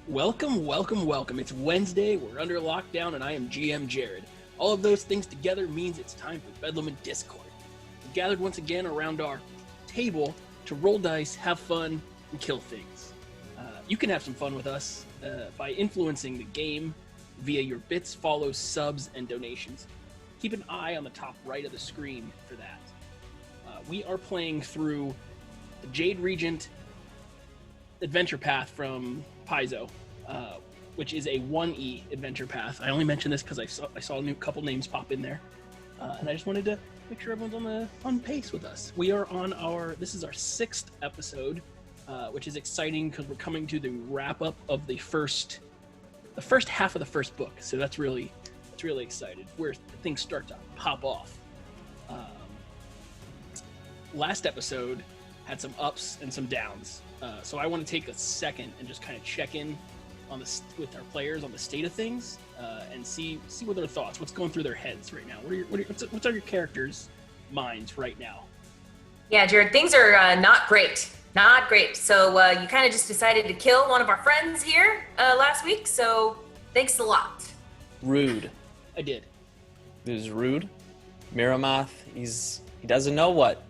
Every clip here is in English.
Welcome, welcome, welcome. It's Wednesday, we're under lockdown, and I am GM Jared. All of those things together means it's time for Bedlam and Discord. We're gathered once again around our table to roll dice, have fun, and kill things. You can have some fun with us by influencing the game via your bits, follows, subs, and donations. Keep an eye on the top right of the screen for that. We are playing through the Jade Regent adventure path from Paizo, which is a 1E adventure path. I only mention this because I saw a couple names pop in there, and I just wanted to make sure everyone's on pace with us. We are on this is our 6th episode, which is exciting because we're coming to the wrap up of the first half of the first book. So that's really excited, where things start to pop off. Last episode had some ups and some downs. So I want to take a second and just kind of check in with our players on the state of things, and see what their thoughts, what's going through their heads right now. What's on your characters' minds right now? Yeah, Jared, things are not great. Not great. So you kind of just decided to kill one of our friends here last week. So thanks a lot. Rude. I did. It was rude. Miramoth, he doesn't know what.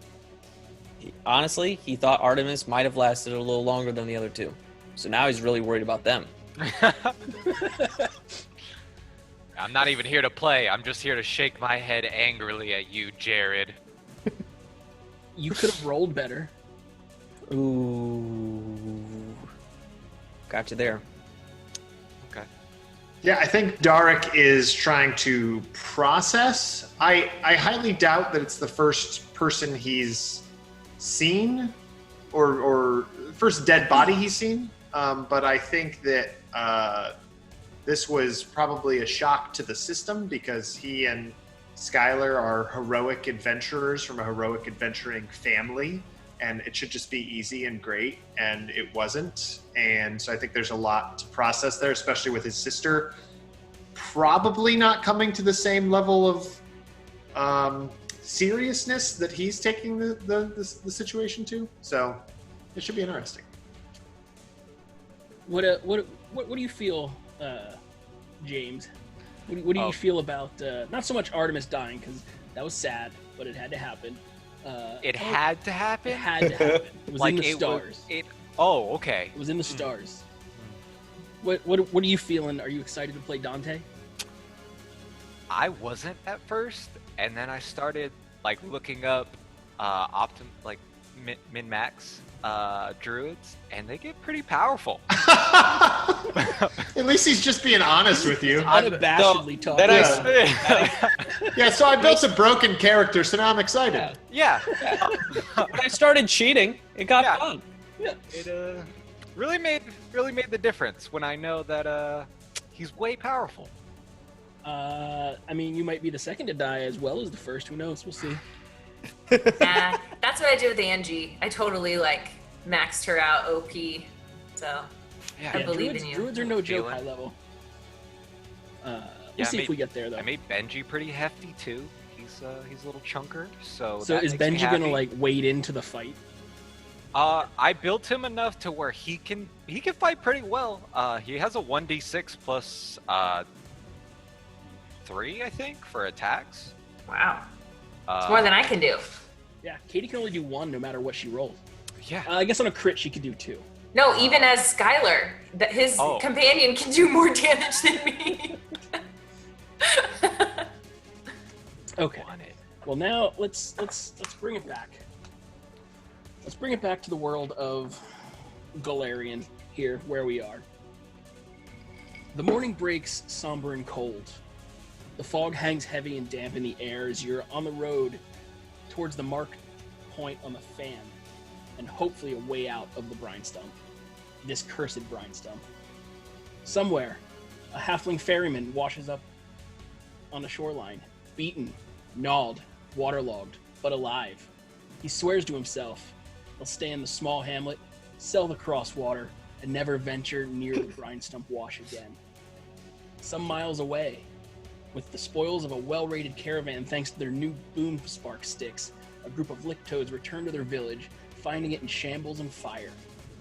Honestly, he thought Artemis might have lasted a little longer than the other two. So now he's really worried about them. I'm not even here to play. I'm just here to shake my head angrily at you, Jared. You could have rolled better. Ooh. Got you there. Okay. Yeah, I think Darek is trying to process. I highly doubt that it's the first person he's seen or first dead body he's seen, but I think that this was probably a shock to the system because he and Skylar are heroic adventurers from a heroic adventuring family, and it should just be easy and great, and it wasn't. And so I think there's a lot to process there, especially with his sister probably not coming to the same level of seriousness that he's taking the situation to. So it should be interesting. What do you feel, James? What do you feel about not so much Artemis dying, because that was sad, but it had to happen. It had to happen? It had to happen. It was in the stars. Okay. It was in the stars. What are you feeling? Are you excited to play Dante? I wasn't at first, and then I started looking up min-max druids, and they get pretty powerful. At least he's just being honest with you. Unabashedly talking. Yeah, so I built a broken character, so now I'm excited. Yeah. When I started cheating, it got fun. Yeah. It really made the difference when I know that he's way powerful. I mean, you might be the second to die as well as the first. Who knows? We'll see. Yeah, that's what I did with BENJI. I totally maxed her out OP. So I believe in you. Druids are no joke high level. We'll see if we get there though. I made BENJI pretty hefty too. He's a little chunker. So is BENJI gonna wade into the fight? I built him enough to where he can fight pretty well. He has a 1d6 plus 3, I think, for attacks. Wow. It's more than I can do. Yeah, Katie can only do 1 no matter what she rolls. Yeah. I guess on a crit she could do 2. No, even as Skylar, his companion can do more damage than me. Okay. Well, now let's bring it back. Let's bring it back to the world of Galarian here, where we are. The morning breaks somber and cold. The fog hangs heavy and damp in the air as you're on the road towards the marked point on the fan, and hopefully a way out of the brine stump. This cursed brine stump. Somewhere, a halfling ferryman washes up on the shoreline, beaten, gnawed, waterlogged, but alive. He swears to himself he'll stay in the small hamlet, sell the crosswater, and never venture near the brine stump wash again. Some miles away, with the spoils of a well-rated caravan thanks to their new boom spark sticks, a group of licktoads return to their village, finding it in shambles and fire.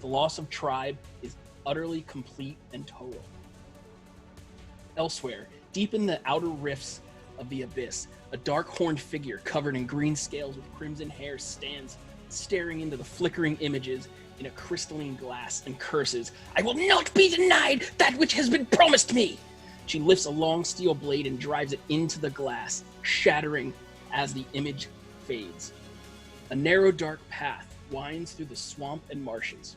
The loss of tribe is utterly complete and total. Elsewhere, deep in the outer rifts of the abyss, a dark horned figure covered in green scales with crimson hair stands staring into the flickering images in a crystalline glass and curses, "I will not be denied that which has been promised me!" She lifts a long steel blade and drives it into the glass, shattering as the image fades. A narrow, dark path winds through the swamp and marshes,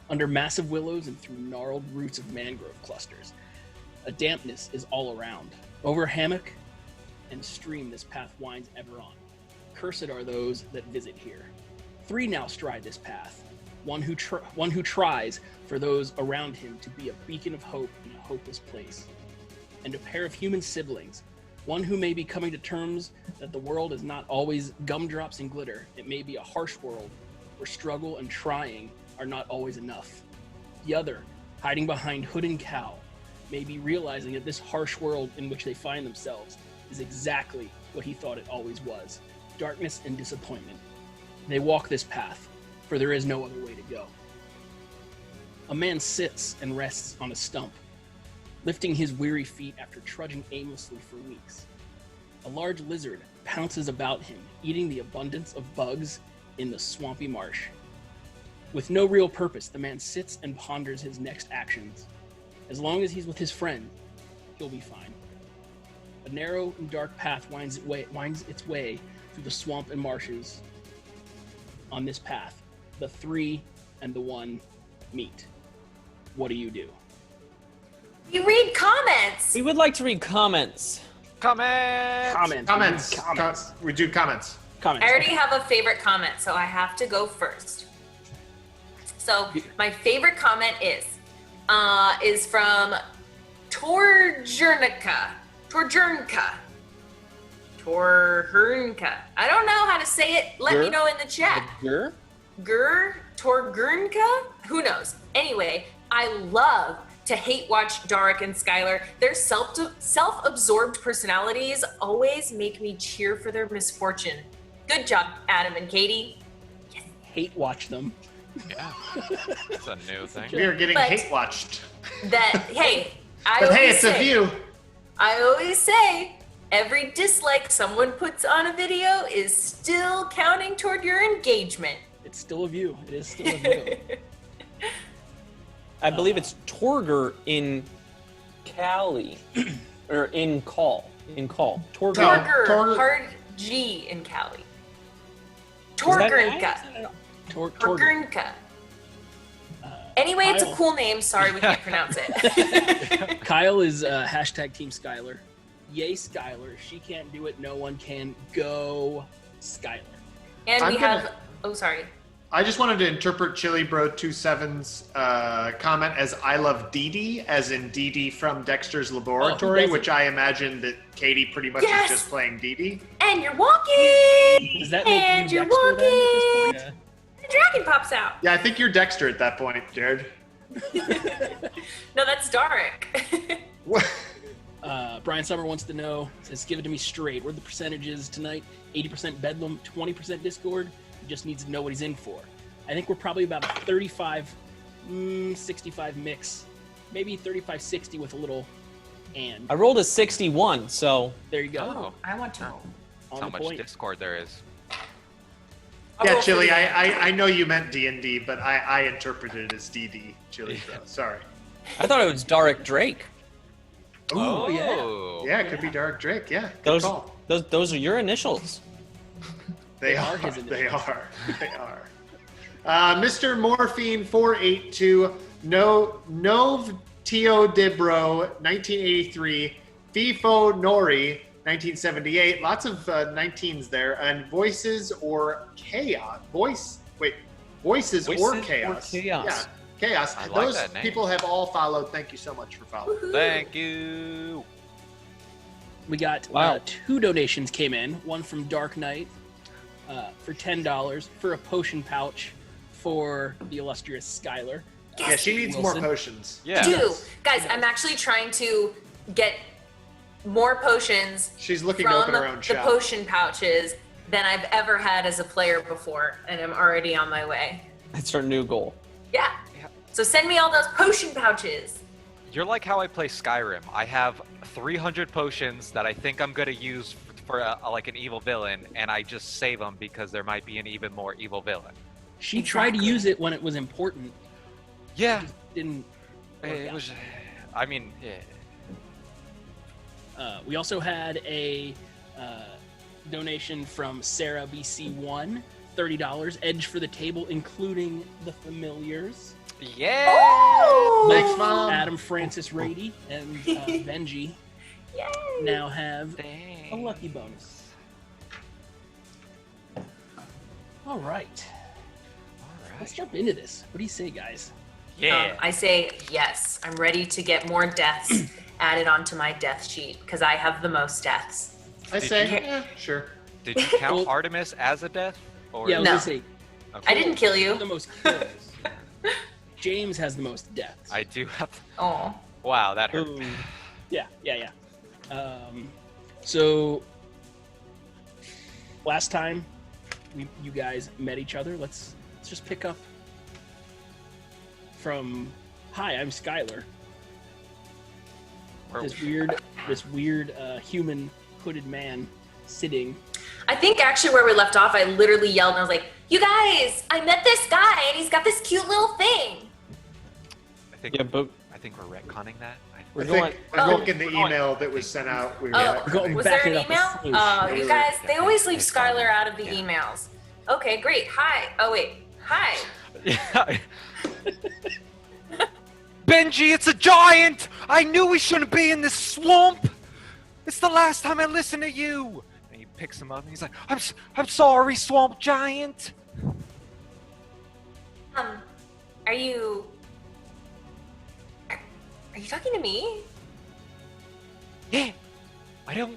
under massive willows and through gnarled roots of mangrove clusters. A dampness is all around. Over hammock and stream this path winds ever on. Cursed are those that visit here. 3 now stride this path. One who tries for those around him to be a beacon of hope in a hopeless place. And a pair of human siblings. One who may be coming to terms that the world is not always gumdrops and glitter. It may be a harsh world where struggle and trying are not always enough. The other, hiding behind hood and cowl, may be realizing that this harsh world in which they find themselves is exactly what he thought it always was: darkness and disappointment. They walk this path, for there is no other way to go. A man sits and rests on a stump, lifting his weary feet after trudging aimlessly for weeks. A large lizard pounces about him, eating the abundance of bugs in the swampy marsh. With no real purpose, the man sits and ponders his next actions. As long as he's with his friend, he'll be fine. A narrow and dark path winds its way through the swamp and marshes. On this path, the 3 and the 1 meet. What do you do? You read comments. We would like to read comments. Comments. We do comments. I already have a favorite comment, so I have to go first. So my favorite comment is from Torjernka. I don't know how to say it. Let me know in the chat. Torjernka? Who knows? Anyway, I love to hate watch Dark and Skylar. Their self-absorbed personalities always make me cheer for their misfortune. Good job, Adam and Katie. Yes. Hate watch them. Yeah, that's a new thing. We are getting hate watched. It's a view. I always say, every dislike someone puts on a video is still counting toward your engagement. It's still a view. It is still a view. I believe it's Torger in Cali, or in Call. Torger. Hard G in Cali. Torgernka. Torgernka. Anyway, Kyle. It's a cool name. Sorry, we can't pronounce it. Kyle is hashtag Team Skylar. Yay, Skylar. She can't do it. No one can. Go, Skylar. And we have... Oh, sorry. I just wanted to interpret Chili Bro 27's comment as "I love Dee Dee," as in Dee Dee from Dexter's Laboratory, which I imagine that Katie pretty much is just playing Dee Dee. And you're walking. Does that make and you you're Dexter walking. then at this point? The dragon pops out. Yeah, I think you're Dexter at that point, Jared. No, that's Dark. What? Brian Summer wants to know, says, give it to me straight. What are the percentages tonight? 80% Bedlam, 20% Discord. He just needs to know what he's in for. I think we're probably about a 35-65 mix. Maybe 35-60 with a little and. I rolled a 61, so. There you go. Oh, I want to roll. On how the much point. Discord there is. Yeah, Chili, I know you meant D&D, but I interpreted it as DD, Chili Bro. Sorry. I thought it was Dark Drake. Oh, Yeah, it could be Dark Drake. Yeah, good Those call. are your initials. They are are. his They initials. are. They are. Mr. Morphine 482, Nov Tio Debro 1983, FIFO Nori 1978. Lots of 19s there, and Voices or Chaos. Voices or Chaos. Yeah, Chaos. I like Those that name. people have all followed. Thank you so much for following. Thank you. We got Wow. 2 donations came in. One from Dark Knight for $10 for a potion pouch for the illustrious Skylar. Yeah, she needs Wilson. more potions. Yeah. Guys, I'm actually trying to get more potions She's looking to open from her own the shop. potion pouches than I've ever had as a player before, and I'm already on my way. That's our new goal. Yeah. So send me all those potion pouches. You're like how I play Skyrim. I have 300 potions that I think I'm gonna use for like an evil villain, and I just save them because there might be an even more evil villain. She tried to use it when it was important. Yeah, It just didn't. work it out. was. I mean, yeah. We also had a donation from Sarah BC1, $30, edge for the table, including the familiars. Yeah. Oh! Thanks, Mom. Adam Francis Rady and Benji Yay! now have a Thanks. lucky bonus. All right, let's jump into this. What do you say, guys? Yeah. I say yes. I'm ready to get more deaths added onto my death sheet because I have the most deaths. I Did say, you- yeah, sure. Did you count Well- Artemis as a death? Or Yeah, I was No. gonna say Okay. I didn't kill the you. most kills. James has the most deaths. I do have. Oh. Wow, that hurt. Yeah. So last time you guys met each other, let's just pick up from. Hi, I'm Skylar. Where- This weird human hooded man sitting. I think actually where we left off, I literally yelled and I was like, "You guys, I met this guy and he's got this cute little thing." Yeah, but I think we're retconning that. we're I going. think in the email that was sent out, we were Oh, Going was back there an it up a email? swoosh. Oh, Yeah, you we guys, were- they always leave yeah, Skylar out of the yeah. emails. Okay, great. Hi. Oh, wait. Hi. Yeah. Benji, it's a giant! I knew we shouldn't be in this swamp! It's the last time I listened to you! And he picks him up and he's like, I'm sorry, swamp giant! Are you... Are you talking to me? Yeah, I don't...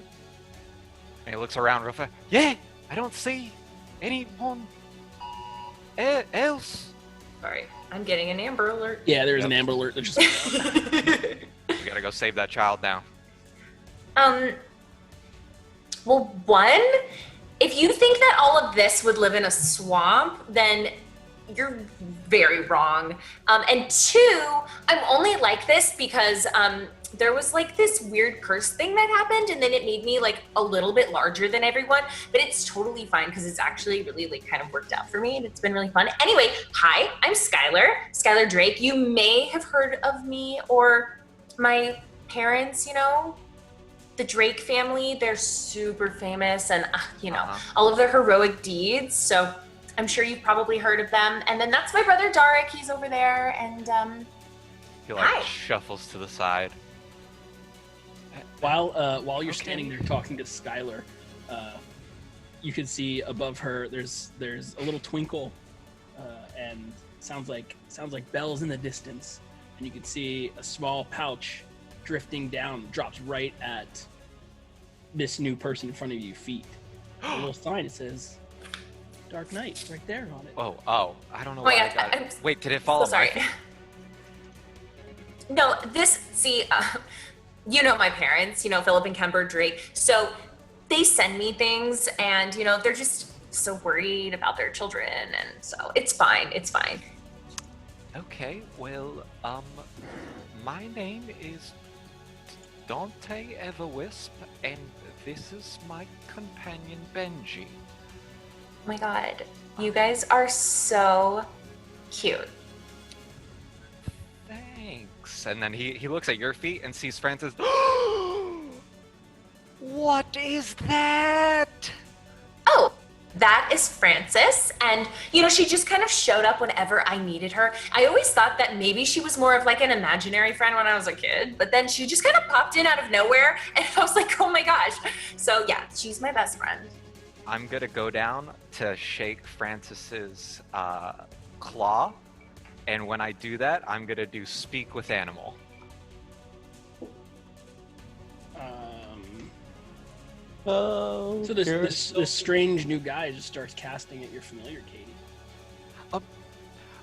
And he looks around real fast. Yeah, I don't see anyone else. Sorry, I'm getting an Amber Alert. Yeah, there's Yep. an Amber Alert that just went out. We gotta go save that child now. Well, one, if you think that all of this would live in a swamp, then you're very wrong. And two, I'm only like this because there was like this weird curse thing that happened, and then it made me like a little bit larger than everyone. But it's totally fine because it's actually really like kind of worked out for me, and it's been really fun. Anyway, hi, I'm Skylar Drake. You may have heard of me or my parents, you know. The Drake family, they're super famous and, all of their heroic deeds. So I'm sure you've probably heard of them. And then that's my brother, Darek. He's over there. And He like Hi. shuffles to the side. While you're Okay. standing there talking to Skylar, you can see above her there's a little twinkle, and sounds like bells in the distance, and you can see a small pouch drifting down, drops right at this new person in front of you feet. A little sign, it says Dark Knight right there on it. Oh, I don't know Oh my why I God, got I'm it. Wait, did it so fall? sorry. No, you know my parents, Philip and Kemper Drake. So they send me things and, they're just so worried about their children. And so it's fine. It's fine. Okay, well, my name is Dante Everwisp, and this is my companion Benji. Oh my God. You guys are so cute. Thanks. And then he looks at your feet and sees Francis. What is that? Oh, that is Frances. And, she just kind of showed up whenever I needed her. I always thought that maybe she was more of like an imaginary friend when I was a kid, but then she just kind of popped in out of nowhere. And I was like, oh my gosh. So yeah, she's my best friend. I'm gonna go down to shake Francis's claw, and when I do that, I'm gonna do speak with animal. Oh, So this strange new guy just starts casting at your familiar, Katie.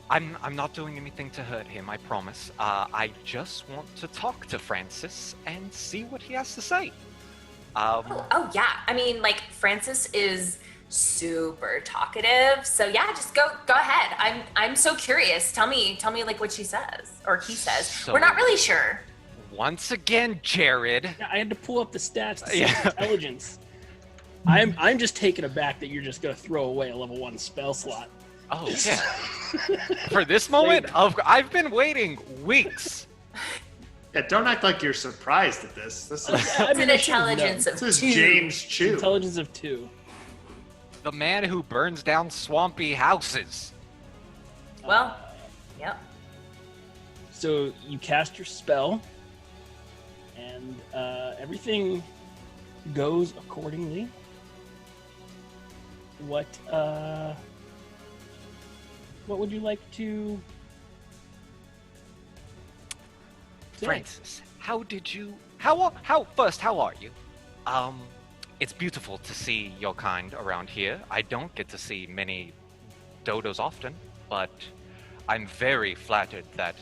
I'm not doing anything to hurt him, I promise. I just want to talk to Francis and see what he has to say. Oh yeah. I mean, like Frances is super talkative. So yeah, just go ahead. I'm so curious. Tell me like what she says or he says. So- We're not really sure. Once again, Jared. Yeah, I had to pull up the stats to see Yeah. intelligence. I'm just taken aback that you're just gonna throw away a level 1 spell slot. Oh yeah. For this moment, I've been waiting weeks. Yeah, don't act like you're surprised at this. This is, It's an intelligence of this is 2. James Chu. Intelligence of 2. The man who burns down swampy houses. Well, yep. So you cast your spell, and everything goes accordingly. What would you like to say? Francis, how are you? It's beautiful to see your kind around here. I don't get to see many dodos often, but I'm very flattered that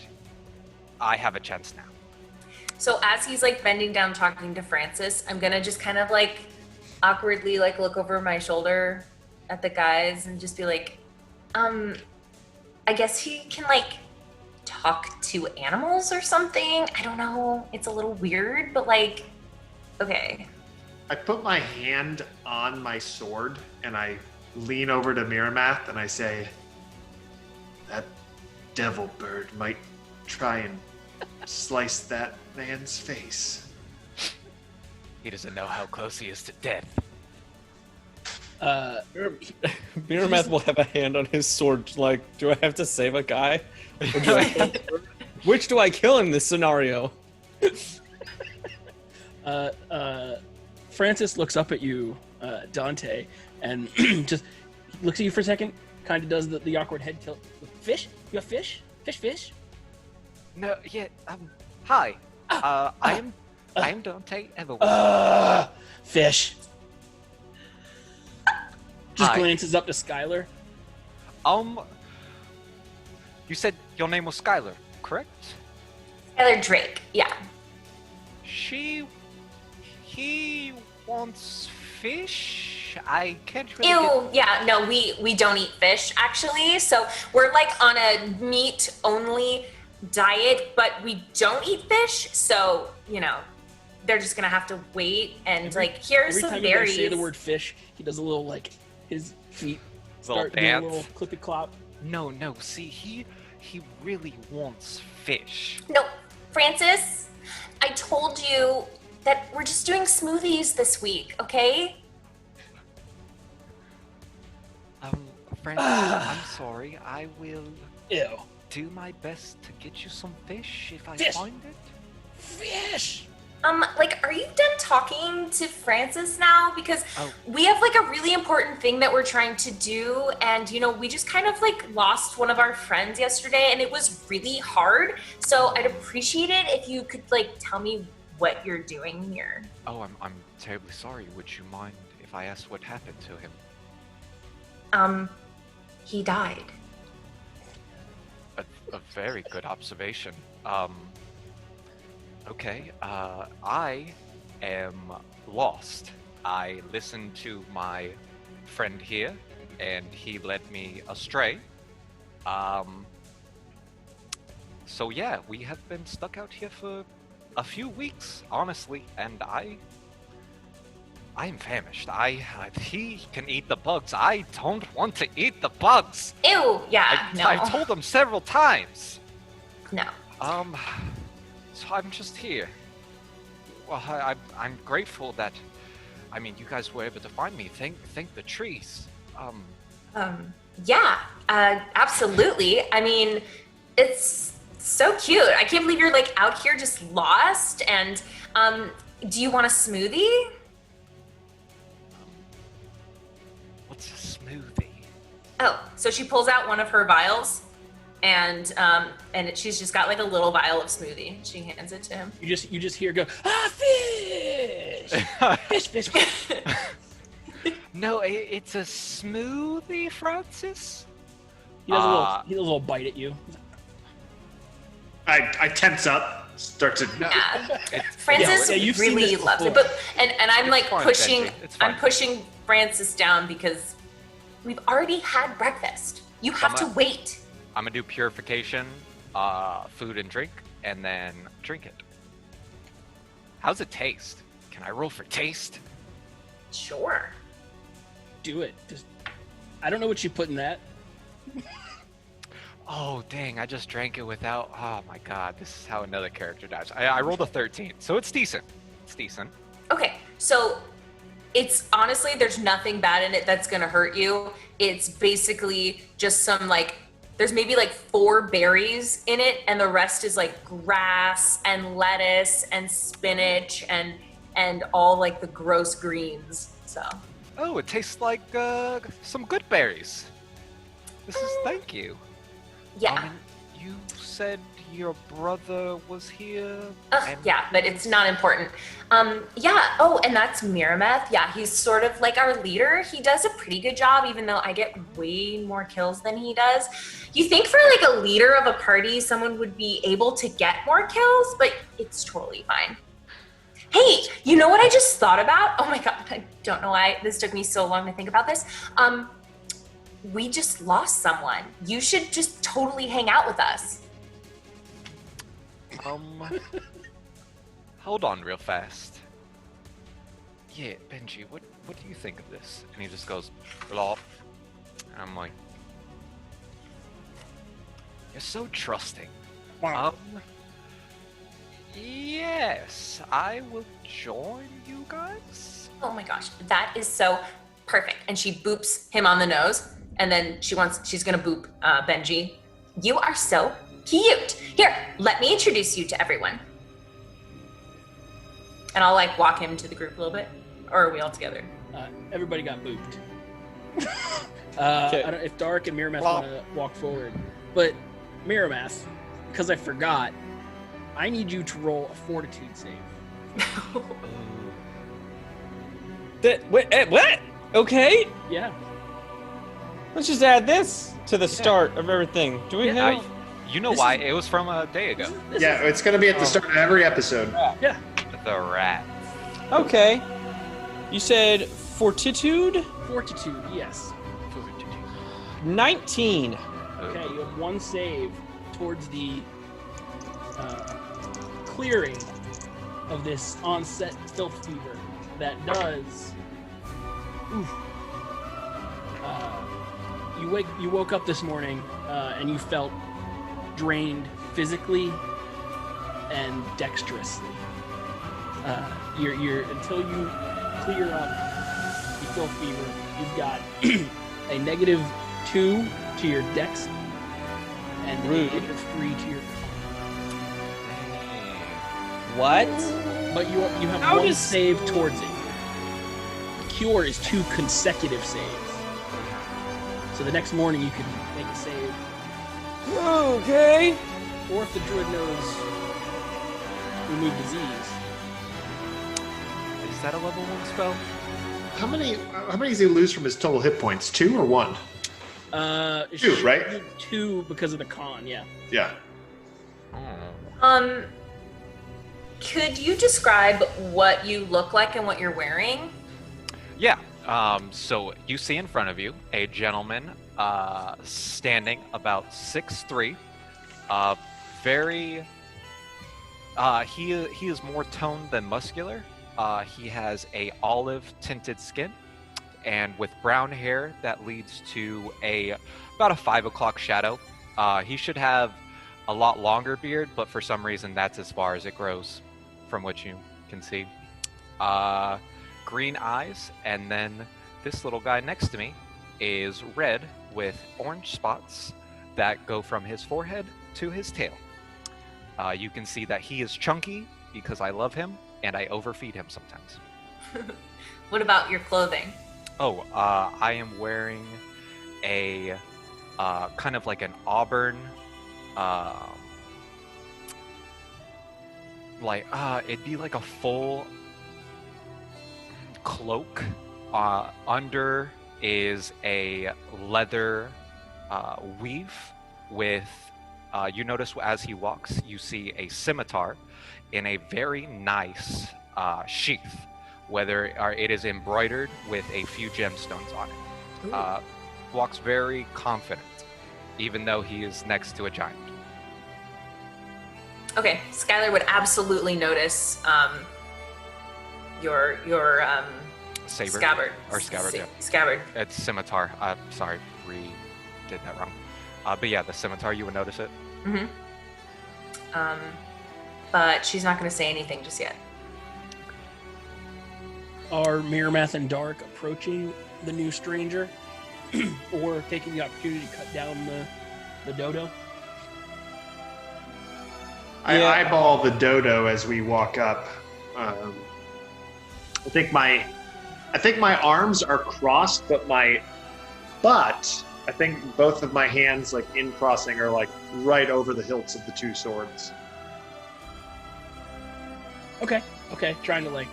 I have a chance now. So as he's like bending down talking to Francis, I'm gonna just kind of like awkwardly like look over my shoulder at the guys and just be like, I guess he can like talk to animals or something. I don't know. It's a little weird, but like, okay. I put my hand on my sword and I lean over to Miramath and I say, that devil bird might try and slice that man's face. He doesn't know how close he is to death. Miramath will have a hand on his sword, like, do I have to save a guy? Or do I which do I kill in this scenario? Francis looks up at you, Dante, and just looks at you for a second, kind of does the awkward head tilt. Fish? You have fish? Fish? No, yeah, hi. I am Dante Everwood. Fish. Just Hi. glances up to Skylar. You said your name was Skylar, correct? Skylar Drake, yeah. He wants fish? I can't really Ew, yeah, no, we don't eat fish actually. So we're like on a meat only diet, but we don't eat fish. So, you know, they're just gonna have to wait and like here's Every some time you guys berries. say the word fish, he does a little like his feet Little start doing a dance. little clippy clop. No, see, he really wants fish. No, Francis, I told you that we're just doing smoothies this week, okay? Francis, I'm sorry. I will Ew. do my best to get you some fish if I Fish. find it. Fish! Like, are you done talking to Francis now? Because Oh. we have like a really important thing that we're trying to do, and you know, we just kind of like lost one of our friends yesterday, and it was really hard. So I'd appreciate it if you could like tell me what you're doing here. Oh, I'm terribly sorry. Would you mind if I asked what happened to him? He died. A very good observation. Okay, I am lost. I listened to my friend here, and he led me astray. So yeah, we have been stuck out here for a few weeks, honestly, and I am famished. He can eat the bugs. I don't want to eat the bugs. Ew, yeah, no. I've told him several times. No. So I'm just here. Well, I'm grateful that, I mean, you guys were able to find me. Thank the trees. Yeah, absolutely. I mean, it's so cute. I can't believe you're like out here just lost. And do you want a smoothie? What's a smoothie? Oh, so she pulls out one of her vials, and she's just got like a little vial of smoothie. She hands it to him. You just hear go, fish! fish. No, it's a smoothie, Francis. He does a little bite at you. I tense up, start to. Yeah. It's, Francis Yeah, you've seen really this loves it, before. but and I'm like fine, pushing. Benji. It's fine. I'm pushing Francis down because We've already had breakfast. You have to wait. I'm gonna do purification, food and drink, and then drink it. How's it taste? Can I roll for taste? Sure. Do it. I don't know what you put in that. Oh, dang, I just drank it without... Oh, my God, this is how another character dies. I rolled a 13, so it's decent. It's decent. Okay, so it's honestly, there's nothing bad in it that's gonna hurt you. It's basically just some there's maybe 4 berries in it, and the rest is grass and lettuce and spinach and all the gross greens. So. Oh, it tastes like some good berries. Thank you. Yeah. You said your brother was here? Yeah, but it's not important. Yeah, oh, and that's Mirameth. Yeah, he's sort of like our leader. He does a pretty good job, even though I get way more kills than he does. You think for a leader of a party, someone would be able to get more kills, but it's totally fine. Hey, you know what I just thought about? Oh my God, I don't know why this took me so long to think about this. We just lost someone. You should just totally hang out with us. Hold on real fast. Yeah, Benji, what do you think of this? And he just goes, blah. And I'm like, you're so trusting. Yes, I will join you guys. Oh my gosh, that is so perfect. And she boops him on the nose, and then she's gonna boop Benji. You are so cute. Here, let me introduce you to everyone. And I'll walk him to the group a little bit, or are we all together? Everybody got booped. I don't if Dark and Mirameth want to walk forward, but Mirameth, because I forgot, I need you to roll a fortitude save. What? Okay. Yeah. Let's just add this to the start of everything. Do we have? You know why? It was from a day ago. It's going to be at the start of every episode. Yeah. The rat. Okay. You said fortitude? Fortitude, yes. 19. Okay, you have one save towards the clearing of this onset filth fever that does. You woke up this morning and you felt drained physically and dexterously. You're until you clear up the filth fever, you've got a -2 to your dex and a -3 to your What? But you have one save towards it. The cure is 2 consecutive saves. So the next morning you can make a save. Okay. Or if the druid knows remove disease. Is that a level 1 spell? How many does he lose from his total hit points? 2 or 1? 2, right? 2 because of the con, yeah. Yeah. Could you describe what you look like and what you're wearing? Yeah. So you see in front of you a gentleman standing about 6'3". Very. He is more toned than muscular. He has a olive tinted skin, and with brown hair that leads to about a 5 o'clock shadow. He should have a lot longer beard, but for some reason that's as far as it grows, from what you can see. Green eyes, and then this little guy next to me is red with orange spots that go from his forehead to his tail. You can see that he is chunky because I love him and I overfeed him sometimes. What about your clothing? Oh, I am wearing a kind of like an auburn, it'd be like a full cloak. Under is a leather weave with, you notice as he walks, you see a scimitar in a very nice sheath, whether it is embroidered with a few gemstones on it. walks very confident, even though he is next to a giant. Okay, Skylar would absolutely notice your Saber. scabbard. Or scabbard, yeah. Scabbard. It's scimitar. Sorry, did that wrong. But yeah, the scimitar, you would notice it. Mm-hmm. But she's not going to say anything just yet. Are Miramath and Dark approaching the new stranger, or taking the opportunity to cut down the dodo? I eyeball the dodo as we walk up. I think my arms are crossed, but I think both of my hands, like in crossing, are like right over the hilts of the two swords. Okay. Trying to like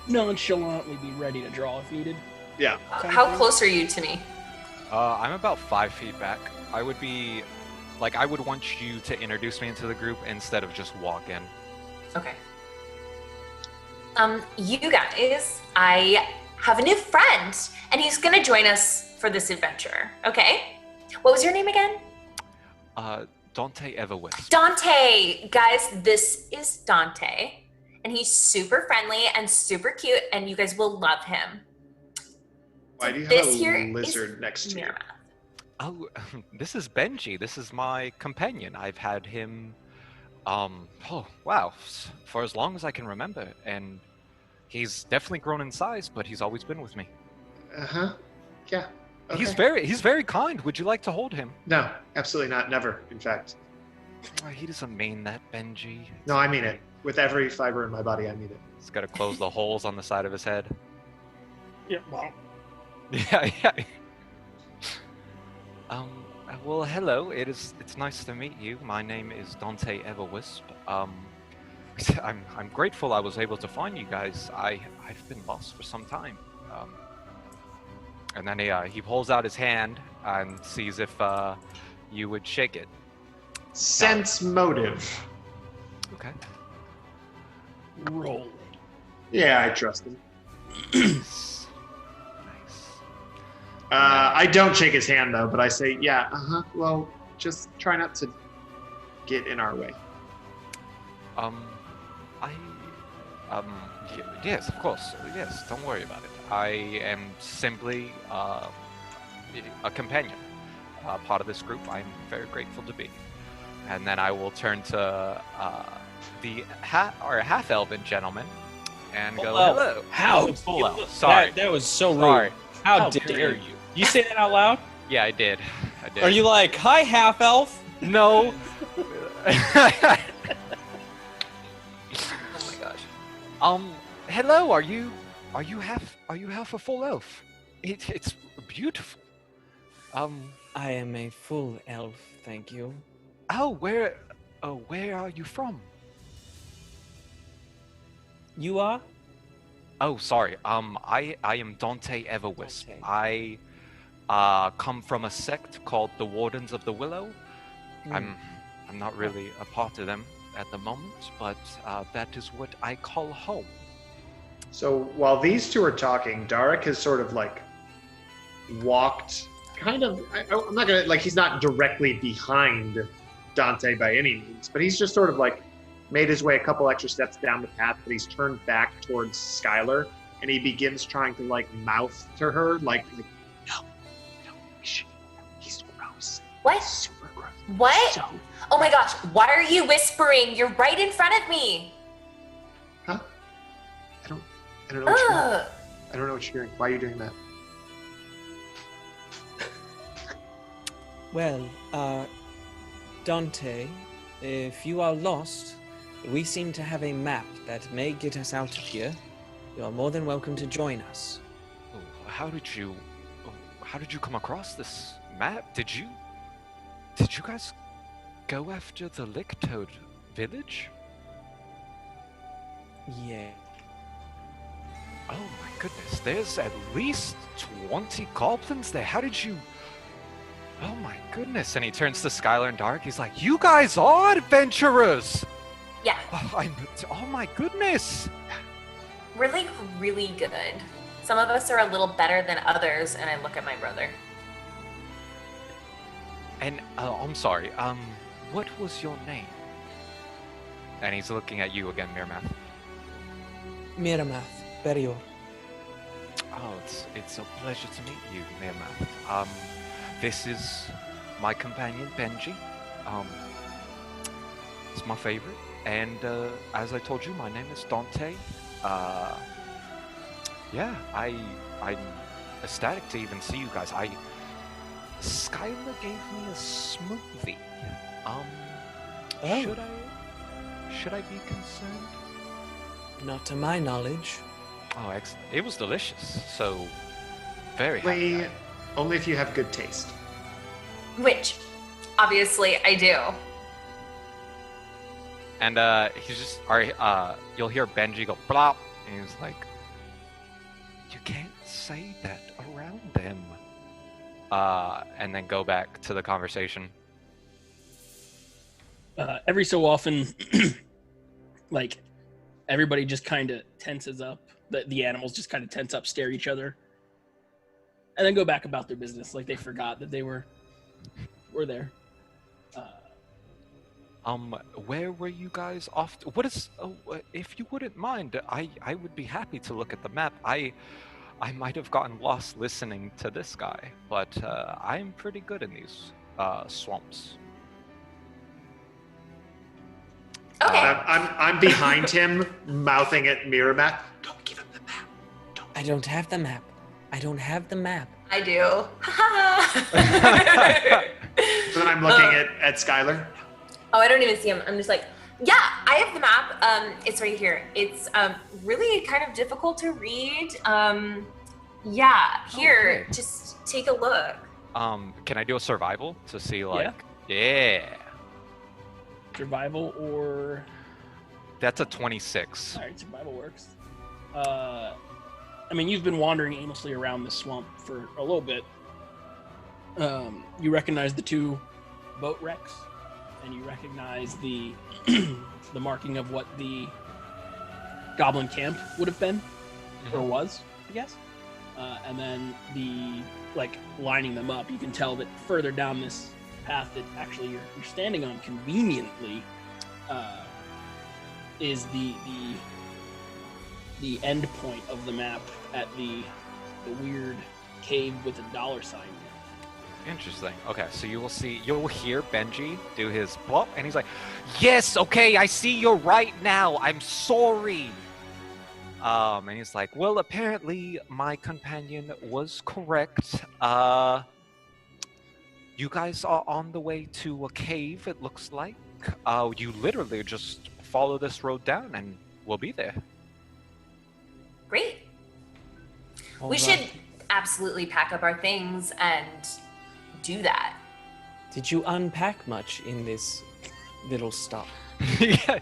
nonchalantly be ready to draw if needed. Yeah. How close are you to me? I'm about 5 feet back. I would be, like, I would want you to introduce me into the group instead of just walk in. Okay. You guys, I have a new friend, and he's gonna join us for this adventure. Okay? What was your name again? Dante Everwisp. Dante! Guys, this is Dante, and he's super friendly and super cute, and you guys will love him. Why do you This have here a is lizard next to you? Miramath. Oh, this is Benji. This is my companion. I've had him, for as long as I can remember. And he's definitely grown in size, but he's always been with me. Uh-huh. Yeah. Okay. He's very kind. Would you like to hold him? No, absolutely not. Never, in fact. He doesn't mean that, Benji. No, I mean it. With every fiber in my body, I mean it. He's got to close the holes on the side of his head. Yeah. Well, Yeah. Well, hello. It's nice to meet you. My name is Dante Everwisp. I'm grateful I was able to find you guys. I've been lost for some time. And then he pulls out his hand and sees if you would shake it. Sense motive. Okay. roll. Yeah, I trust him. Nice. I don't shake his hand though, but I say, yeah, well, just try not to get in our way. Yes, of course. Yes, don't worry about it. I am simply a companion, part of this group. I'm very grateful to be. And then I will turn to the half-elven gentleman and go, hello. How? Full elf. Sorry. That was so rude. Sorry. How dare you? You say that out loud? Yeah, I did. Are you like, hi, half elf? No. Oh my gosh. Hello. Are you half a full elf? It's beautiful. I am a full elf, thank you. Where are you from? You are? Oh, sorry. I am Dante Everwisp. Okay. I come from a sect called the Wardens of the Willow. I'm not really a part of them at the moment, but that is what I call home. So while these two are talking, Darik has sort of like walked kind of, I'm not gonna, like, he's not directly behind Dante by any means, but he's just sort of like made his way a couple extra steps down the path, but he's turned back towards Skylar, and he begins trying to like mouth to her, like no, he's gross. What? Super gross. What? So, Oh my gosh, why are you whispering? You're right in front of me. huh? I don't know what you're doing. Ugh. I don't know what you're doing. Why are you doing that? Well, Dante, if you are lost, we seem to have a map that may get us out of here. You are more than welcome to join us. Oh, how did you come across this map? Did you guys go after the Licktoad village? Yeah. Oh my goodness, there's at least 20 goblins there. How did you... Oh my goodness. And he turns to Skylar and Dark. He's like, you guys are adventurers! Yeah, Oh my goodness! we're like really good. Some of us are a little better than others, and I look at my brother. And I'm sorry. What was your name? And he's looking at you again, Miramath. Miramath, Perior. Oh, it's a pleasure to meet you, Miramath. This is my companion, BENJI. It's my favorite. And as I told you, my name is Dante. Yeah, I'm ecstatic to even see you guys. Skylar gave me a smoothie. Should I be concerned? Not to my knowledge. Oh, excellent. It was delicious. So, very happy. Only if you have good taste. Which, obviously, I do. And he's just, you'll hear BENJI go blop, and he's like, "You can't say that around him." And then go back to the conversation. Every so often, like, everybody just kind of tenses up. The animals just kind of tense up, stare at each other, and then go back about their business, like they forgot that they were there. Where were you guys off to? What is? If you wouldn't mind, I would be happy to look at the map. I might have gotten lost listening to this guy, but I'm pretty good in these swamps. Okay. I'm behind him, mouthing at Miramath. Don't give him the map. I don't have the map. I don't have the map. I do. So then I'm looking at Skylar. Oh, I don't even see him. I'm just like, yeah, I have the map. It's right here. It's really kind of difficult to read. Yeah, here, Okay. just take a look. Can I do a survival to see, like, Yeah. yeah. Survival or That's a 26. all right, survival works. I mean, you've been wandering aimlessly around the swamp for a little bit. You recognize the two boat wrecks, and you recognize the the marking of what the goblin camp would have been or was, I guess. And then lining them up, you can tell that further down this path that actually you're standing on conveniently is the end point of the map at the weird cave with a dollar sign. Interesting. Okay, so you'll hear BENJI do his blop, and he's like, "Yes, okay, I see you're right now. I'm sorry." And he's like, "Well, apparently my companion was correct. You guys are on the way to a cave, it looks like. You literally just follow this road down, and we'll be there." Great. All We right. should absolutely pack up our things and do that. Did you unpack much in this little stop? Yeah.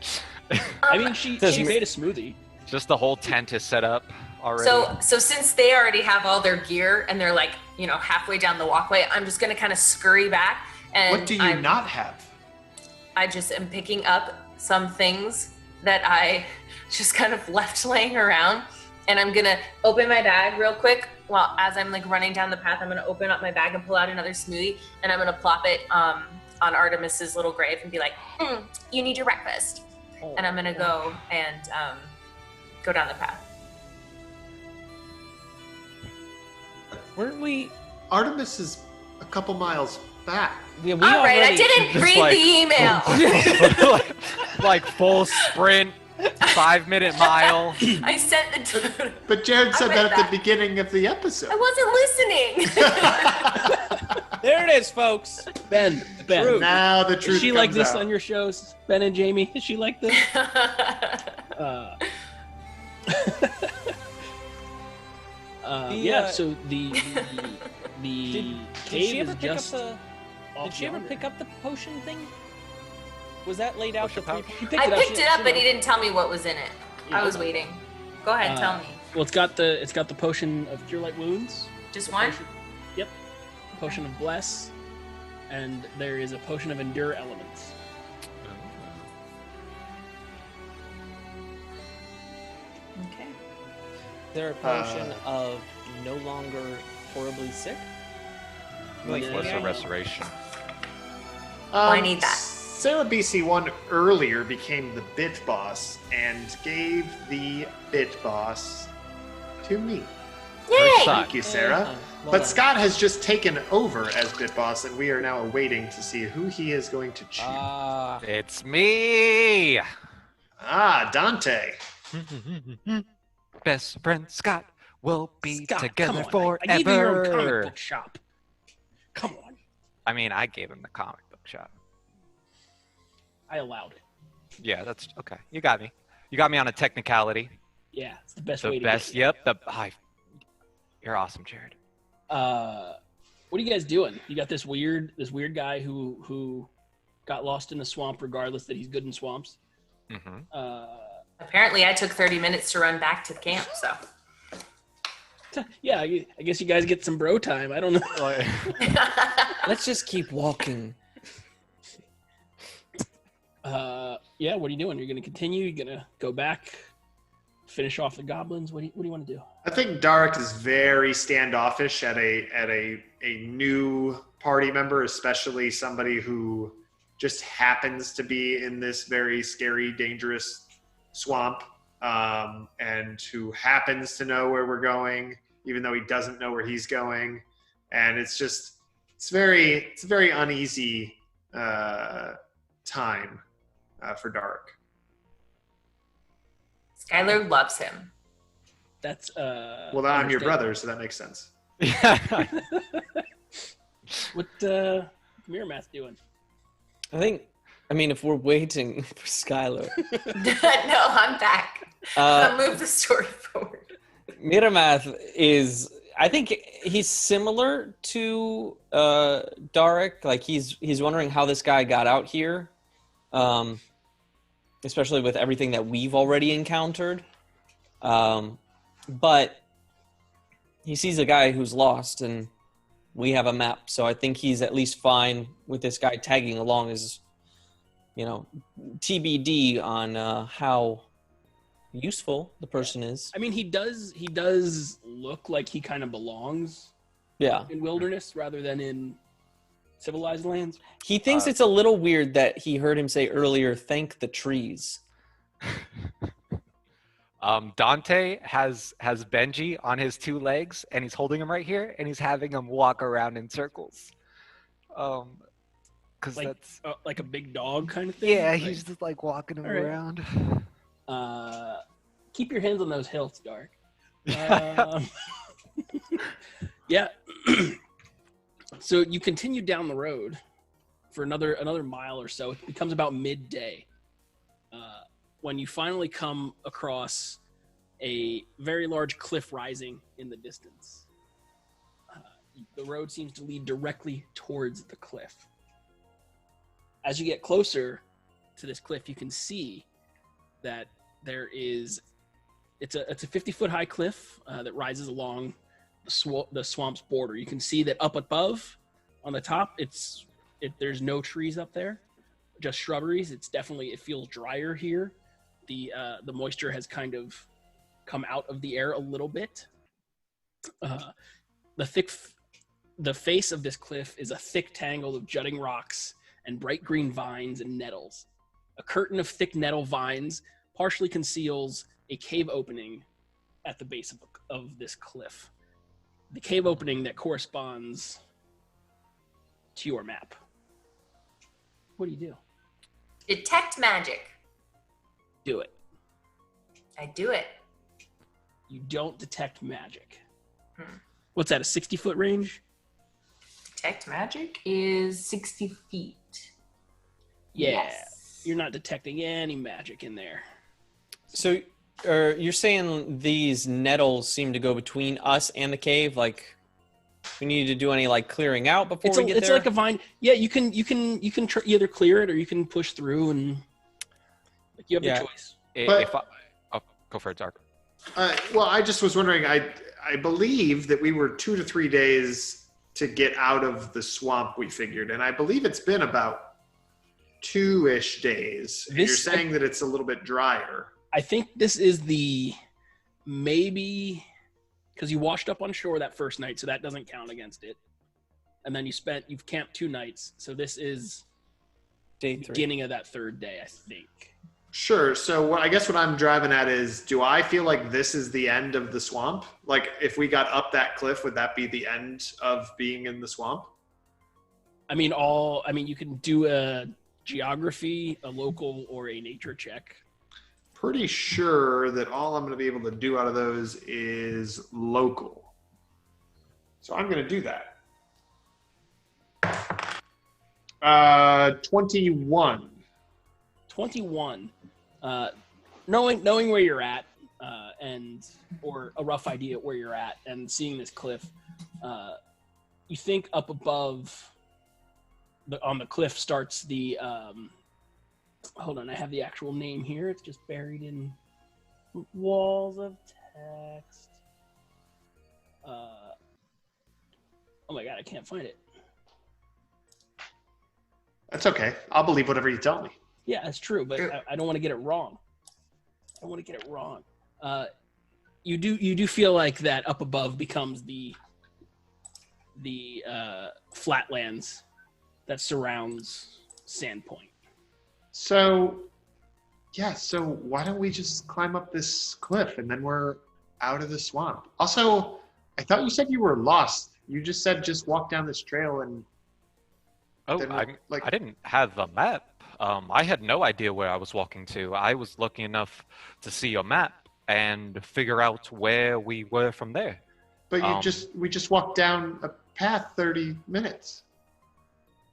I mean, she made a smoothie. Just the whole tent is set up already. So since they already have all their gear and they're like, halfway down the walkway, I'm just gonna kind of scurry back and What do you not have? I just am picking up some things that I just kind of left laying around, and I'm gonna open my bag real quick. Well, as I'm like running down the path, I'm gonna open up my bag and pull out another smoothie, and I'm gonna plop it on Artemis's little grave and be like, "You need your breakfast," and I'm gonna go and go down the path. Weren't we? Artemis is a couple miles back. Yeah, we All right, I already- didn't Just read like- the email. like full sprint, 5-minute mile. I sent the. But Jared said I that read at that. the beginning of the episode. I wasn't listening. There it is, folks. Ben. Now the Is truth she like comes this out. on your shows, Ben and Jamie? Is she like this? Yeah. So the Did cave she ever is pick just. up the? off Did she ever yonder. pick up the potion thing? Was that laid out? Potion The three? pouch? She picked I it up. picked She- it up, she but he knows. didn't tell me what was in it. Yeah. I was waiting. Go ahead, tell me. Well, it's got the potion of cure light wounds. Just the one? potion- Yep. Potion of bless, and there is a potion of endure elements. Okay. There a potion of no longer horribly sick? Like, What's yeah. the restoration? I need that. Sarah BC1 earlier became the bit boss and gave the bit boss to me. Yay! Thank you, Sarah. Well But done. Scott has just taken over as bit boss, and we are now awaiting to see who he is going to choose. It's me! Dante. Best friend Scott will be Scott, together come on. forever. I gave you your own comic book shop. Come on. I mean, I gave him the comic book shop. I allowed it. Yeah, that's okay. You got me. You got me on a technicality. Yeah, it's the best The way to best. get you. Yep. You're awesome, Jared. What are you guys doing? You got this weird guy who got lost in the swamp regardless that he's good in swamps. Mm-hmm. Apparently, I took 30 minutes to run back to the camp, so. Yeah, I guess you guys get some bro time. I don't know. Let's just keep walking. Yeah, what are you doing? You're going to continue? You're going to go back, finish off the goblins? What do you want to do? I think Darek is very standoffish at a new party member, especially somebody who just happens to be in this very scary, dangerous swamp, and who happens to know where we're going, even though he doesn't know where he's going. And it's a very uneasy time for Darek. Skylar loves him. That's Well, I'm your brother, so that makes sense. What Miramath doing? I mean, if we're waiting for Skylar, No, I'm back. I'll move the story forward. Miramath is, I think he's similar to Darek. Like he's wondering how this guy got out here, especially with everything that we've already encountered. But he sees a guy who's lost, and we have a map, so I think he's at least fine with this guy tagging along. As TBD on how useful the person is. I mean, he does look like he kind of belongs Yeah. in wilderness rather than in civilized lands. He thinks it's a little weird that he heard him say earlier, thank the trees. Dante has Benji on his two legs, and he's holding him right here, and he's having him walk around in circles. Because Like, that's like a big dog kind of thing. yeah, Like, he's just like walking him All right. around. Keep your hands on those hilts, Dark. Yeah. So you continue down the road for another mile or so. It becomes about midday when you finally come across a very large cliff rising in the distance. The road seems to lead directly towards the cliff. As you get closer to this cliff, you can see that there is it's a 50-foot high cliff that rises along the swamp's border. You can see that up above on the top, there's no trees up there, just shrubberies. It feels drier here. The moisture has kind of come out of the air a little bit. The face of this cliff is a thick tangle of jutting rocks and bright green vines and nettles. A curtain of thick nettle vines partially conceals a cave opening at the base of this cliff. The cave opening that corresponds to your map. What do you do? Detect magic. Do it. I do it. You don't detect magic. Hmm. What's that, a 60-foot range? Detect magic is 60 feet. Yeah. Yes. You're not detecting any magic in there. So you're saying these nettles seem to go between us and the cave? Like we need to do any like clearing out before we get it's there? like a vine. Yeah, you can either clear it or you can push through and like you have Yeah. the choice. Go for it, Dark. Well, I just was wondering, I believe that we were 2 to 3 days to get out of the swamp, we figured. And I believe it's been about 2-ish days. And you're saying that it's a little bit drier. I think this is maybe because you washed up on shore that first night, so that doesn't count against it. And then you've camped 2 nights, so this is Day 3. beginning of that third day, I think. Sure. So I guess what I'm driving at is, do I feel like this is the end of the swamp? Like if we got up that cliff, would that be the end of being in the swamp? I mean, you can do a geography, a local, or a nature check. Pretty sure that all I'm going to be able to do out of those is local. So I'm going to do that. 21. 21. Knowing where you're at, or a rough idea where you're at, and seeing this cliff, you think up above on the cliff starts the hold on, I have the actual name here. It's just buried in walls of text. Oh my god, I can't find it. That's okay. I'll believe whatever you tell me. Yeah, that's true, but I don't want to get it wrong. You do feel like that up above becomes the flatlands that surrounds Sandpoint. So why don't we just climb up this cliff and then we're out of the swamp? Also, I thought you said you were lost. You just said just walk down this trail and... Oh, I didn't have a map. I had no idea where I was walking to. I was lucky enough to see your map and figure out where we were from there. But we just walked down a path 30 minutes.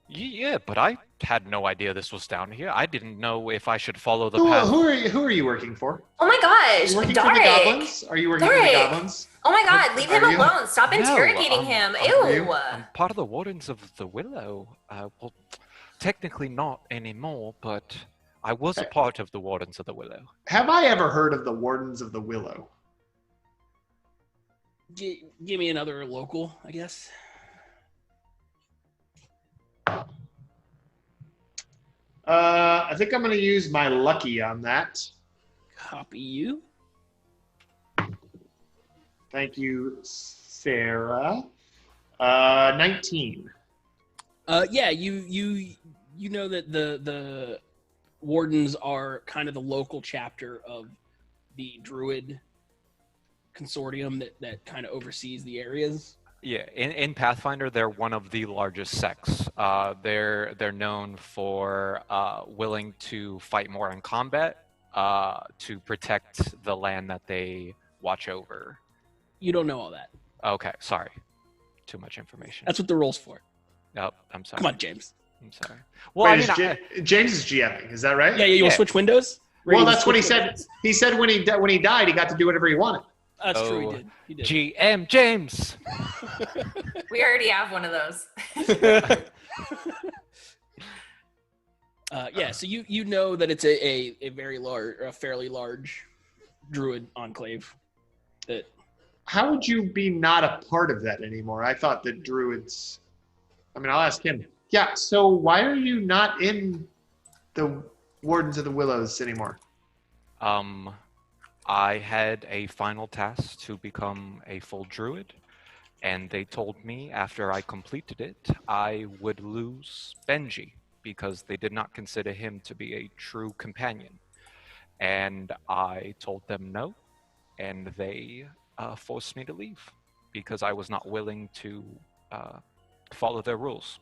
Yeah, but I had no idea this was down here. I didn't know if I should follow the path. Who are you working for? Oh my gosh, Are you working Dark. for the goblins? Are you working for the goblins? Oh my god, leave him Are you? alone. Stop interrogating him. Ew. I'm part of the Wardens of the Willow. Well, technically not anymore, but I was a part of the Wardens of the Willow. Have I ever heard of the Wardens of the Willow? Give me another local, I guess. I think I'm going to use my lucky on that. Copy you. Thank you, Sarah. 19. Yeah, you know that the wardens are kind of the local chapter of the Druid consortium that kind of oversees the areas. Yeah, in Pathfinder, they're one of the largest sects. They're known for willing to fight more in combat to protect the land that they watch over. You don't know all that. Okay, sorry. Too much information. That's what the role's for. Oh, I'm sorry. Come on, James. I'm sorry. Well, Wait, James is GMing, is that right? Yeah, you want to switch windows? Well, that's what he said. He said when he died, he got to do whatever he wanted. That's true, he did. GM James! We already have one of those. Yeah, so you know that it's a very large, a fairly large Druid enclave. That. How would you be not a part of that anymore? I thought that Druids... I mean, I'll ask him. Yeah, so why are you not in the Wardens of the Willows anymore? I had a final task to become a full druid, and they told me after I completed it, I would lose BENJI because they did not consider him to be a true companion. And I told them no, and they forced me to leave because I was not willing to follow their rules.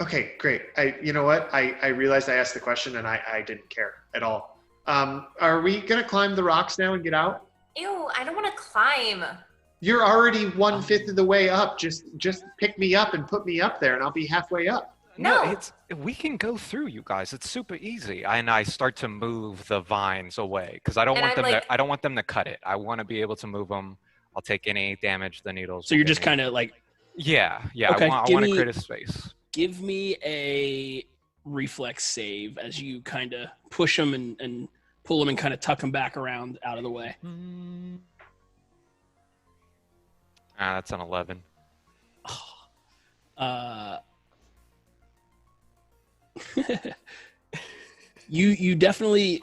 Okay, great. You know what? I realized I asked the question and I didn't care at all. Are we going to climb the rocks now and get out? Ew, I don't want to climb. You're already 1/5 of the way up. Just pick me up and put me up there and I'll be halfway up. No. We can go through, you guys. It's super easy. And I start to move the vines away because I don't want them to cut it. I want to be able to move them. I'll take any damage the needles. So you're just kind of like. Yeah. Okay, I want to create a space. Give me a reflex save as you kind of push them and pull them and kind of tuck them back around out of the way. That's an 11. You definitely,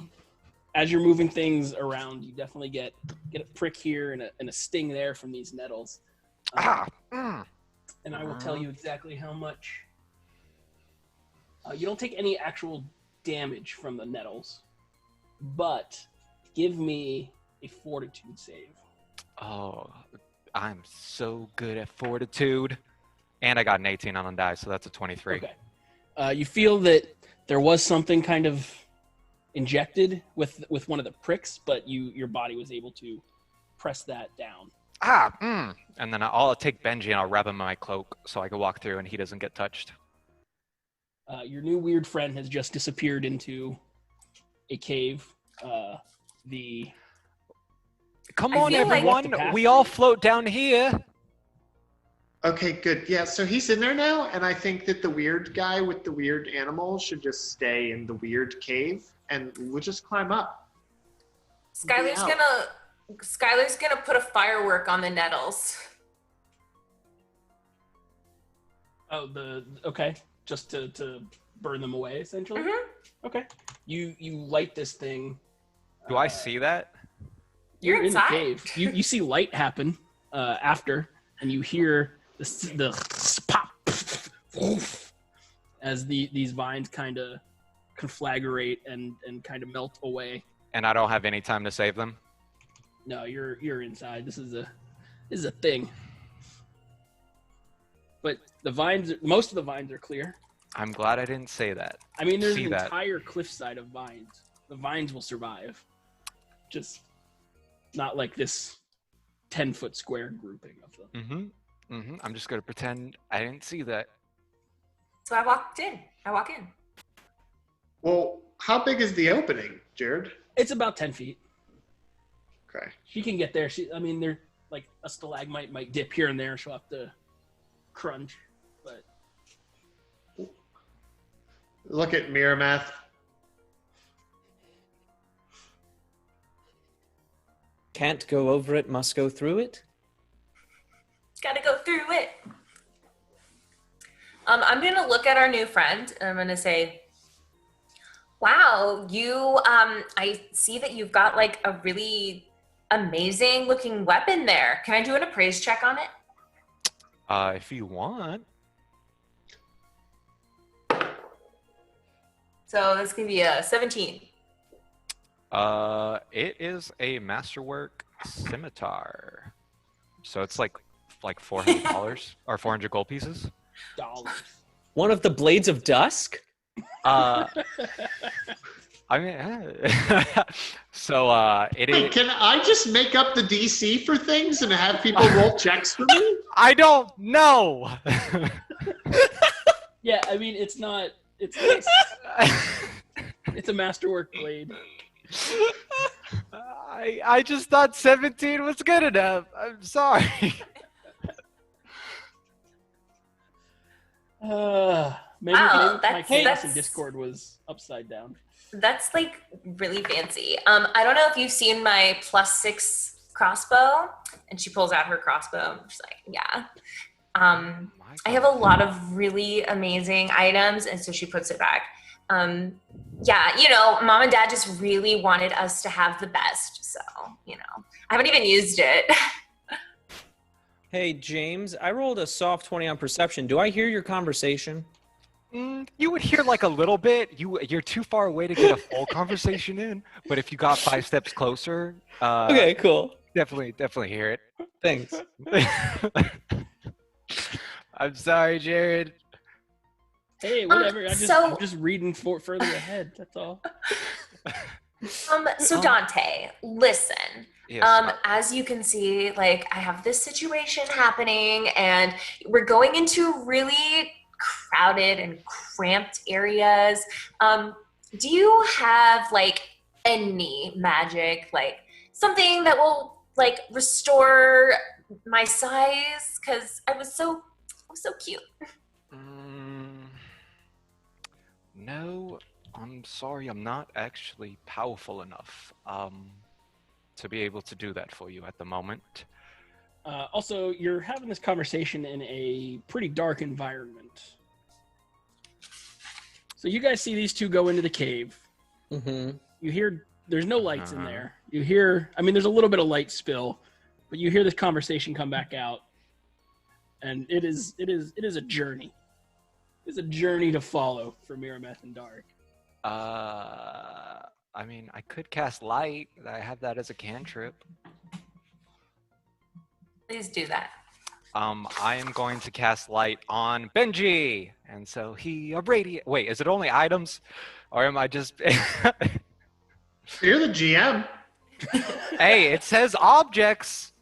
as you're moving things around, you definitely get a prick here and a sting there from these nettles. And I will tell you exactly how much. You don't take any actual damage from the nettles, but give me a fortitude save. Oh, I'm so good at fortitude. And I got an 18 on the die, so that's a 23. Okay. You feel that there was something kind of injected with one of the pricks, but your body was able to press that down. And then I'll take BENJI and I'll wrap him in my cloak so I can walk through and he doesn't get touched. Your new weird friend has just disappeared into a cave. Come I on, feel like- everyone. We all float down here. Okay, good. Yeah, so he's in there now, and I think that the weird guy with the weird animal should just stay in the weird cave, and we'll just climb up. Skylar's gonna put a firework on the nettles. Oh, okay, just to burn them away, essentially. Mm-hmm. Okay, you light this thing. Do I see that? You're in the inside. cave. You see light happen after, and you hear the pop as these vines kind of conflagrate and kind of melt away. And I don't have any time to save them? No, you're inside. This is a thing. But most of the vines are clear. I'm glad I didn't say that. I mean, there's See an that. entire cliffside of vines. The vines will survive. Just not like this 10-foot square grouping of them. I'm just going to pretend I didn't see that. So I walk in. Well, how big is the opening, Jared? It's about 10 feet. Okay. She can get there. They're like a stalagmite might dip here and there. She'll have to crunch. But Look at Miramath. Can't go over it, must go through it. Gotta go through it. I'm gonna look at our new friend and I'm gonna say, wow, I see that you've got like a really amazing looking weapon there. Can I do an appraise check on it? If you want. So this can be a 17. It is a masterwork scimitar. So it's like $400 or 400 gold pieces. dollars. One of the blades of dusk? I mean, so it Wait, is. can I just make up the DC for things and have people roll checks for me? I don't know. Yeah, I mean it's not. It's a masterwork blade. I just thought 17 was good enough. I'm sorry. Maybe Wow, my chaos in that's- Discord was upside down. That's like really fancy. I don't know if you've seen my +6 crossbow, and she pulls out her crossbow. She's like, yeah. I have a lot of really amazing items, and so she puts it back. Yeah, Mom and Dad just really wanted us to have the best, so, I haven't even used it. Hey, James, I rolled a soft 20 on perception. Do I hear your conversation? You would hear like a little bit. You're too far away to get a full conversation in. But if you got 5 steps closer, Okay, cool. definitely hear it. Thanks. I'm sorry, Jared. Hey, whatever. so- I'm just reading further ahead. That's all. So Dante, listen. Yes, As you can see, like I have this situation happening and we're going into really crowded and cramped areas. Do you have like any magic, like something that will like restore my size? Cause I was so cute. No, I'm sorry. I'm not actually powerful enough to be able to do that for you at the moment. Also, you're having this conversation in a pretty dark environment. So you guys see these two go into the cave. Mm-hmm. You hear there's no lights in there. You hear, there's a little bit of light spill, but you hear this conversation come back out, and it is a journey. It's a journey to follow for Mirameth and Dark. I mean, I could cast light. I have that as a cantrip. Please do that. I am going to cast light on BENJI, and so he irradiate. Wait, is it only items, or am I just? You're the GM. Hey, it says objects.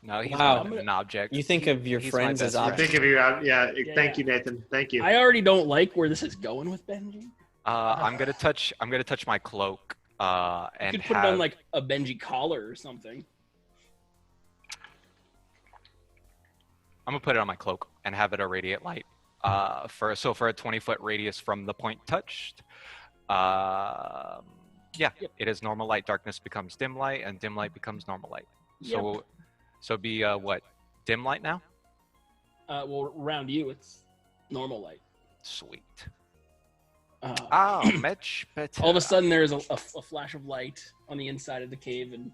No, he's Wow. not an object. You think of your He's my friends as best friend. I objects. think of you. Thank you, Nathan. Thank you. I already don't like where this is going with Benji. I'm gonna touch my cloak. You And could put it on like a Benji collar or something. I'm gonna put it on my cloak and have it irradiate light. For a 20-foot radius from the point touched. Yeah, Yep. it is normal light. Darkness becomes dim light, and dim light becomes normal light. Yep. So be what? Dim light now? Well, around you, it's normal light. Sweet. Uh, Much better. all of a sudden, there's a flash of light on the inside of the cave, and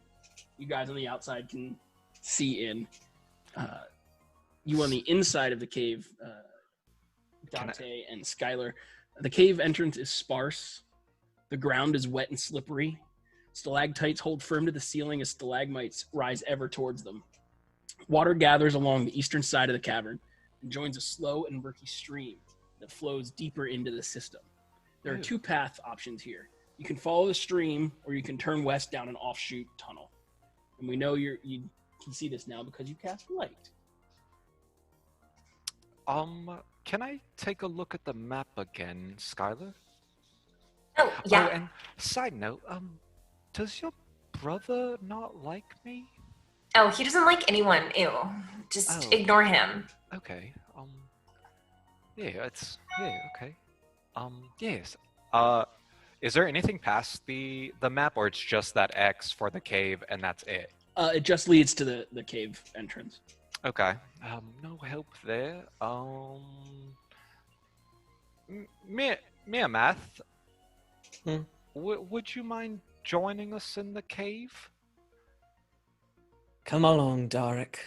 you guys on the outside can see in. You on the inside of the cave, Dante and Skylar. The cave entrance is sparse. The ground is wet and slippery. Stalactites hold firm to the ceiling as stalagmites rise ever towards them. Water gathers along the eastern side of the cavern and joins a slow and murky stream that flows deeper into the system. There are two path options here. You can follow the stream, or you can turn west down an offshoot tunnel. And we know you can see this now because you cast light. Can I take a look at the map again, Skylar? Oh, yeah. Oh, and side note, does your brother not like me? Oh, he doesn't like anyone. Ew. Just ignore him. Okay. Yeah, okay. Yes. Is there anything past the map, or it's just that X for the cave and that's it? It just leads to the cave entrance. Okay. No help there. Mia Math. Would you mind joining us in the cave? Come along, Darek.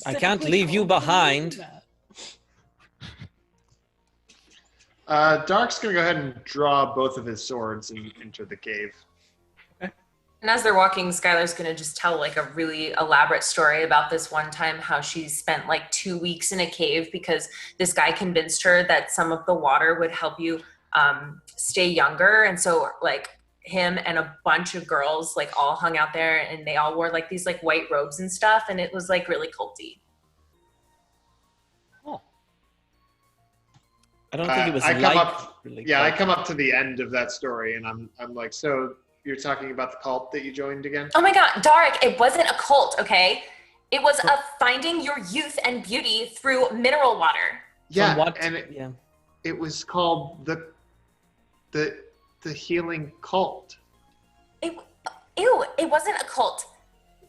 I can't leave you behind. Dark's gonna go ahead and draw both of his swords and enter the cave. And as they're walking, Skylar's going to just tell like a really elaborate story about this one time how she spent like 2 weeks in a cave because this guy convinced her that some of the water would help you stay younger. And so like him and a bunch of girls like all hung out there, and they all wore like these like white robes and stuff. And it was like really culty. I don't think it was I come light. up, Really yeah, I close. come up to the end of that story, and I'm like, so you're talking about the cult that you joined again? Oh my God, Darek, it wasn't a cult, okay? It was a finding your youth and beauty through mineral water. Yeah, what? and it was called the healing cult. It wasn't a cult.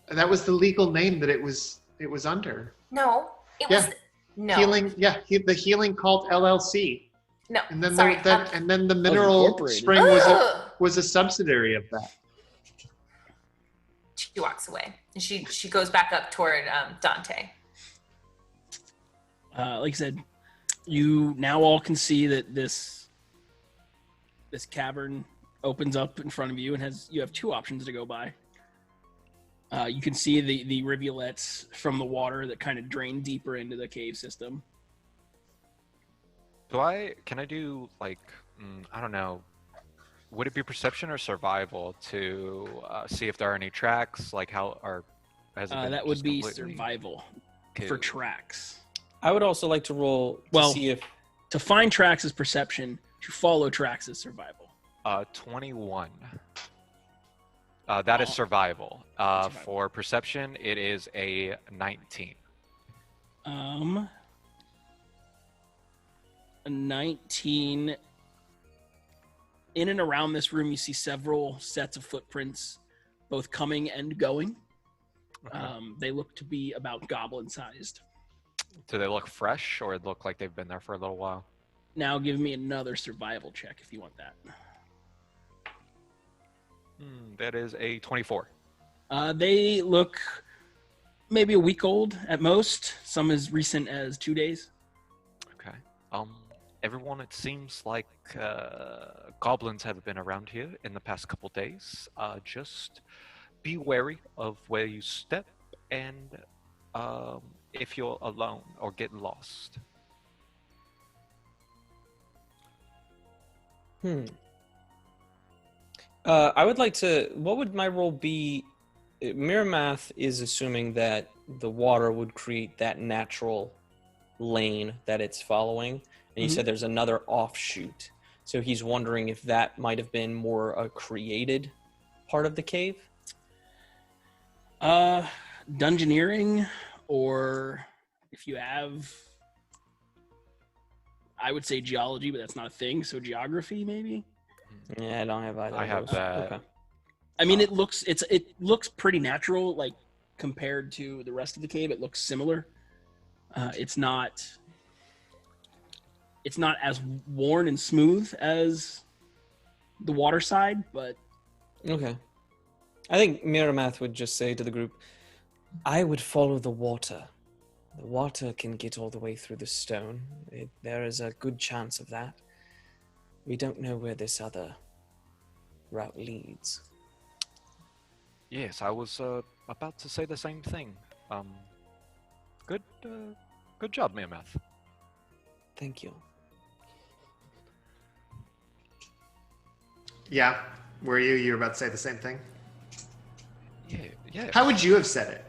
And that was the legal name that it was under. No, it Yeah. was no. The healing cult LLC. No, And then sorry. and then the mineral incorporated. spring was a subsidiary of that. She walks away, and she goes back up toward Dante. Like I said, you now all can see that this cavern opens up in front of you, and you have two options to go by. You can see the rivulets from the water that kind of drain deeper into the cave system. Can I do like, I don't know, would it be perception or survival to see if there are any tracks? Like how has it been That would just be completely- survival for Cool. tracks. I would also like to roll to Well- see if To find tracks is perception. To follow tracks is survival. 21. That is survival. Survival. For perception, it is a 19. A 19. In and around this room, you see several sets of footprints, both coming and going. Okay. They look to be about goblin-sized. Do they look fresh, or look like they've been there for a little while? Now give me another survival check if you want that. That is a 24. They look maybe a week old at most. Some as recent as 2 days. Okay. Everyone, it seems like goblins have been around here in the past couple days. Just be wary of where you step and if you're alone or getting lost. I would like to. What would my role be? Miramath is assuming that the water would create that natural lane that it's following, and you said there's another offshoot. So he's wondering if that might have been more a created part of the cave. Dungeoneering, or if you have, I would say geology, but that's not a thing. So geography, maybe. Yeah, I don't have either. I of have those. that. Okay. I mean, it looks pretty natural, like compared to the rest of the cave. It looks similar. It's not as worn and smooth as the water side, but Okay. I think Miramath would just say to the group, I would follow the water. The water can get all the way through the stone. There is a good chance of that. We don't know where this other route leads. Yes, I was about to say the same thing. Good job, Miramath. Thank you. Yeah. Were you? You were about to say the same thing? Yeah. How would you have said it?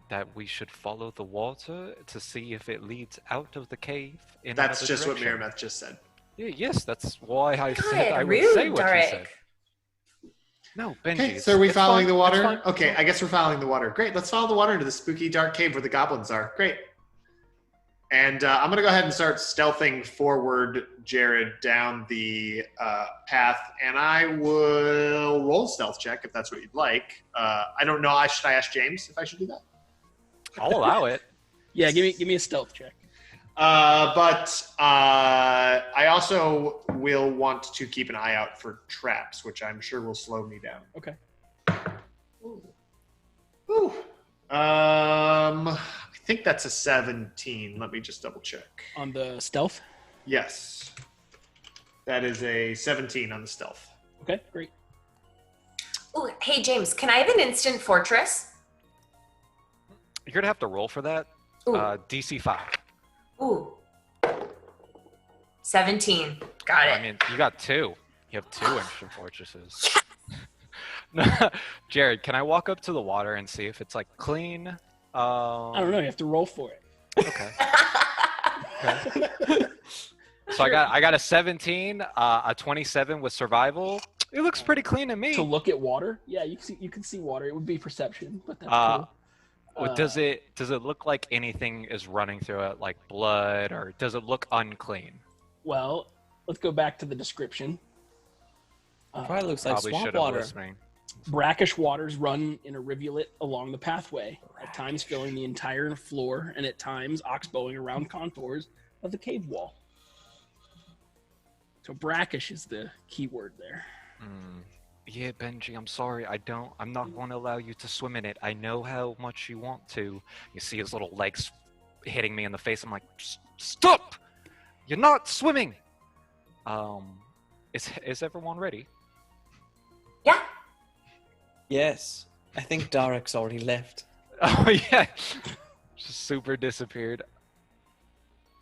That we should follow the water to see if it leads out of the cave in That's another just direction. what Miramath just said. Yeah, yes, that's why I God, said I would rude, say what you said. Derek. No, Benji. Okay, so are we it's following fine, the it's water? fine. Okay, I guess we're following the water. Great, let's follow the water into the spooky dark cave where the goblins are. Great. And I'm going to go ahead and start stealthing forward, Jared, down the path. And I will roll a stealth check if that's what you'd like. I don't know. Should I ask James if I should do that? I'll allow it. yeah, give me a stealth check. But I also will want to keep an eye out for traps, which I'm sure will slow me down. Okay. Ooh. I think that's a 17. Let me just double check. On the stealth. Yes. That is a 17 on the stealth. Okay, great. Ooh, hey James, can I have an instant fortress? You're gonna have to roll for that. Ooh. DC 5. Ooh. 17. Got it. I mean, you got 2. You have 2 instant fortresses. No, Jared, can I walk up to the water and see if it's like clean? I don't know. You have to roll for it. Okay. Okay. So I got a 17, a 27 with survival. It looks pretty clean to me. To look at water, yeah, you can see water. It would be perception, but that's cool. Does it look like anything is running through it, like blood, or does it look unclean? Well, let's go back to the description. Probably looks like Probably swamp should have water. listened. Brackish waters run in a rivulet along the pathway, at times filling the entire floor, and at times oxbowing around contours of the cave wall. So brackish is the key word there. Yeah, Benji, I'm sorry. I'm not going to allow you to swim in it. I know how much you want to. You see his little legs hitting me in the face. I'm like, stop! You're not swimming! Is everyone ready? Yeah. Yes. I think Darek's already left. Oh, yeah. Just super disappeared.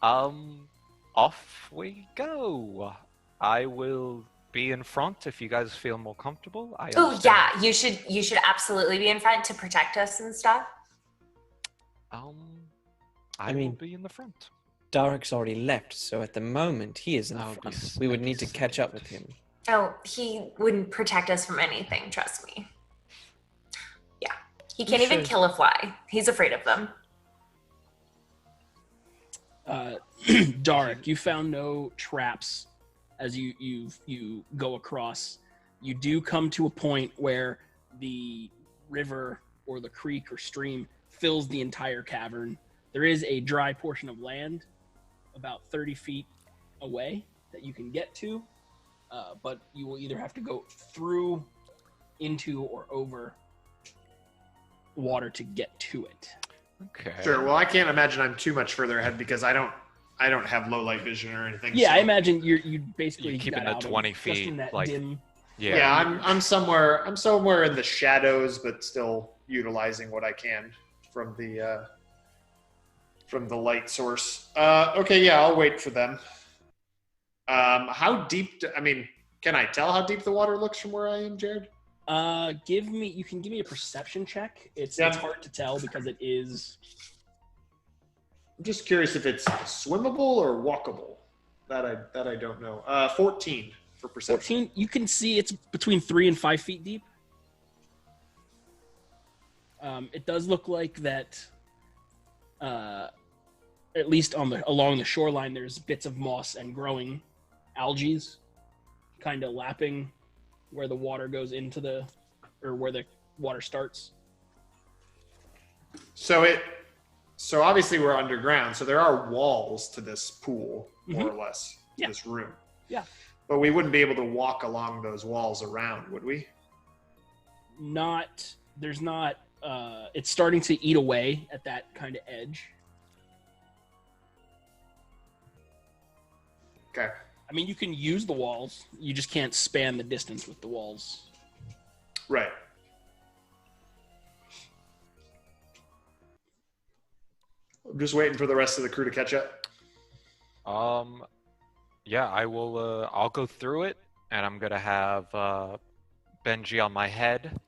Off we go. I will be in front if you guys feel more comfortable. Oh yeah, you should absolutely be in front to protect us and stuff. I mean, will be in the front. Darek's already left, so at the moment he is in the I'll be front. We would need to catch up with him. Oh, he wouldn't protect us from anything, trust me. Yeah. He can't even kill a fly. He's afraid of them. Dark, you found no traps as you go across. You do come to a point where the river or the creek or stream fills the entire cavern. There is a dry portion of land about 30 feet away that you can get to, but you will either have to go through, into, or over water to get to it. Okay. Sure. Well, I can't imagine I'm too much further ahead because I don't have low light vision or anything. Yeah, so. I imagine you basically You're keeping got the out of 20 just feet, in that like- dim. Yeah, I'm somewhere in the shadows, but still utilizing what I can from the light source. Okay, yeah, I'll wait for them. How deep? Can I tell how deep the water looks from where I am, Jared? You can give me a perception check. It's hard to tell because it is. I'm just curious if it's swimmable or walkable. That I don't know. 14 for perception. 14. You can see it's between 3 and 5 feet deep. It does look like that. At least along the shoreline, there's bits of moss and growing algae, kind of lapping where the water goes or where the water starts. So obviously we're underground, so there are walls to this pool, more or less, to this room. Yeah. But we wouldn't be able to walk along those walls around, would we? There's not, it's starting to eat away at that kind of edge. Okay. I mean, you can use the walls. You just can't span the distance with the walls. Right. I'm just waiting for the rest of the crew to catch up. Yeah, I will. I'll go through it, and I'm gonna have Benji on my head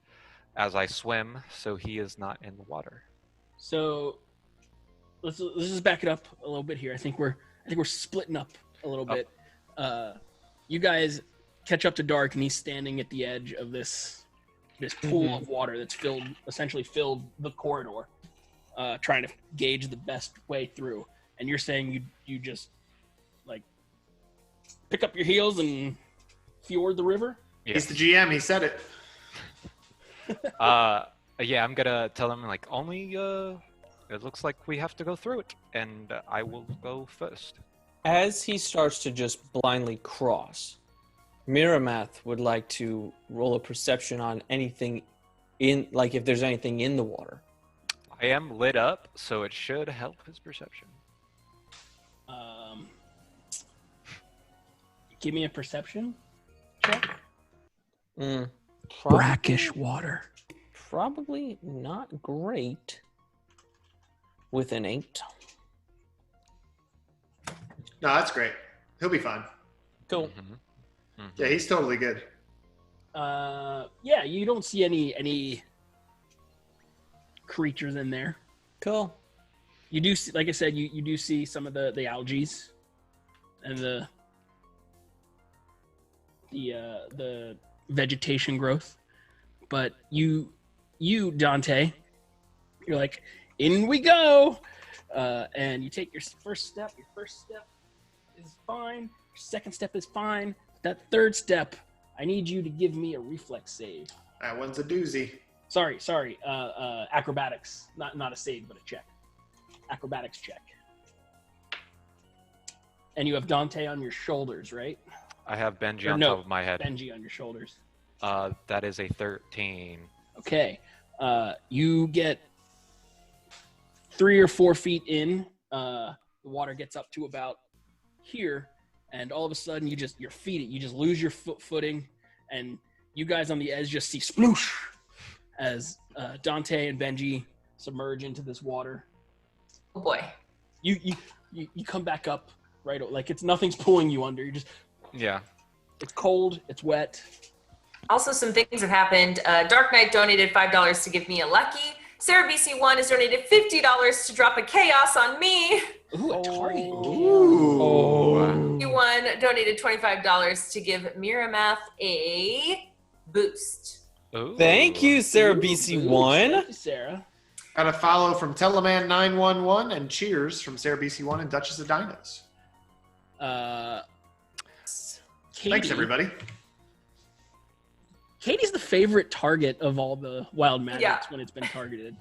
as I swim, so he is not in the water. So let's just back it up a little bit here. I think we're splitting up a little bit. You guys catch up to Dark, and he's standing at the edge of this pool of water that's essentially filled the corridor, trying to gauge the best way through. And you're saying you just like pick up your heels and fjord the river? Yeah. He's the GM. He said it. Yeah, I'm gonna tell him like only. It looks like we have to go through it, and I will go first. As he starts to just blindly cross, Miramath would like to roll a perception on anything if there's anything in the water. I am lit up, so it should help his perception. Give me a perception check. Brackish water. Probably not great with an 8. No, that's great. He'll be fine. Cool. Mm-hmm. Yeah, he's totally good. Yeah, you don't see any creatures in there. Cool. You do see, like I said, you do see some of the algae and the vegetation growth, but you Dante, you're like, in we go, and you take your first step. Your first step is fine. Your second step is fine. That third step, I need you to give me a reflex save. That one's a doozy. Sorry. Acrobatics, not a save, but a check. Acrobatics check. And you have Dante on your shoulders, right? I have Benji on top of my head. Benji on your shoulders. That is a 13. Okay. You get 3 or 4 feet in. The water gets up to about here, and all of a sudden you just lose your footing, and you guys on the edge just see sploosh as Dante and Benji submerge into this water. Oh boy. You come back up, right? Like nothing's pulling you under. Yeah. It's cold. It's wet. Also, some things have happened. Dark Knight donated $5 to give me a lucky. Sarah BC1 has donated $50 to drop a chaos on me. Ooh, a target. Ooh. BC1 donated $25 to give Miramath a boost. Ooh. Thank you, Sarah Ooh, BC1. Thank you, Sarah. Got a follow from Teleman911 and cheers from Sarah BC1 and Duchess of Dinos. Katie, Thanks, everybody. Katie's the favorite target of all the wild magics when it's been targeted.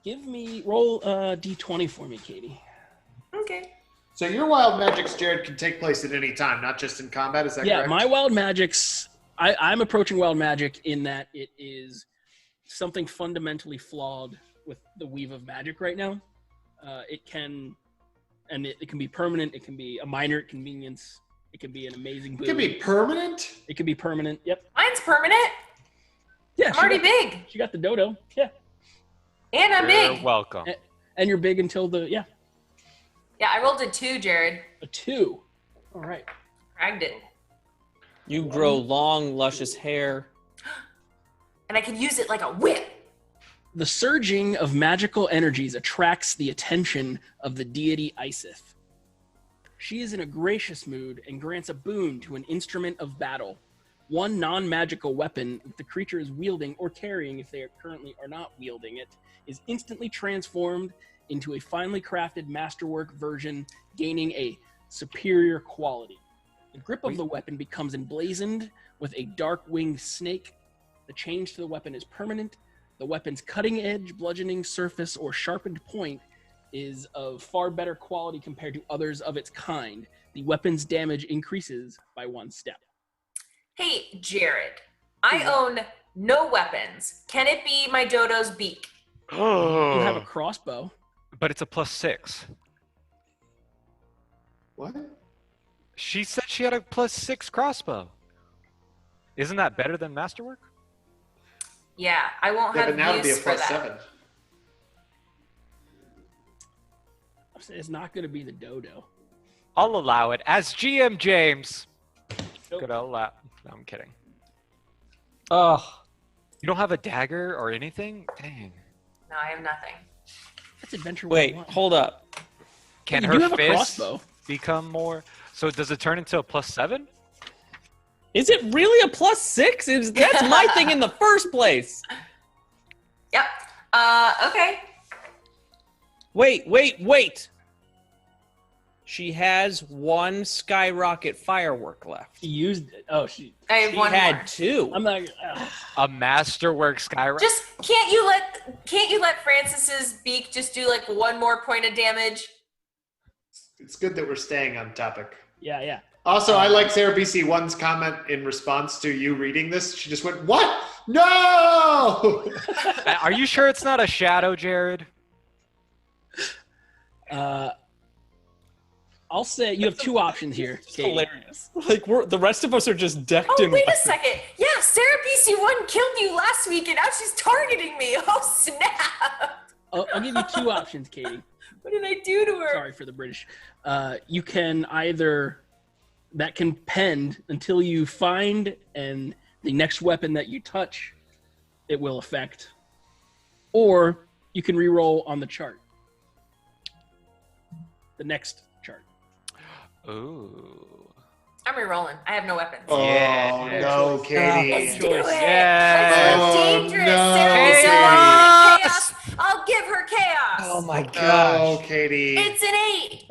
Roll a d20 for me, Katie. Okay. So your wild magics, Jared, can take place at any time, not just in combat. Is that correct? Yeah, my wild magics. I'm approaching wild magic in that it is something fundamentally flawed with the weave of magic right now. It can be permanent. It can be a minor inconvenience. It can be an amazing boon. It can be permanent? It can be permanent. Yep. Mine's permanent. Yeah. I'm already big. She got the DODO. Yeah. And I'm You're big. welcome. And you're big until Yeah, I rolled a 2, Jared. a 2. All right. Cragged it. You grow long, luscious hair. And I can use it like a whip. The surging of magical energies attracts the attention of the deity Isith. She is in a gracious mood and grants a boon to an instrument of battle. One non-magical weapon that the creature is wielding or carrying, if they currently are not wielding it, is instantly transformed into a finely crafted masterwork version, gaining a superior quality. The grip of the weapon becomes emblazoned with a dark-winged snake. The change to the weapon is permanent. The weapon's cutting edge, bludgeoning surface, or sharpened point is of far better quality compared to others of its kind. The weapon's damage increases by 1 step. Hey, Jared. I own no weapons. Can it be my dodo's beak? You have a crossbow. But it's a +6. What? She said she had a +6 crossbow. Isn't that better than Masterwork? Yeah, I won't Yeah, have but now it'd be a use for that. +7. It's not going to be the DODO. I'll allow it. As GM James. Nope. Gonna allow. No, I'm kidding. Oh, You don't have a dagger or anything? Dang. No, I have nothing. That's adventure. wait, 101. hold up. Can You her do have a fist crossbow. become more? So does it turn into a +7? Is it really a +6? That's my thing in the first place. Yep. Okay. Wait. She has 1 skyrocket firework left. She used it. Oh, I have She one had more. 2. I'm not. A Masterwork Skyrocket? Just can't you let Francis's beak just do like 1 more point of damage? It's good that we're staying on topic. Yeah. Also, I like Sarah BC1's comment in response to you reading this. She just went, "What? No!" Are you sure it's not a shadow, Jared? I'll say you have 2 options here. It's Katie. hilarious. Like the rest of us are just decked Oh, in. wait a weapons. second. Yeah, Sarah BC1 killed you last week and now she's targeting me. Oh, snap. I'll give you 2 options, Katie. What did I do to her? Sorry for the British. You can either that can pend until you find and the next weapon that you touch, it will affect, or you can re-roll on the chart. The next chart. Ooh. I'm rerolling. I have no weapons. Oh, Yeah. no, Katie. Let's do it. Yes. Let's go Oh, dangerous. no. Sarah BC1 Chaos. chaos. I'll give her chaos. Oh my No, gosh. Katie. It's an 8.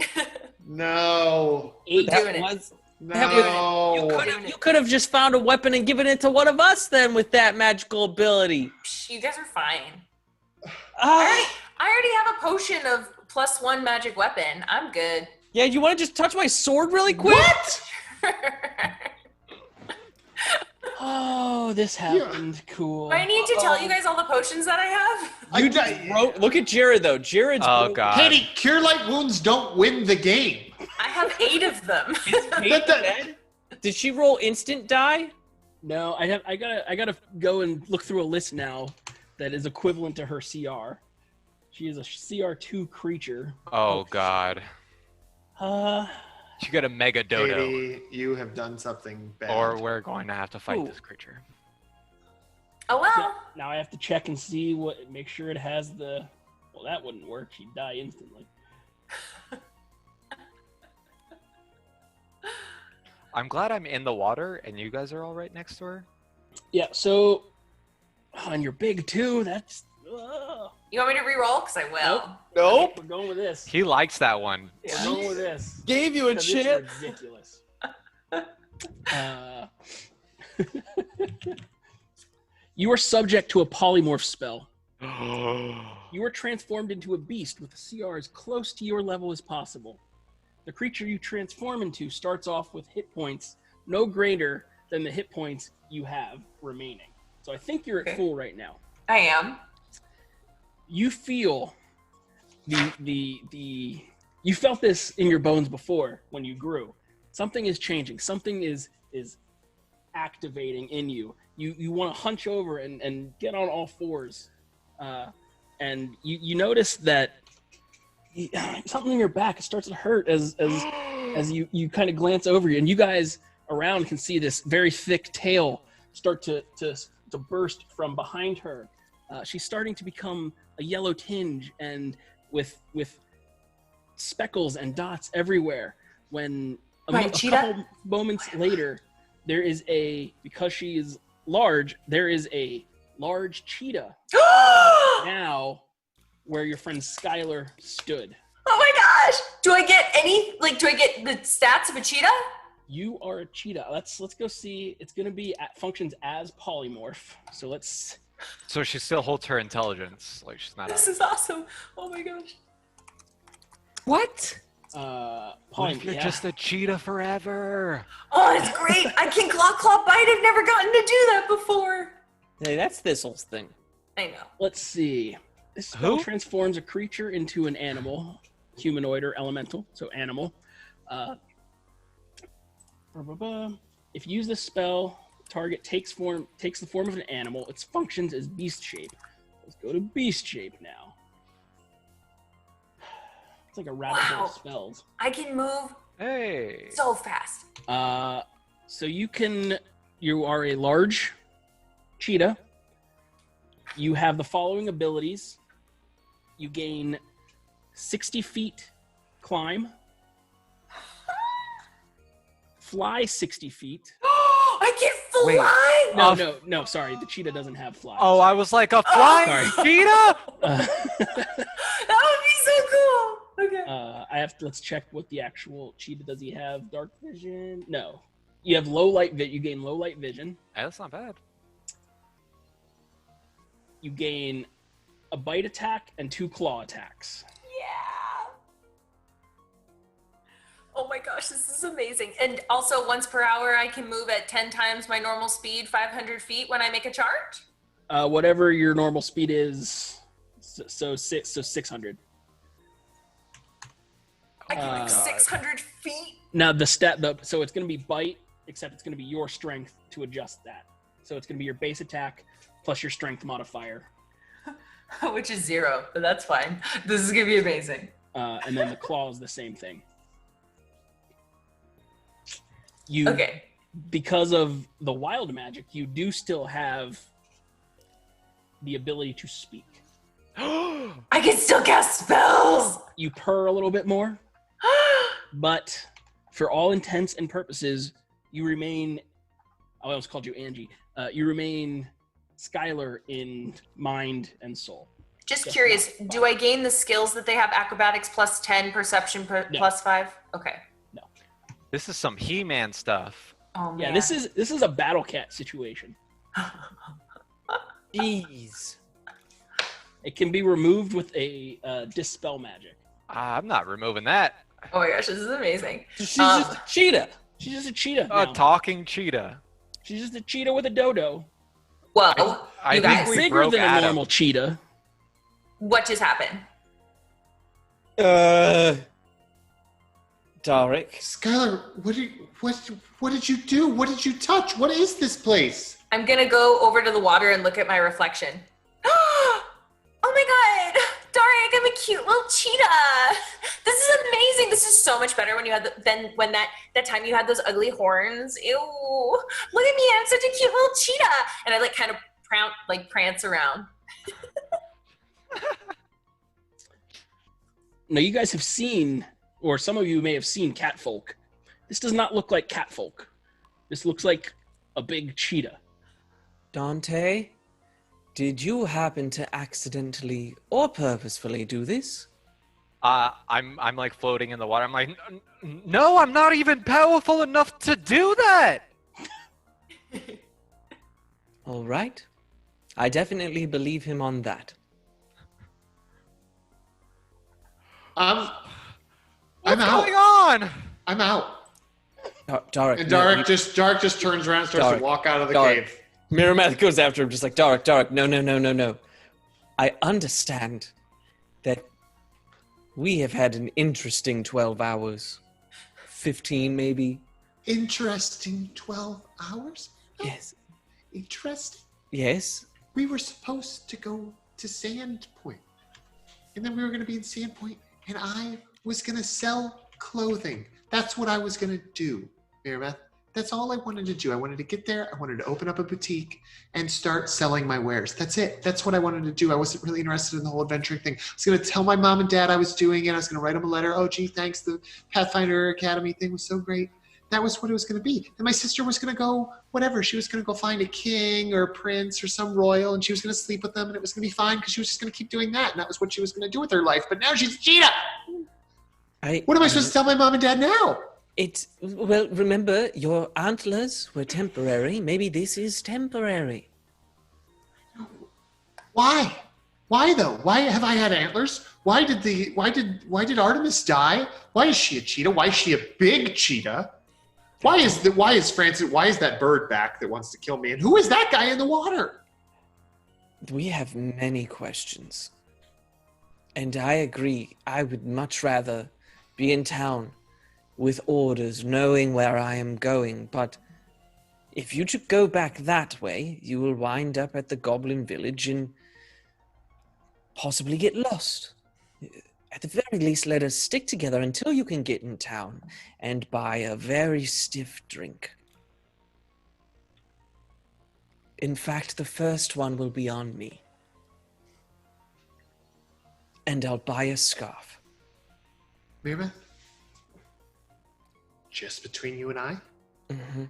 No. 8. Doing it. No. You could have just found a weapon and given it to one of us then with that magical ability. Psh, you guys are fine. Ah. I already have a potion of +1 magic weapon. I'm good. Yeah, you want to just touch my sword really quick? What? Oh, this happened. Cool. Do I need to tell you guys all the potions that I have? You just wrote. Look at Jared though. Jared's. Oh broke- god. Katie, Cure Light Wounds don't win the game. I have 8 of them. Did she roll instant die? No, I gotta go and look through a list now that is equivalent to her CR. She is a CR2 creature. Oh god. You get a mega dodo. Katie, you have done something bad. Or we're going to have to fight Ooh. this creature. Oh well. Now I have to check and see make sure it has the. Well, that wouldn't work. She'd die instantly. I'm glad I'm in the water and you guys are all right next to her. Yeah. So, and you're big too. That's. You want me to re-roll? Because I will. Nope. We're going with this. He likes that one. We're going with this. Gave you a 'Cause it's chance. ridiculous. You are subject to a polymorph spell. You are transformed into a beast with a CR as close to your level as possible. The creature you transform into starts off with hit points no greater than the hit points you have remaining. So I think you're at full right now. I am. You feel you felt this in your bones before when you grew. Something is changing. Something is activating in you. You want to hunch over and get on all fours, and you notice that something in your back starts to hurt as you kind of glance over you, and you guys around can see this very thick tail start to burst from behind her. She's starting to become a yellow tinge and with speckles and dots everywhere. When a couple moments later, because she is large, there is a large cheetah now where your friend Skylar stood. Oh my gosh! Do I get the stats of a cheetah? You are a cheetah. Let's go see. It's gonna be functions as polymorph. So she still holds her intelligence. Like she's not. This is awesome. Oh my gosh. What? What if you're just a cheetah forever? Oh, it's great. I can claw bite. I've never gotten to do that before. Hey, that's Thistle's thing. I know. Let's see. This spell transforms a creature into an animal, humanoid or elemental, so animal. If you use this spell, the target takes the form of an animal. Its functions as beast shape. Let's go to beast shape now. It's like a rabbit hole of spells. I can move so fast. So you are a large cheetah. You have the following abilities. You gain 60 feet climb, fly 60 feet. I can fly! No, sorry. The cheetah doesn't have fly. Oh, I was like, a flying cheetah? That would be so cool. Okay. Let's check what the actual cheetah, does he have dark vision? No. You have low light you gain low light vision. Hey, that's not bad. You gain a bite attack and 2 claw attacks. Yeah. Oh my gosh, this is amazing. And also once per hour, I can move at 10 times my normal speed, 500 feet when I make a charge? Whatever your normal speed is, so 600. I can move 600 feet? Now so it's going to be bite, except it's going to be your strength to adjust that. So it's going to be your base attack plus your strength modifier. Which is 0, but that's fine. This is going to be amazing. And then the claw is the same thing. Because of the wild magic, you do still have the ability to speak. I can still cast spells! You purr a little bit more, but for all intents and purposes, you remain... I almost called you Angie. You remain Skylar in mind and soul. Just curious, do I gain the skills that they have? Acrobatics plus 10, perception plus 5? Okay. No. This is some He-Man stuff. Oh, man. Yeah, this is a battle cat situation. Jeez. It can be removed with a dispel magic. I'm not removing that. Oh my gosh, this is amazing. She's just a cheetah. She's just a cheetah. A now. talking cheetah. She's just a cheetah with a dodo. Well, I you think guys, we Bigger broke than a Adam. normal cheetah. what just happened? Derek. Skylar, what did you do? What did you touch? What is this place? I'm gonna go over to the water and look at my reflection. Oh my god! Darek, I'm a cute little cheetah! This is amazing! This is so much better when you had when that time you had those ugly horns. Ew! Look at me, I'm such a cute little cheetah! And I kind of prance around. Now you guys have seen, or some of you may have seen catfolk. This does not look like catfolk. This looks like a big cheetah. Dante, did you happen to accidentally or purposefully do this? I'm like floating in the water. I'm like, no, I'm not even powerful enough to do that. All right. I definitely believe him on that. I'm What's out. going on? I'm out. Derek. And Dark just turns around and starts Dark. to walk out of the Dark. cave. Miramath goes after him, just like, Dark, no. I understand that we have had an interesting 12 hours. 15, maybe? Interesting 12 hours? Yes. Interesting. Yes? We were supposed to go to Sandpoint. And then we were going to be in Sandpoint, and I was going to sell clothing. That's what I was going to do, Miramath. That's all I wanted to do. I wanted to get there. I wanted to open up a boutique and start selling my wares. That's it. That's what I wanted to do. I wasn't really interested in the whole adventuring thing. I was going to tell my mom and dad I was doing it. I was going to write them a letter. Oh, gee, thanks. The Pathfinder Academy thing was so great. That was what it was going to be. And my sister was going to go, whatever. She was going to go find a king or a prince or some royal, and she was going to sleep with them, and it was going to be fine because she was just going to keep doing that. And that was what she was going to do with her life. But now she's a cheetah. What am I supposed to tell my mom and dad now? Well, remember, your antlers were temporary. Maybe this is temporary. Why? Why though? Why have I had antlers? Why did Artemis die? Why is she a cheetah? Why is she a big cheetah? Why is that bird back that wants to kill me? And who is that guy in the water? We have many questions. And I agree. I would much rather be in town with orders, knowing where I am going. But if you should go back that way, you will wind up at the Goblin Village and possibly get lost. At the very least, let us stick together until you can get in town and buy a very stiff drink. In fact, the first one will be on me. And I'll buy a scarf. Miramath? Just between you and I? Mm-hmm.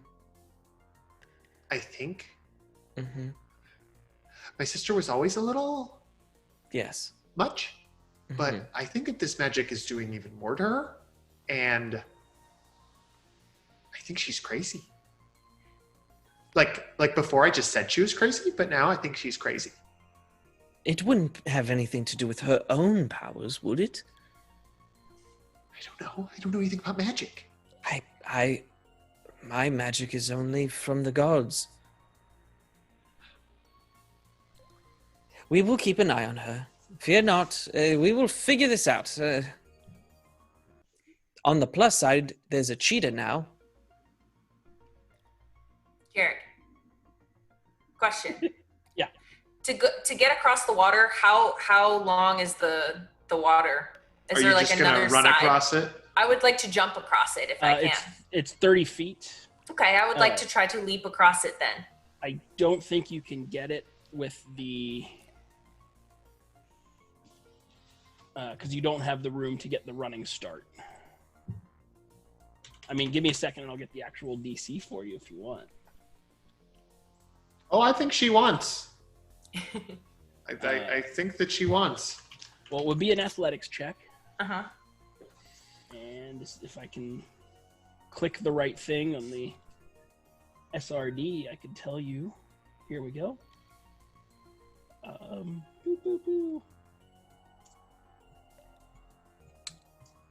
I think. Mm-hmm. My sister was always a little... Yes. Much. Mm-hmm. But I think that this magic is doing even more to her. And I think she's crazy. Like before I just said she was crazy, but now I think she's crazy. It wouldn't have anything to do with her own powers, would it? I don't know. I don't know anything about magic. My magic is only from the gods. We will keep an eye on her. Fear not. We will figure this out. On the plus side, there's a cheetah now. Jared, question. Yeah. To get across the water, how long is the water? Is there like another Are you just gonna run side? across it? I would like to jump across it if I can. It's 30 feet. Okay, I would like to try to leap across it then. I don't think you can get it with the... because you don't have the room to get the running start. I mean, give me a second and I'll get the actual DC for you if you want. Oh, I think she wants. I think that she wants. Well, it would be an athletics check. Uh-huh. And if I can click the right thing on the SRD, I can tell you. Here we go. Boop, boop, boop.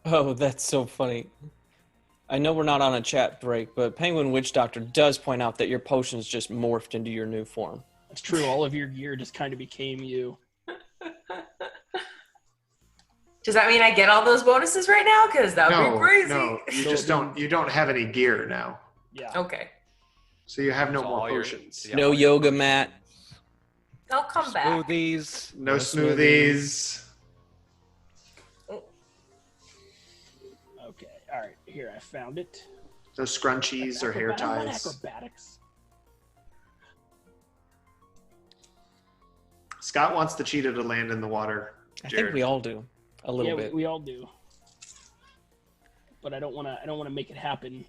Oh, that's so funny. I know we're not on a chat break, but Penguin Witch Doctor does point out that your potions just morphed into your new form. That's true. All of your gear just kind of became you. Does that mean I get all those bonuses right now? Because that would be crazy. No, you just don't. You don't have any gear now, Yeah. Okay. so you have no So more all your- potions. Yeah. No yoga mat. They'll come back. Smoothies. No smoothies. Okay. All right. Here, I found it. No scrunchies or hair I want ties. acrobatics. Scott wants the cheetah to land in the water. I Jared. think we all do. A little Yeah, bit. we all do. But I don't want to make it happen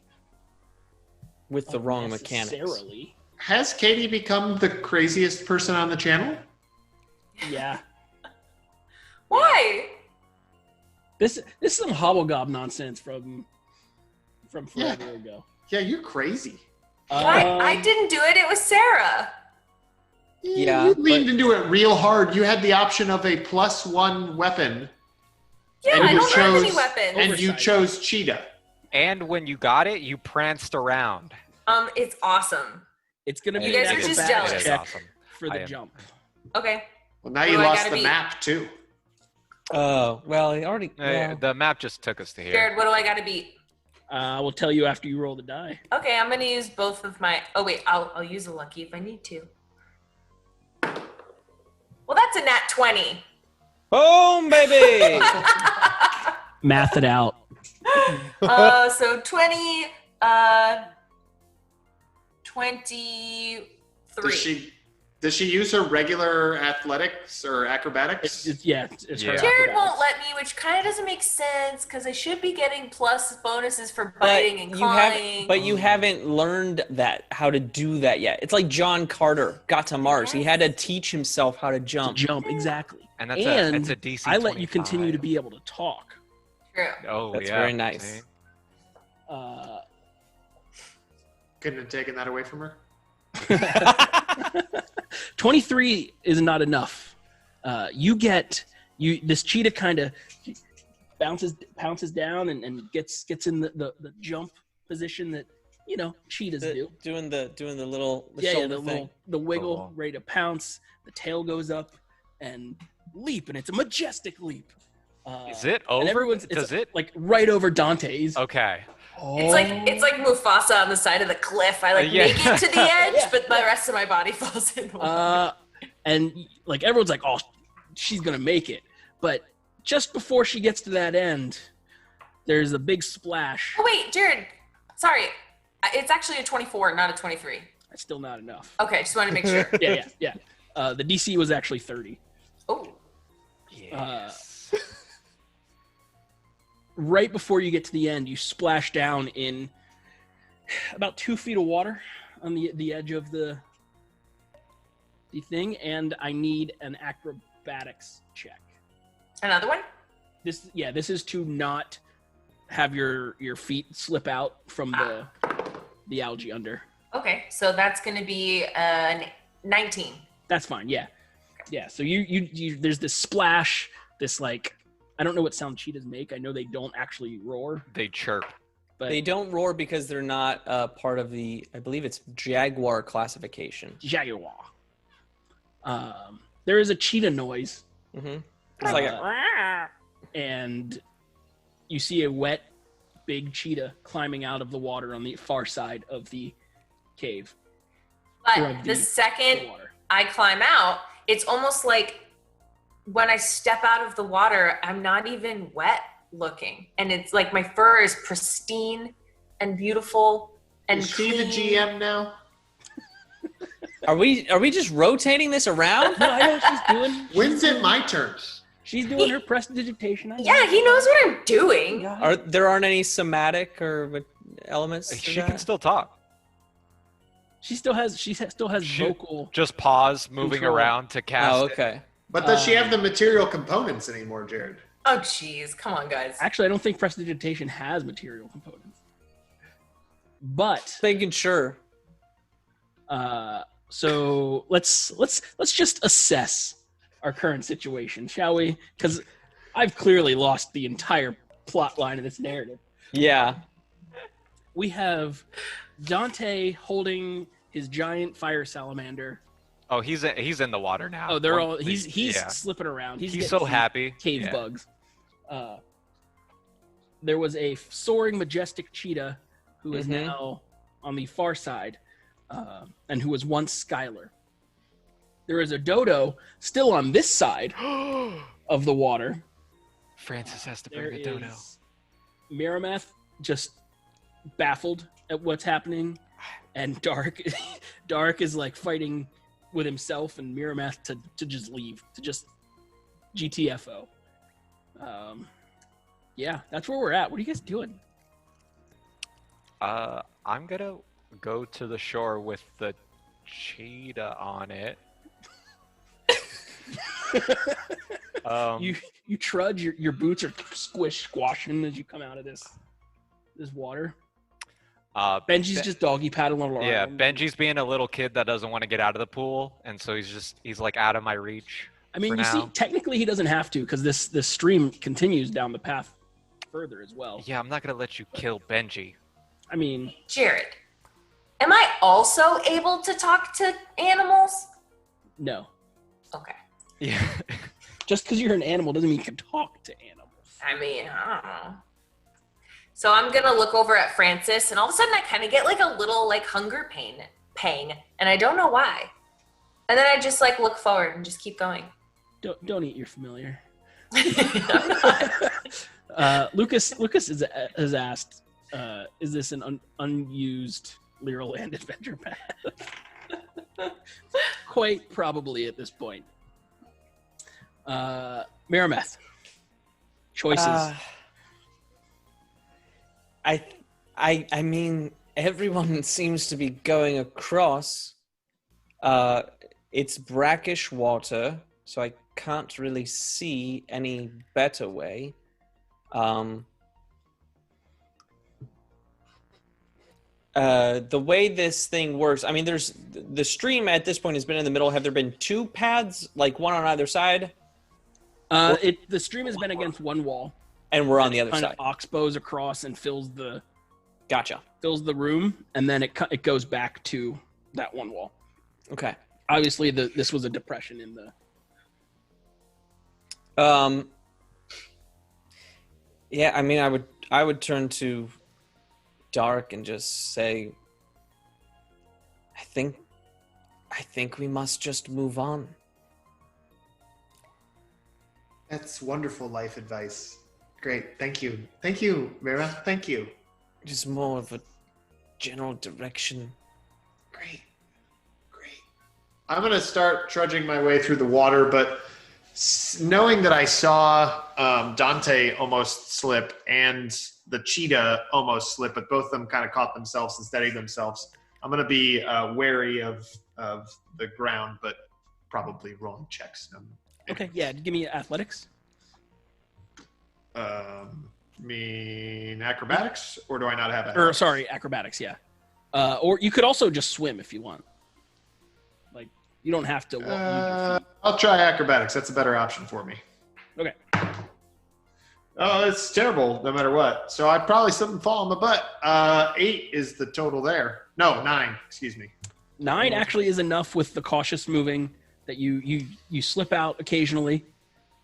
With the wrong mechanics. unnecessarily. Has Katie become the craziest person on the channel? Yeah. Why? This is some hobblegob nonsense from forever ago. Yeah, you're crazy. I didn't do it. It was Sarah. Yeah, you leaned but- into it real hard. You had the option of a +1 weapon. Yeah, And I you don't have any chose- weapons. And you chose cheetah. And when you got it, you pranced around. It's awesome. It's gonna be You guys an are just acrobatics jealous. It is check awesome. for the I am. jump. Okay. Well, now What you do I lost gotta the be? map too. Oh, well, he already. well, The map just took us to here. Jared, what do I got to beat? I will tell you after you roll the die. Okay, I'm gonna use both of my. Oh wait, I'll use a lucky if I need to. Well, that's a nat 20. Boom, baby! Math it out. So 20, 23. Does she use her regular athletics or acrobatics? It's her. Yeah. Jared won't acrobatics. let me, which kind of doesn't make sense because I should be getting plus bonuses for But biting and clawing. you haven't learned how to do that yet. It's like John Carter got to Mars. He had to teach himself how to jump. Jump exactly. And that's And a DC. I let you 25. continue to be able to talk. True. Oh, That's yeah. very nice. See? Couldn't have taken that away from her. 23 is not enough. This cheetah kind of pounces down and gets in the jump position that cheetahs do. Doing the little The shoulder thing. the wiggle, Cool. ready to pounce. The tail goes up and leap, and it's a majestic leap. Is it And over? everyone's Does it? like right over Dante's. Okay. It's like Mufasa on the side of the cliff. I Yeah. make it to the edge, Yeah. but the rest of my body falls in. And like everyone's like, oh, she's gonna make it, but just before she gets to that end, there's a big splash. Oh wait, Jared. Sorry, it's actually a 24, not a 23. That's still not enough. Okay, just wanted to make sure. Yeah. The DC was actually 30. Oh, Yes. Right before you get to the end, you splash down in about 2 feet of water on the edge of the thing, and I need an acrobatics check. another one. This is to not have your feet slip out from the algae under. Okay, so that's going to be 19. That's fine. Yeah. So you there's this splash, this like, I don't know what sound cheetahs make. I know they don't actually roar, They chirp. but They don't roar because they're not part of the, I believe it's jaguar classification. jaguar. There is a cheetah noise, Mm-hmm. It's like and you see a wet, big cheetah climbing out of the water on the far side of the cave. Or But of the second water. I climb out, it's almost like when I step out of the water, I'm not even wet looking. And it's like my fur is pristine and beautiful and Is she the clean. GM now? Are we just rotating this around? No, I know what she's doing. When's it my turn? She's doing her prestidigitation. I know. Yeah, he knows what I'm doing. There aren't any somatic or elements? to She that? can still talk. She still has She- vocal. Just pause moving Control. around to cast. Oh, it. okay. But does she have the material components anymore, Jared? Oh, jeez. Come on, guys. Actually, I don't think prestidigitation has material components. But Thinking sure. so let's just assess our current situation, shall we? Because I've clearly lost the entire plot line of this narrative. Yeah. We have Dante holding his giant fire salamander. Oh, he's in the water now. Oh, they're One- all he's yeah. slipping around. He's He's getting so some happy. Cave Yeah. bugs. There was a soaring majestic cheetah who is Mhm. now on the far side, and who was once Skylar. There is a dodo still on this side of the water. Francis has to There bring the dodo. is Miramath just baffled at what's happening, and Dark is like fighting with himself and Miramath to just leave, to just GTFO. Yeah, that's where we're at. What are you guys doing? I'm gonna go to the shore with the cheetah on it. You trudge. Your boots are squashing as you come out of this water. Benji's just doggy paddling along. Yeah, Benji's being a little kid that doesn't want to get out of the pool, and so he's like out of my reach. I mean, for you see, now. technically he doesn't have to because this stream continues down the path further as well. Yeah, I'm not gonna let you kill Benji. I mean, Jared, Am I also able to talk to animals? No. Okay. Yeah. Just because you're an animal doesn't mean you can talk to animals. I mean, I don't know. So I'm gonna look over at Francis, and all of a sudden I kind of get like a little like hunger pang, and I don't know why. And then I just like look forward and just keep going. Don't eat your familiar. Lucas has asked, is this an unused Leroland adventure path? Quite probably at this point. Marameth. Choices. I mean, everyone seems to be going across. It's brackish water, so I can't really see any better way. The way this thing works, I mean, there's the stream at this point has been in the middle. Have there been two paths, like one on either side? The stream has been against one wall, and we're on the other kind side. of oxbows across and fills the room, and then it goes back to that one wall. Okay. Obviously, this was a depression in the. Yeah, I mean, I would turn to Dark and just say, I think we must just move on. That's wonderful life advice. Great. Thank you. Thank you, Mira. Thank you. Just more of a general direction. Great. I'm going to start trudging my way through the water, but knowing that I saw Dante almost slip and the cheetah almost slip, but both of them kind of caught themselves and steadied themselves, I'm going to be wary of the ground, but probably rolling checks. Okay, yeah. Give me athletics. Mean acrobatics, or do I not have that? Or sorry, acrobatics. Yeah. Or you could also just swim if you want. Like you don't have to. I'll try acrobatics. That's a better option for me. Okay. Oh, it's terrible no matter what. So I'd probably slip and fall on the butt. 8 is the total there. No, 9. Excuse me. 9 actually is enough with the cautious moving that you slip out occasionally,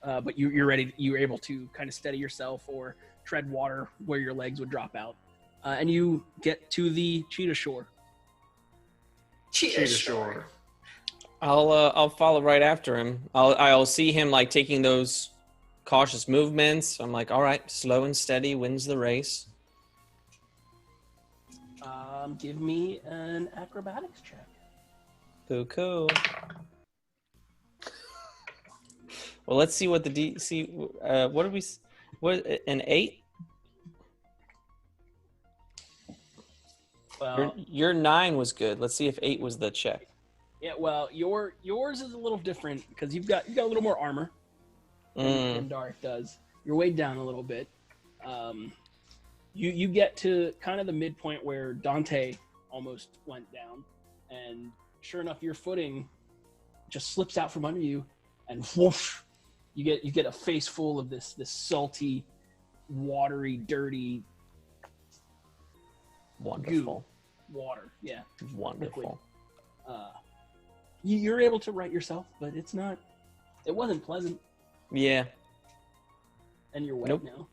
but you're ready. You're able to kind of steady yourself or tread water where your legs would drop out, and you get to the cheetah shore. Cheetah shore. I'll follow right after him. I'll see him like taking those cautious movements. I'm like, all right, slow and steady wins the race. Give me an acrobatics check. Cool. Well, let's see what the DC. What did we? What an 8? Well, your 9 was good. Let's see if 8 was the check. Yeah, well, yours is a little different because you've got a little more armor than Dark does. You're weighed down a little bit. You get to kind of the midpoint where Dante almost went down, and sure enough, your footing just slips out from under you, and whoosh, you get a face full of this salty, watery, dirty, wonderful goo water. Yeah, wonderful. You're able to right yourself, but it wasn't pleasant. Yeah. And you're wet now.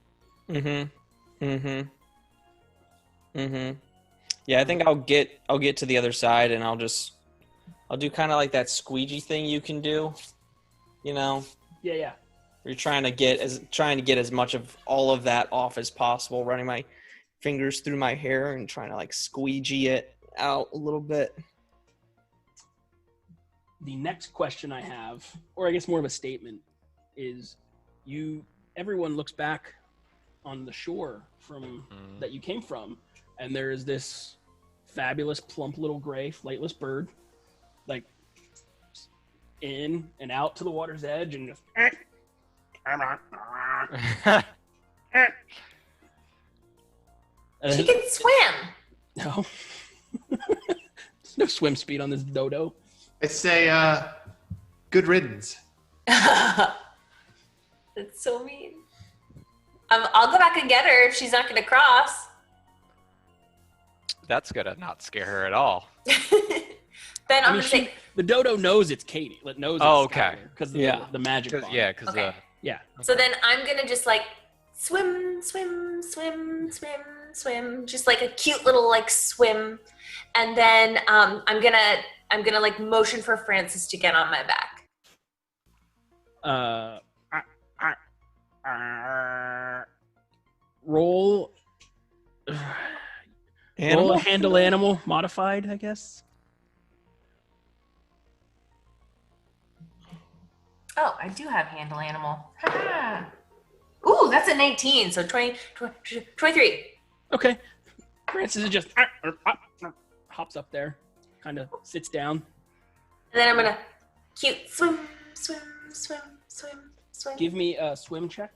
Yeah, I think I'll get to the other side, and I'll do kind of like that squeegee thing you can do, you know. Yeah. You're trying to get as much of all of that off as possible, running my fingers through my hair and trying to like squeegee it out a little bit. The next question I have, or I guess more of a statement, is everyone looks back on the shore from that you came from, and there is this fabulous plump little gray flightless bird, like in and out to the water's edge, and just She can swim. no, there's no swim speed on this dodo. I say, good riddance. That's so mean. I'll go back and get her if she's not going to cross. That's gonna not scare her at all. Then I'm I mean, gonna say, the dodo knows it's Katie. It knows. Oh, it's okay. Because Yeah. the magic. Cause, bond. yeah, because Okay. Yeah. so then I'm gonna just like swim, swim, swim, swim, swim, just like a cute little like swim, and then I'm gonna like motion for Francis to get on my back. Roll. Roll a handle animal modified, I guess. Oh, I do have handle animal. Ooh, that's a 19, so 23. Okay. Francis is just hops up there, kind of sits down. And then I'm gonna cute swim, swim, swim, swim, swim. Give me a swim check.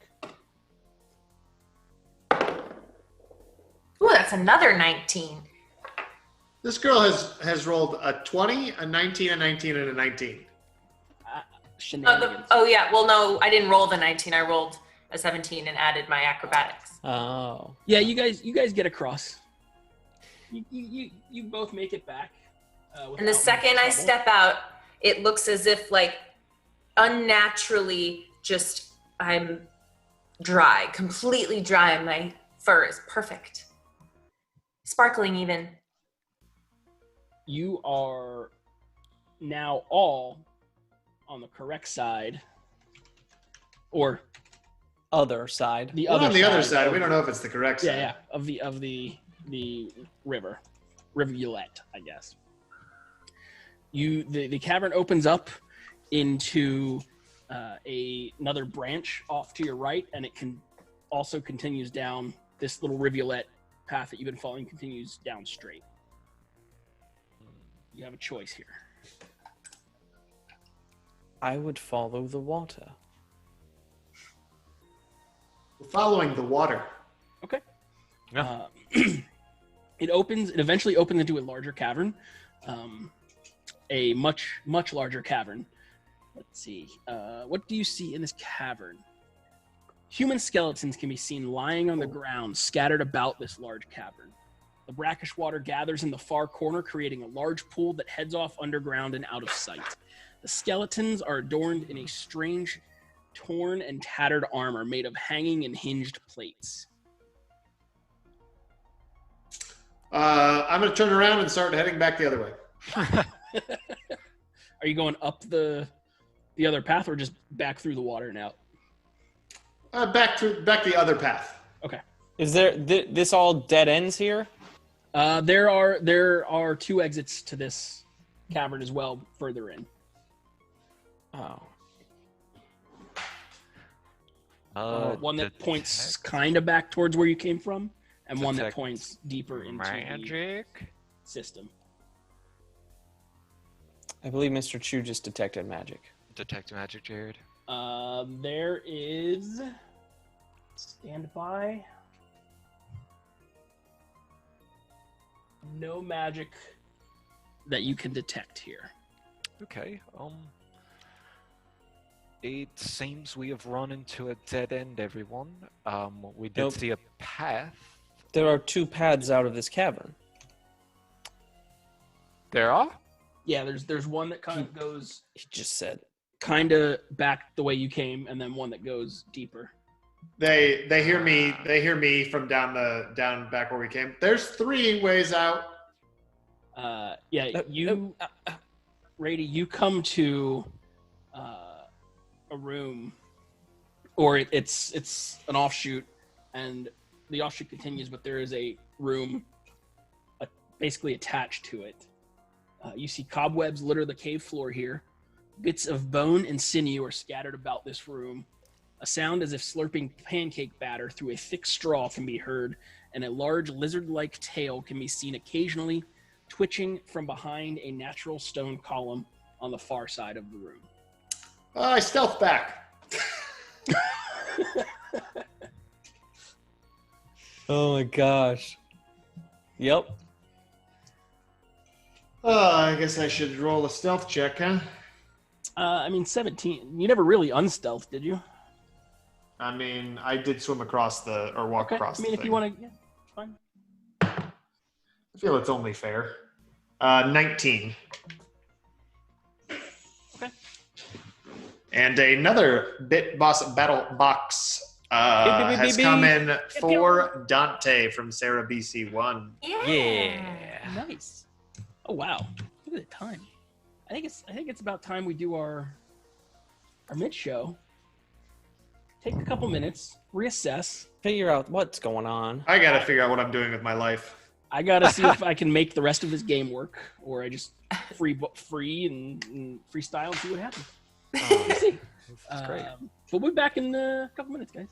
Ooh, that's another 19. This girl has rolled a 20, a 19, a 19, and a 19. Shenanigans. Oh yeah, well no, I didn't roll the 19. I rolled a 17 and added my acrobatics. Oh. Yeah, you guys get across. You both make it back. And the second I step out, it looks as if like unnaturally just I'm dry, completely dry. My fur is perfect. Sparkling even. You are now all on the correct side, or Other side. the We're other on the other side. of- We don't know if it's the correct side. Yeah, of the rivulet, I guess. The cavern opens up into another branch off to your right, and it can also continues down this little rivulet path that you've been following. Continues down straight. You have a choice here. I would follow the water. We're following the water. Okay. Yeah. It eventually opens into a larger cavern, a much larger cavern. Let's see. What do you see in this cavern? Human skeletons can be seen lying on the ground, scattered about this large cavern. The brackish water gathers in the far corner, creating a large pool that heads off underground and out of sight. The skeletons are adorned in a strange, torn and tattered armor made of hanging and hinged plates. I'm going to turn around and start heading back the other way. Are you going up the other path, or just back through the water and out? Back the other path. Okay. Is there this all dead ends here? There are two exits to this cavern as well, further in. Oh. One that points kind of back towards where you came from, and one that Detect points deeper into the magic. system. I believe Mr. Chu just detected magic. Detect magic, Jared. There is... Stand by. No magic that you can detect here. Okay. It seems we have run into a dead end, everyone. We did Nope. see a path. There are two paths out of this cavern. There are? Yeah, there's one that kind of goes He just said. kind of back the way you came, and then one that goes deeper. They hear me. They hear me from down back where we came. There's 3 ways out. Rady, you come to a room, or it's an offshoot, and the offshoot continues, but there is a room basically attached to it. You see cobwebs litter the cave floor here. Bits of bone and sinew are scattered about this room. A sound as if slurping pancake batter through a thick straw can be heard, and a large lizard-like tail can be seen occasionally twitching from behind a natural stone column on the far side of the room. I stealth back. Oh my gosh. Yep. I guess I should roll a stealth check, huh? 17. You never really unstealthed, did you? I mean, I did swim across walk Okay. across. If you want to, yeah, fine. I feel it's only fair. 19. Okay. And another Bit Boss Battle Box has come in for Dante from Sarah BC1. Yeah. Nice. Oh wow. Look at the time. I think it's about time we do our mid show. Take a couple minutes, reassess. Figure out what's going on. I gotta figure out what I'm doing with my life. I gotta see if I can make the rest of this game work, or I just free and freestyle and see what happens. We'll see. That's great. We'll be back in a couple minutes, guys.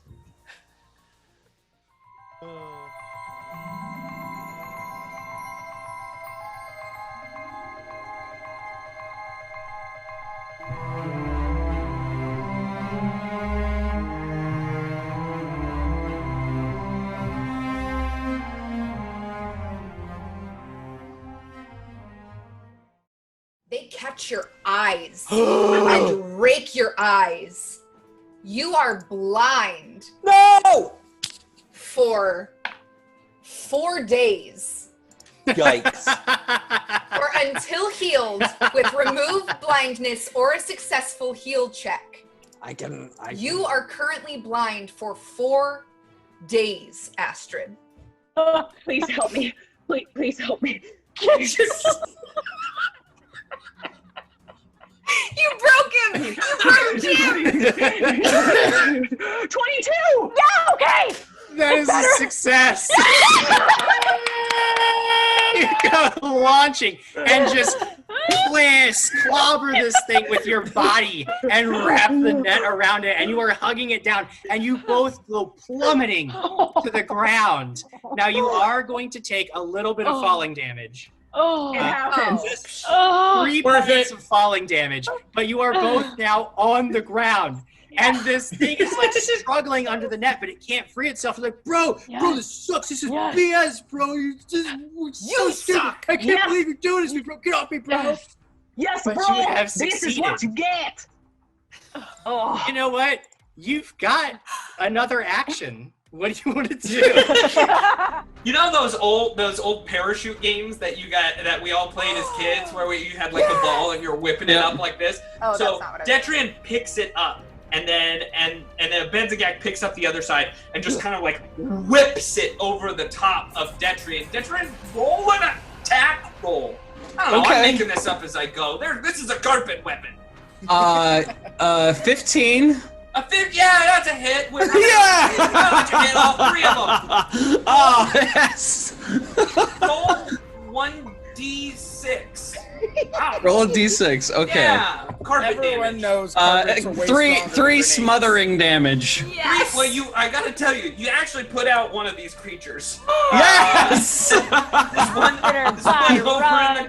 They catch your eyes and rake your eyes. You are blind. No! For 4 days. Yikes. Or until healed with removed blindness or a successful heal check. You are currently blind for 4 days, Astrid. Oh, please help me. Please help me. You broke him! You broke him! 22! Yeah, okay! That is a success. You go launching and just clobber this thing with your body and wrap the net around it, and you are hugging it down, and you both go plummeting to the ground. Now you are going to take a little bit of falling damage. Oh, it happens. Just Oh, 3 points of falling damage, but you are both now on the ground. And this thing is like struggling under the net, but it can't free itself. It's like, bro, this sucks. This is BS, bro. You suck. I can't believe you're doing this, bro. Get off me, bro. Yes, But bro. you have This is what you succeeded. get. Oh. You know what? You've got another action. What do you want to do? You know those old parachute games that we all played as kids, where you had like a ball and you're whipping it up like this. Oh, so that's not what I Detrian picks it up, and then Benzagak picks up the other side and just kind of like whips it over the top of Detrian. Detrian, roll an attack roll. I don't know. Okay. I'm making this up as I go. This is a carpet weapon. 15. Yeah, that's a hit. Yeah! Why don't you hit all 3 of them? Oh, yes! Roll 1d6. Wow. Roll a d6, okay. Yeah, carpet Everyone damage. knows carpets are way stronger than Three grenades. smothering damage. Yes! Well, I gotta tell you, you actually put out one of these creatures. Yes! There's one over in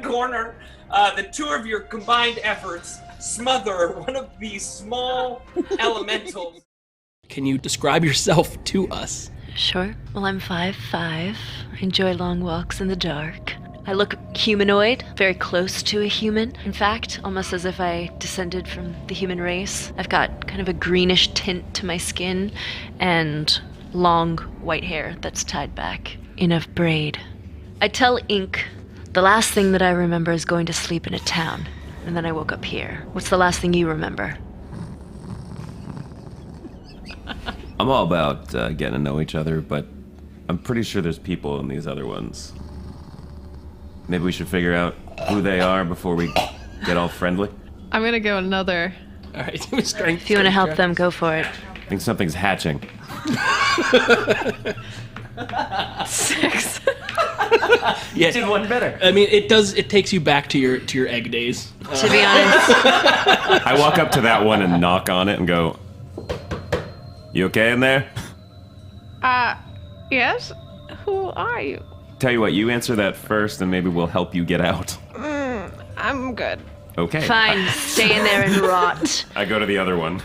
the corner. The 2 of your combined efforts smother one of these small elementals. Can you describe yourself to us? Sure. Well, I'm 5'5". I enjoy long walks in the dark. I look humanoid, very close to a human. In fact, almost as if I descended from the human race. I've got kind of a greenish tint to my skin and long white hair that's tied back in a braid. I tell Ink the last thing that I remember is going to sleep in a town, and then I woke up here. What's the last thing you remember? I'm all about getting to know each other, but I'm pretty sure there's people in these other ones. Maybe we should figure out who they are before we get all friendly. I'm gonna go another. All right, do a strength. If you want to help them, go for it. I think something's hatching. 6. Yeah, Did one better. I mean, it takes you back to your egg days. To be honest, I walk up to that one and knock on it and go, "You okay in there?" Yes? Who are you? Tell you what, you answer that first and maybe we'll help you get out. I'm good. Okay. fine, stay in there and rot. I go to the other one.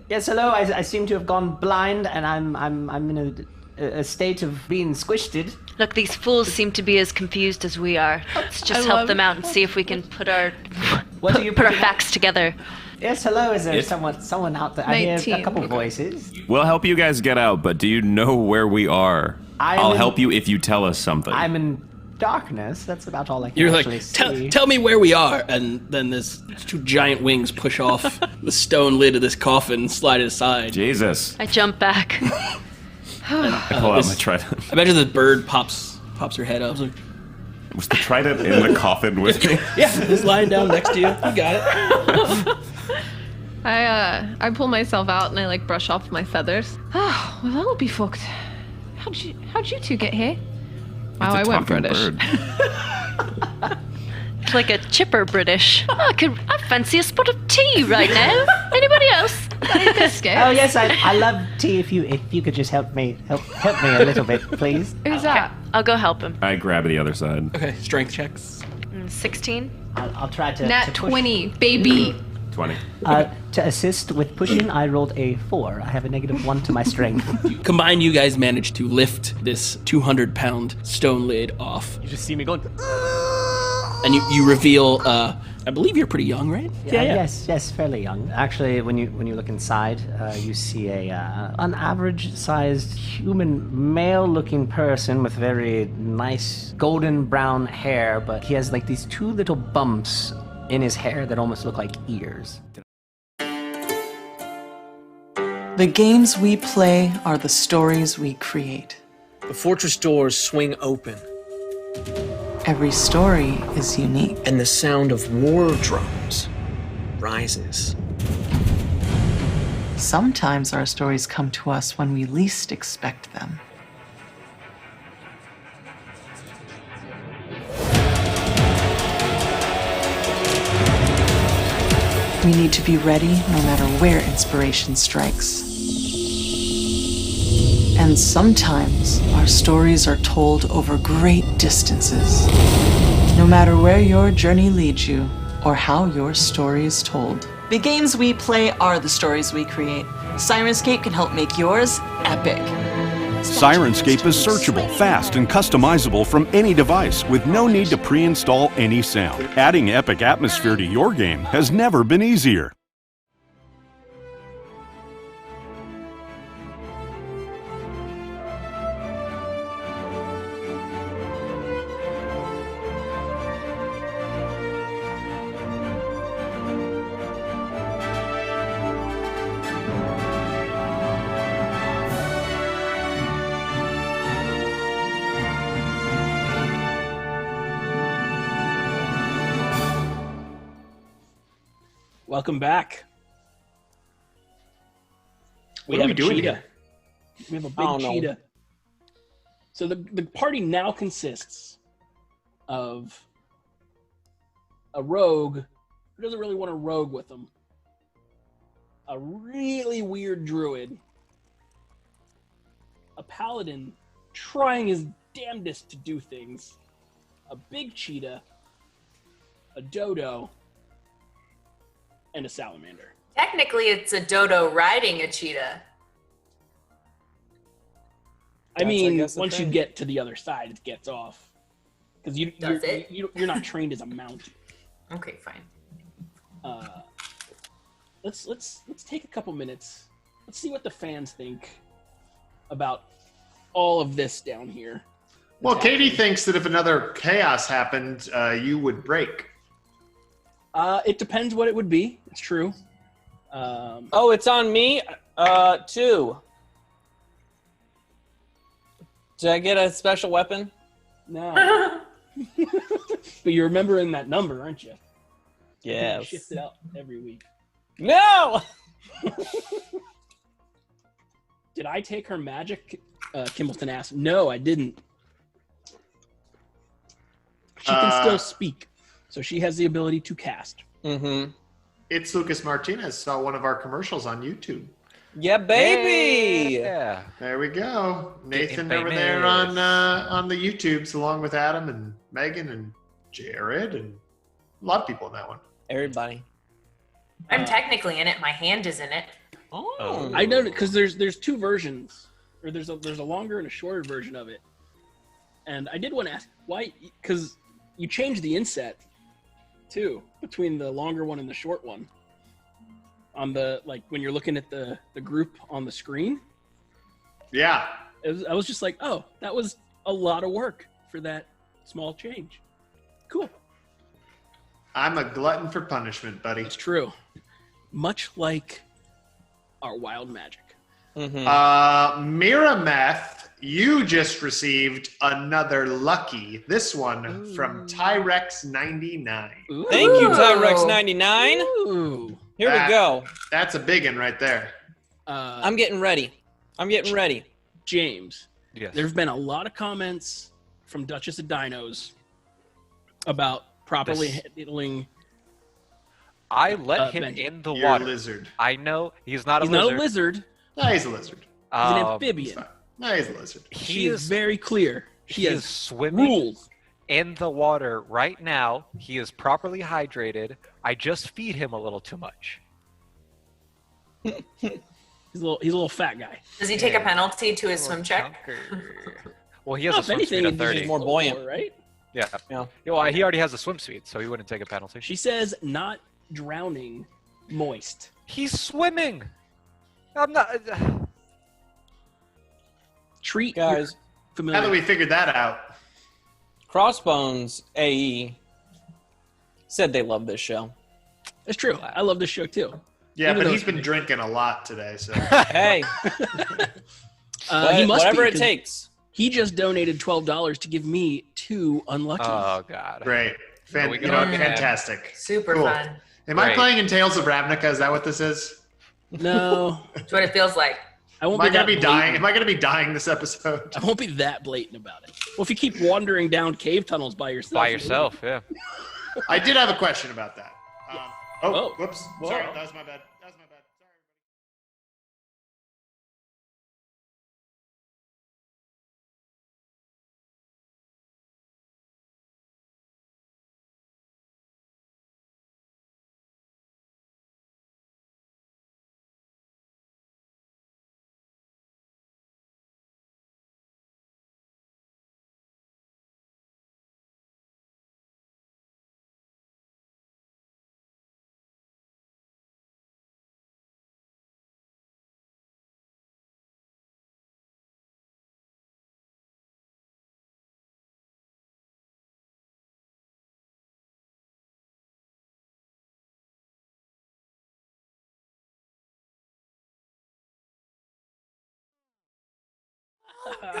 Yes, hello. I seem to have gone blind, and I'm in a state of being squished. Look, these fools seem to be as confused as we are. Let's just help them out and see if we can put our facts together. Yes, hello. Is there someone out there? I hear 19. a couple voices. We'll help you guys get out, but do you know where we are? I'll help you if you tell us something. I'm in darkness. That's about all I can You're actually like, see. tell me where we are, and then this 2 giant wings push off the stone lid of this coffin and slide it aside. Jesus. I jump back. I pull out my trident. I imagine the bird pops her head up. Like, was the trident in the coffin with me? Yeah, it's lying down next to you. You got it. I pull myself out and I like brush off my feathers. Oh, well, that'll be fucked. How'd you two get here? Wow, I went British. It's like a chipper British. Oh, I fancy a spot of tea right now. Anybody else? Oh yes, I love tea. If you could just help me a little bit, please. Who's that? I'll go help him. I grab the other side. Okay, strength checks. 16. I'll try to. Nat to push. 20, baby. 20. To assist with pushing, I rolled a 4. I have a -1 to my strength. Combined, you guys managed to lift this 200-pound stone lid off. You just see me going. And you reveal, I believe you're pretty young, right? Yeah. Yes, fairly young. Actually, when you look inside, you see an average-sized human male-looking person with very nice golden brown hair, but he has like these 2 little bumps in his hair that almost look like ears. The games we play are the stories we create. The fortress doors swing open. Every story is unique. And the sound of war drums rises. Sometimes our stories come to us when we least expect them. We need to be ready no matter where inspiration strikes. And sometimes our stories are told over great distances. No matter where your journey leads you or how your story is told. The games we play are the stories we create. Sirenscape can help make yours epic. Sirenscape is searchable, fast, and customizable from any device with no need to pre-install any sound. Adding epic atmosphere to your game has never been easier. Welcome back. What are we doing cheetah. here? We have a big cheetah. So the party now consists of a rogue who doesn't really want a rogue with him, a really weird druid, a paladin trying his damnedest to do things, a big cheetah, a dodo, and a salamander. Technically, it's a dodo riding a cheetah. I mean, once you get to the other side, it gets off. Because you're not trained as a mount. Okay, fine. Let's take a couple minutes. Let's see what the fans think about all of this down here. Well, Katie thinks that if another chaos happened, you would break. It depends what it would be. It's true. Oh, it's on me. 2. Did I get a special weapon? No. But you're remembering that number, aren't you? Yes. Shift it out every week. No! Did I take her magic? Kimbleton asked. No, I didn't. She can still speak, so she has the ability to cast. Mm-hmm. It's Lucas Martinez. Saw one of our commercials on YouTube. Yeah, baby. Yeah. There we go. Nathan Getting over there on the YouTubes, along with Adam and Megan and Jared and a lot of people in that one. Everybody. I'm technically in it. My hand is in it. Oh, I know because there's 2 versions, or there's a longer and a shorter version of it. And I did want to ask why, because you changed the inset too between the longer one and the short one. on the when you're looking at the group on the screen. Yeah. I was just like, oh, that was a lot of work for that small change. Cool. I'm a glutton for punishment, buddy. It's true. Much like our wild magic. Mirameth, you just received another lucky. This one from Tyrex99. Thank you, Tyrex99. Here we go. That's a big one right there. I'm getting ready. James. Yes. There's been a lot of comments from Duchess of Dinos about properly handling. I let him in the You're water. a lizard. I know he's not a He's lizard. not a lizard. No, he's a lizard. He's an amphibian. No, he's a lizard. She is very clear. She He has is swimming rules. in the water right now. He is properly hydrated. I just feed him a little too much. He's a little fat guy. Does he take a penalty to his swim check? Well, he has No, a if swim anything, speed of he's 30. more buoyant. Right? Yeah. Yeah, well, he already has a swim speed, so he wouldn't take a penalty. She says not drowning, moist. He's swimming. I'm not. Treat Guys, familiar. Now that we figured that out. Crossbones AE said they love this show. It's true. I love this show too. Yeah, Even but though he's it's- been drinking a lot today, so. Hey, he must whatever be, it 'cause takes. He just donated $12 to give me 2 unlucky. Oh God. Great. we can all get Fantastic. Super Cool. fun. Am I Great. playing in Tales of Ravnica? Is that what this is? No, That's what it feels like. I won't Am I be gonna that be dying? blatant. Am I gonna be dying this episode? I won't be that blatant about it. Well, if you keep wandering down cave tunnels by yourself. By yourself, yeah. I did have a question about that. Whoa. Whoops. Whoa. Sorry, that was my bad. Sorry.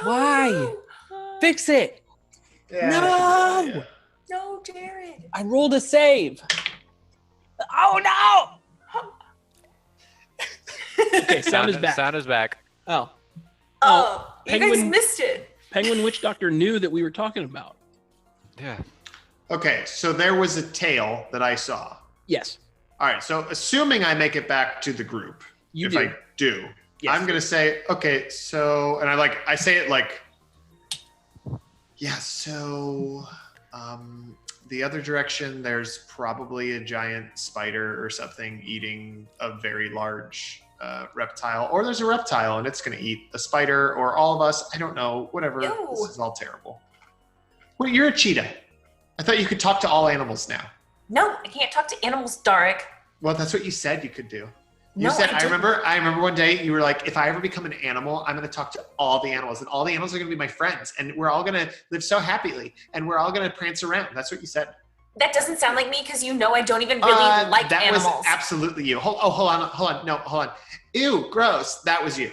Why? Fix it. Yeah, No! No, Jared. I rolled a save. Oh no! Okay, sound is back. Sound is back. Oh. Oh, you guys Penguin- missed it. Penguin Witch Doctor knew that we were talking about. Yeah. Okay, so there was a tail that I saw. Yes. All right, so assuming I make it back to the group, You if do. I do, Yes. I'm gonna say, okay, so, and I say it like, yeah, so, the other direction, there's probably a giant spider or something eating a very large reptile, or there's a reptile and it's gonna eat a spider or all of us. I don't know, whatever. Ew. This is all terrible. Well, you're a cheetah. I thought you could talk to all animals now. No, I can't talk to animals, Darek. Well, that's what you said you could do. You No, said, I I didn't. remember one day you were like, if I ever become an animal, I'm going to talk to all the animals and all the animals are going to be my friends and we're all going to live so happily and we're all going to prance around. That's what you said. That doesn't sound like me because you know I don't even really like that animals. was absolutely you. Hold on. No, hold on. Ew, gross. That was you.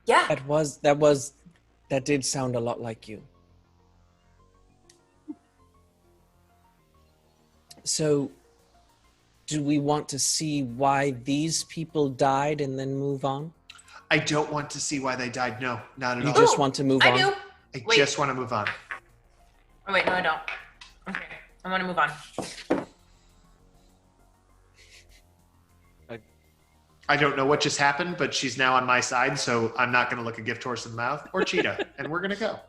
Yeah. That did sound a lot like you. So, do we want to see why these people died and then move on? I don't want to see why they died. No, not at all. You just want to move I on? do. I Wait. just want to move on. Oh, wait, no, I don't. Okay, I want to move on. I don't know what just happened, but she's now on my side, so I'm not going to look a gift horse in the mouth or cheetah, and we're going to go.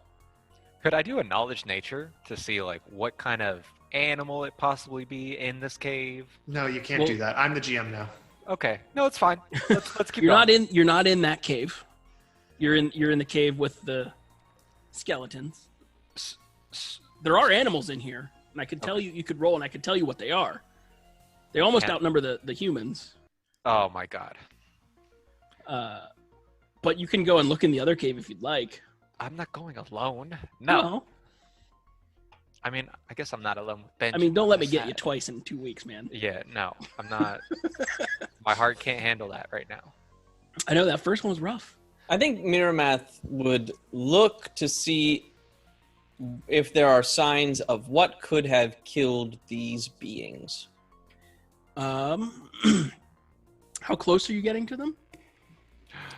Could I do a knowledge nature to see like what kind of animal it possibly be in this cave? No, you can't Well- do that. I'm the GM now. Okay, no, it's fine. Let's keep You're going. not in that cave. You're in the cave with the skeletons. There are animals in here, and I could tell you could roll and I could tell you what they are. They almost Yeah. outnumber the humans. Oh my god. But you can go and look in the other cave if you'd like. I'm not going alone. No. I mean, I guess I'm not alone with Benji. I mean, don't let me get you twice in 2 weeks, man. Yeah, no, I'm not. My heart can't handle that right now. I know that first one was rough. I think Miramath would look to see if there are signs of what could have killed these beings. How close are you getting to them?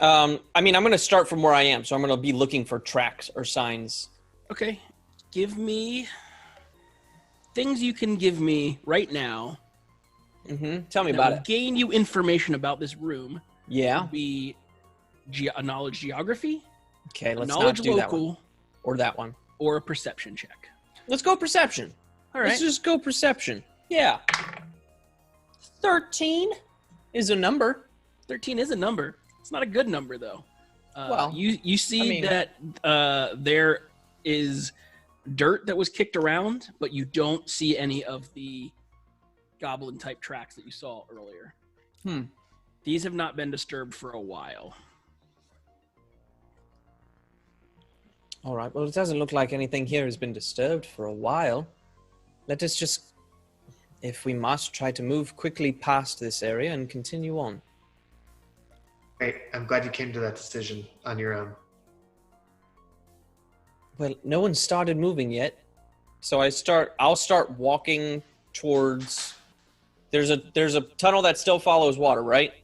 I mean, I'm going to start from where I am, so I'm going to be looking for tracks or signs. Okay. Give me things you can give me right now. Mm-hmm. Tell me that about will it. Gain you information about this room. Yeah. Would be a knowledge geography. Okay, let's knowledge not do local, that one. Or that one. Or a perception check. Let's go perception. All right. Let's just go perception. Yeah. 13 is a number. 13 is a number. It's not a good number, though. Well, you see that there is dirt that was kicked around, but you don't see any of the goblin-type tracks that you saw earlier. These have not been disturbed for a while. All right. Well, it doesn't look like anything here has been disturbed for a while. Let us just, if we must, try to move quickly past this area and continue on. Great. I'm glad you came to that decision on your own. Well, no one started moving yet, so I'll start walking towards. There's a tunnel that still follows water, right?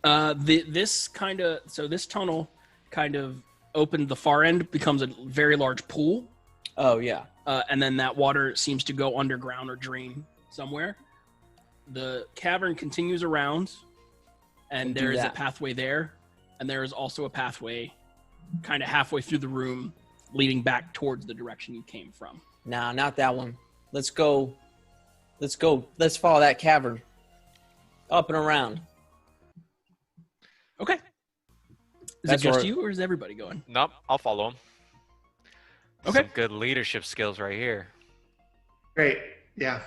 This tunnel kind of opened the far end, becomes a very large pool. Oh yeah. And then that water seems to go underground or drain somewhere. The cavern continues around, and there is a pathway there, and there is also a pathway kind of halfway through the room leading back towards the direction you came from. Nah, not that one. Let's go. Let's follow that cavern. Up and around. Okay. Is it just you, or is everybody going? Nope, I'll follow him. Okay. Some good leadership skills right here. Great. Yeah.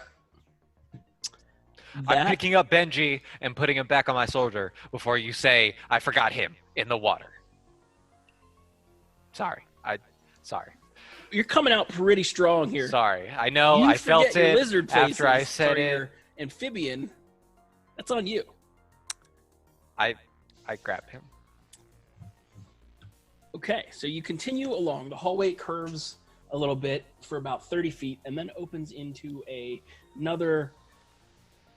I'm picking up Benji and putting him back on my shoulder before you say I forgot him in the water. Sorry. You're coming out pretty strong here. Sorry. I know. You I felt forget your it lizard after I faces said for it. your amphibian. That's on you. I grab him. Okay, so you continue along. The hallway curves a little bit for about 30 feet and then opens into another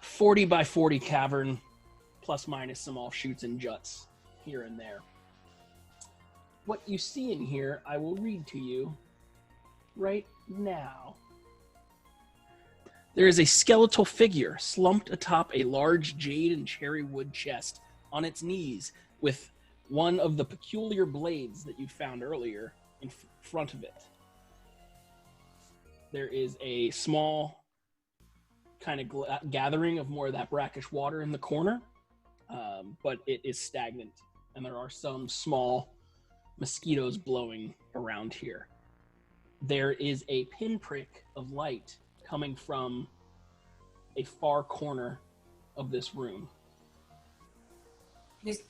40 by 40 cavern, plus minus some offshoots and juts here and there. What you see in here, I will read to you right now. There is a skeletal figure slumped atop a large jade and cherry wood chest on its knees with one of the peculiar blades that you found earlier in front of it. There is a small kind of gathering of more of that brackish water in the corner, but it is stagnant, and there are some small mosquitoes blowing around here. There is a pinprick of light coming from a far corner of this room.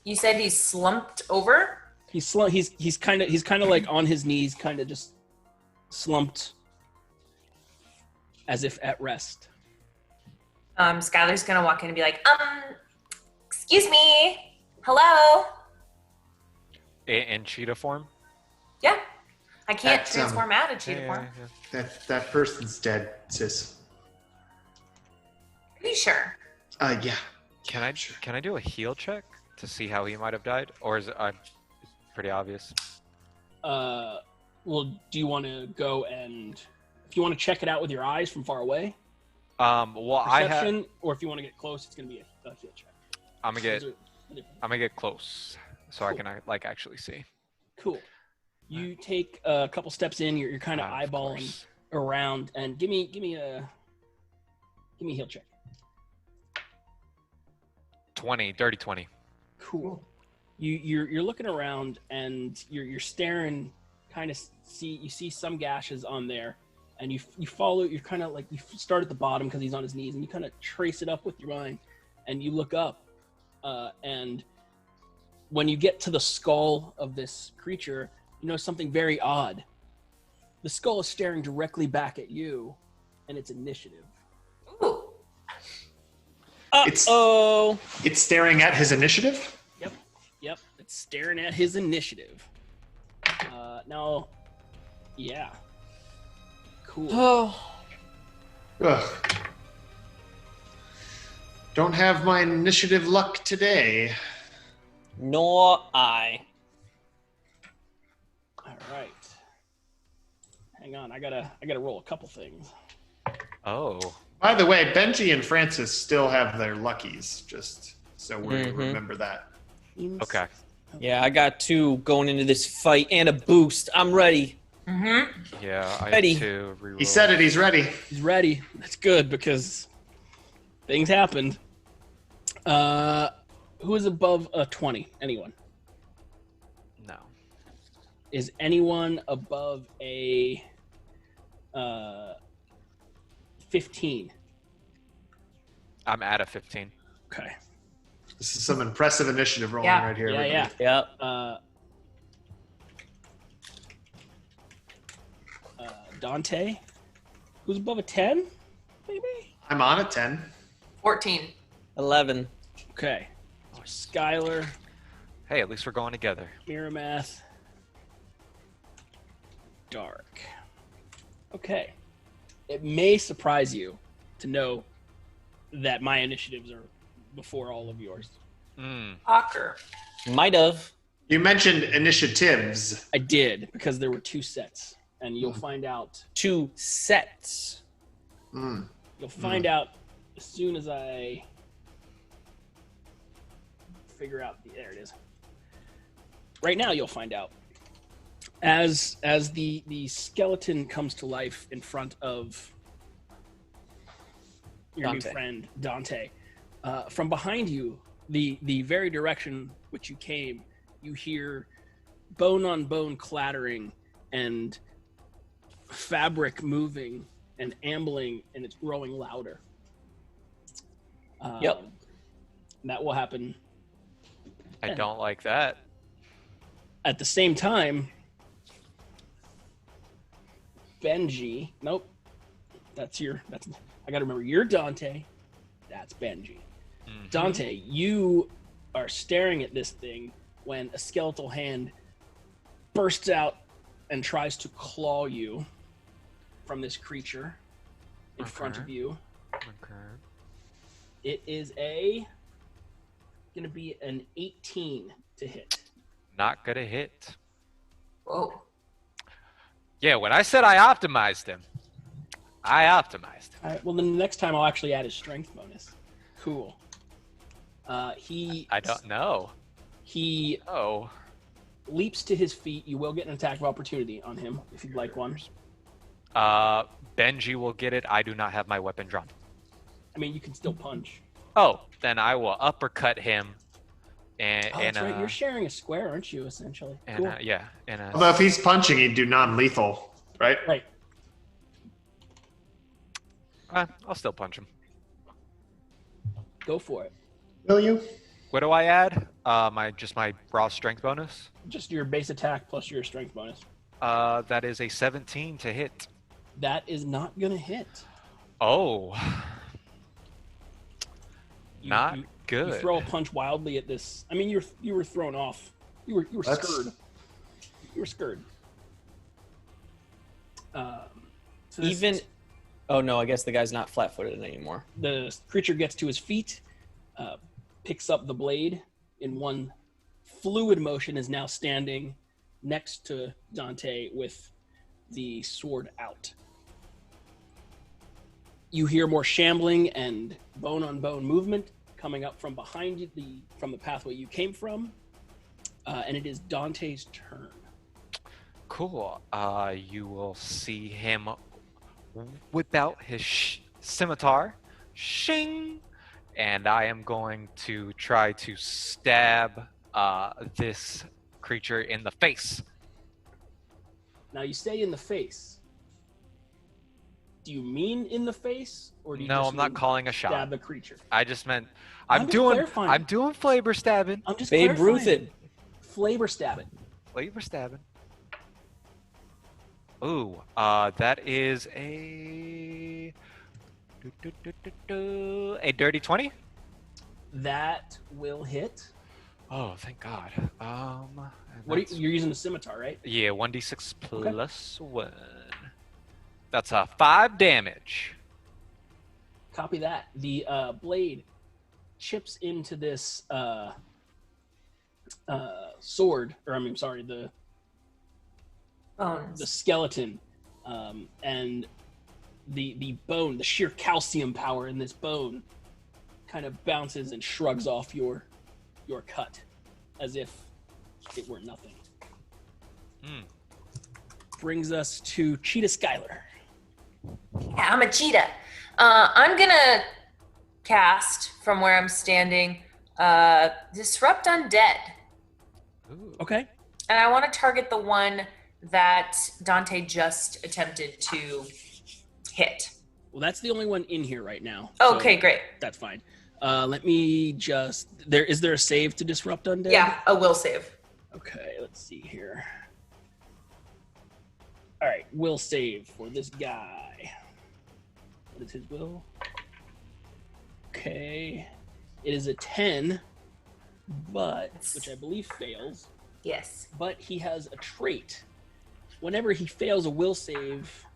You said he's slumped over? He's kind of like on his knees, kind of just slumped as if at rest. Skylar's gonna walk in and be like, excuse me, hello? In cheetah form? Yeah. I can't transform out of cheetah form. That person's dead, sis. Are you sure? Yeah. Can I do a heal check to see how he might have died, or is it it's pretty obvious? Well, do you want to go and if you want to check it out with your eyes from far away? Well, Perception, or if you want to get close, it's gonna be a heal check. I'm gonna get close so I can actually see. Cool. You take a couple steps in. You're kind of eyeballing around, and give me a heal check. 20, dirty 20. Cool. You're looking around, and you're staring. Kind of see some gashes on there, and you follow. You're kind of like you start at the bottom because he's on his knees, and you kind of trace it up with your mind, and you look up, and when you get to the skull of this creature, you know something very odd. The skull is staring directly back at you, and it's initiative. Ooh. It's staring at his initiative? Yep, it's staring at his initiative. Now, yeah. Cool. Ugh. Don't have my initiative luck today. Nor I. All right. Hang on, I gotta roll a couple things. Oh. By the way, Benji and Francis still have their luckies, just so we remember that. Okay. Yeah, I got 2 going into this fight and a boost. I'm ready. Yeah, I Ready. had to reroll. He said it, he's ready. He's ready. That's good because things happened. Who is above a 20? Anyone? No. Is anyone above a 15? I'm at a 15. Okay. This is some impressive initiative rolling right here. Yep. Dante, who's above a 10? Maybe. I'm on a 10. 14. 11. Okay. Skylar. Hey, at least we're going together. Miramath. Dark. Okay. It may surprise you to know that my initiatives are before all of yours. Hawker. Might have. You mentioned initiatives. I did, because there were 2 sets. And you'll find out. 2 sets. You'll find out as soon as I figure out there it is. Right now you'll find out. As the skeleton comes to life in front of your new friend Dante, from behind you, the very direction which you came, you hear bone on bone clattering and fabric moving and ambling, and it's growing louder. Yep. That will happen. I don't like that. At the same time, Benji. Nope. I gotta remember, you're Dante. That's Benji. Dante, you are staring at this thing when a skeletal hand bursts out and tries to claw you from this creature in front of you. It is gonna be an 18 to hit. Not gonna hit. Whoa. Yeah, when I said I optimized him, I optimized him. All right, well, then the next time I'll actually add his strength bonus. Cool. I don't know. He leaps to his feet. You will get an attack of opportunity on him if you'd like one. Benji will get it. I do not have my weapon drawn. I mean, you can still punch. Oh, then I will uppercut him. That's right. You're sharing a square, aren't you? Essentially. Cool. Although if he's punching, he'd do non-lethal, right? Right. I'll still punch him. Go for it. Will you? What do I add? My raw strength bonus. Just your base attack plus your strength bonus. That is a 17 to hit. That is not gonna hit. Oh. Not good. You throw a punch wildly at this. I mean, you were thrown off. You were scared. You were scared. Oh no, I guess the guy's not flat-footed anymore. The creature gets to his feet, picks up the blade in one fluid motion, is now standing next to Dante with the sword out. You hear more shambling and bone-on-bone movement coming up from behind you, from the pathway you came from, and it is Dante's turn. Cool. You will see him whip out his scimitar, shing, and I am going to try to stab this creature in the face. Now you say in the face. Do you mean in the face, or do you No, just I'm not mean calling a shot. stab the creature? I just meant I'm just I'm clarifying. doing flavor stabbing. I'm just Babe clarifying. Ruth it. Flavor stab it. Flavor stabbing. Ooh, that is a dirty 20. That will hit. Oh, thank God. What you're using the scimitar, right? Yeah, 1d6 plus 1. That's a 5 damage. Copy that. The blade chips into this sword, or I mean, sorry, the skeleton, and the bone, the sheer calcium power in this bone, kind of bounces and shrugs off your cut, as if it were nothing. Brings us to Cheetah Skylar. Yeah, I'm a cheetah. I'm gonna cast from where I'm standing, Disrupt Undead. Okay. And I want to target the one that Dante just attempted to hit. Well, that's the only one in here right now. Okay, great. That's fine. Let me just. Is there a save to Disrupt Undead? Yeah, a will save. Okay, let's see here. All right, will save for this guy. What is his will? Okay, it is a 10, which I believe fails. Yes. But he has a trait. Whenever he fails a will save,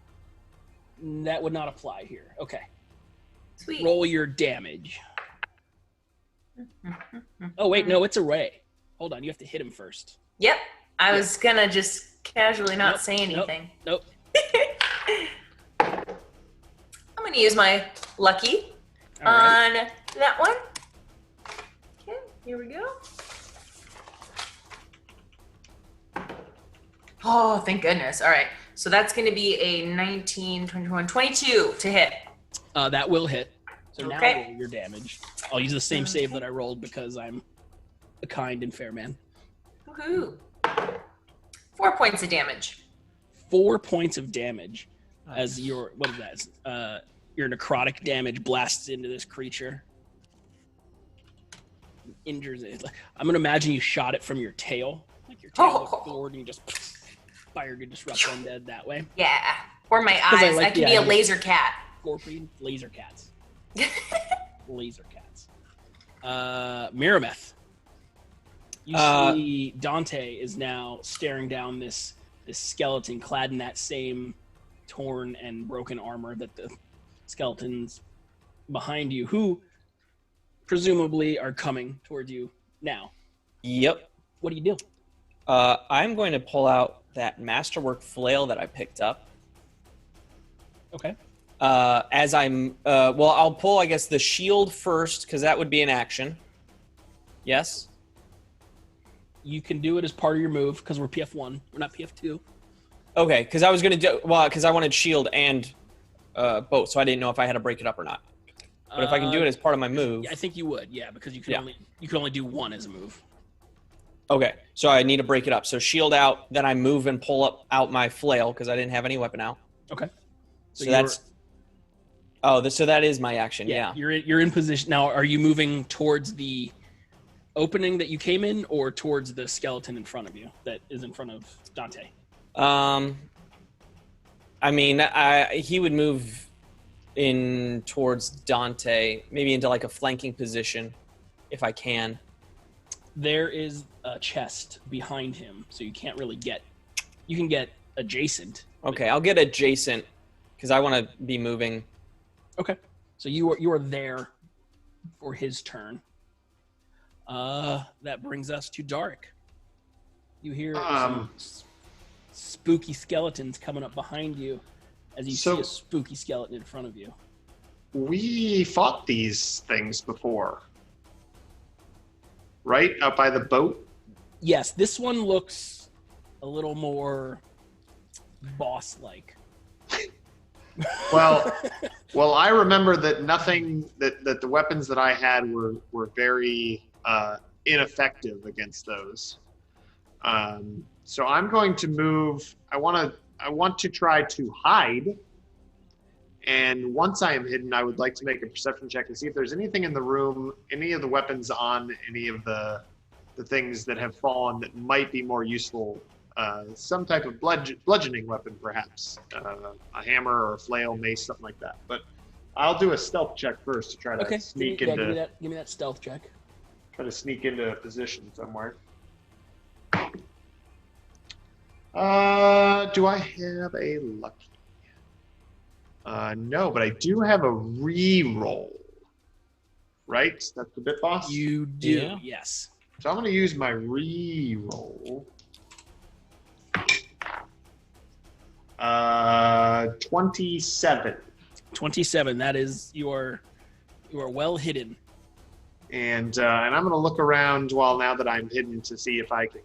that would not apply here. Okay. Sweet. Roll your damage. Oh wait, no, it's a ray. Hold on, you have to hit him first. Yep. I was gonna just casually not say anything. Nope. I'm gonna use my lucky All on right. that one. Okay, here we go. Oh, thank goodness. All right. So that's going to be a 19, 21, 22 to hit. That will hit. So now Okay. roll your damage. I'll use the same save that I rolled because I'm a kind and fair man. Woohoo. 4 points of damage. 4 points of damage as your, what is that? Your necrotic damage blasts into this creature. Injures it. I'm going to imagine you shot it from your tail. Like your tail looked forward and you just fired your Disrupt Undead that way. Yeah. Or my 'Cause eyes. I like can the be a idea. laser cat. Scorpion, laser cats. Laser cats. Mirameth. You see Dante is now staring down this skeleton clad in that same torn and broken armor that the skeletons behind you, who presumably are coming towards you now. Yep. What do you do? I'm going to pull out that masterwork flail that I picked up. Okay. As I'm, I'll pull, I guess, the shield first, because that would be an action. Yes? You can do it as part of your move, because we're PF1. We're not PF2. Okay, because I was going to do, because I wanted shield and both, so I didn't know if I had to break it up or not. But if I can do it as part of my move. I think you would, yeah, because you can only do one as a move. Okay, so I need to break it up. So shield out, then I move and pull out my flail, because I didn't have any weapon out. Okay. So that's... so that is my action, yeah. You're in position. Now, are you moving towards the opening that you came in, or towards the skeleton in front of you that is in front of Dante? I mean, he would move in towards Dante, maybe into like a flanking position, if I can. There is a chest behind him, so you can't really get... You can get adjacent. Okay, I'll get adjacent, because I want to be moving. Okay, so you are there for his turn. That brings us to Dark. You hear some spooky skeletons coming up behind you as you see a spooky skeleton in front of you. We fought these things before, right? Out by the boat? Yes, this one looks a little more boss-like. Well, I remember that that the weapons that I had were very ineffective against those. So I'm going to move. I want to try to hide And once I am hidden, I would like to make a perception check to see if there's anything in the room, any of the weapons on any of the things that have fallen that might be more useful. Some type of bludgeoning weapon, perhaps. A hammer or a flail, mace, something like that. But I'll do a stealth check first to try to sneak into... Give me that stealth check. Try to sneak into a position somewhere. Do I have a lucky? No, but I do have a re-roll. Right? That's the bit boss? You do, yes. So I'm going to use my re-roll. 27. 27. That is, you are well hidden. And I'm going to look around now that I'm hidden to see if I can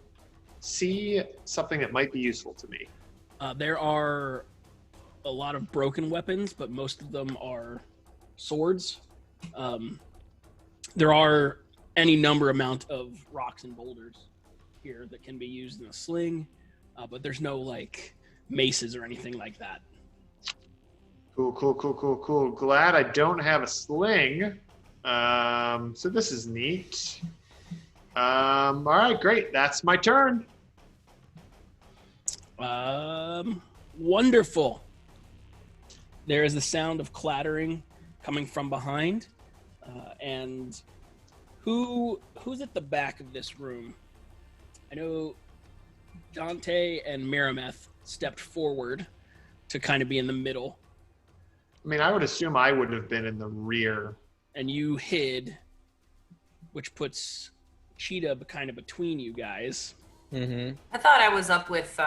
see something that might be useful to me. There are a lot of broken weapons, but most of them are swords. There are any amount of rocks and boulders here that can be used in a sling, but there's no like maces or anything like that. Cool. Glad I don't have a sling. So this is neat. All right, great. That's my turn. Wonderful. There is the sound of clattering coming from behind, and who's at the back of this room? I know Dante and Mirameth stepped forward to kind of be in the middle. I mean, I would assume I would have been in the rear. And you hid, which puts Cheetah kind of between you guys. Mm-hmm. I thought I was up with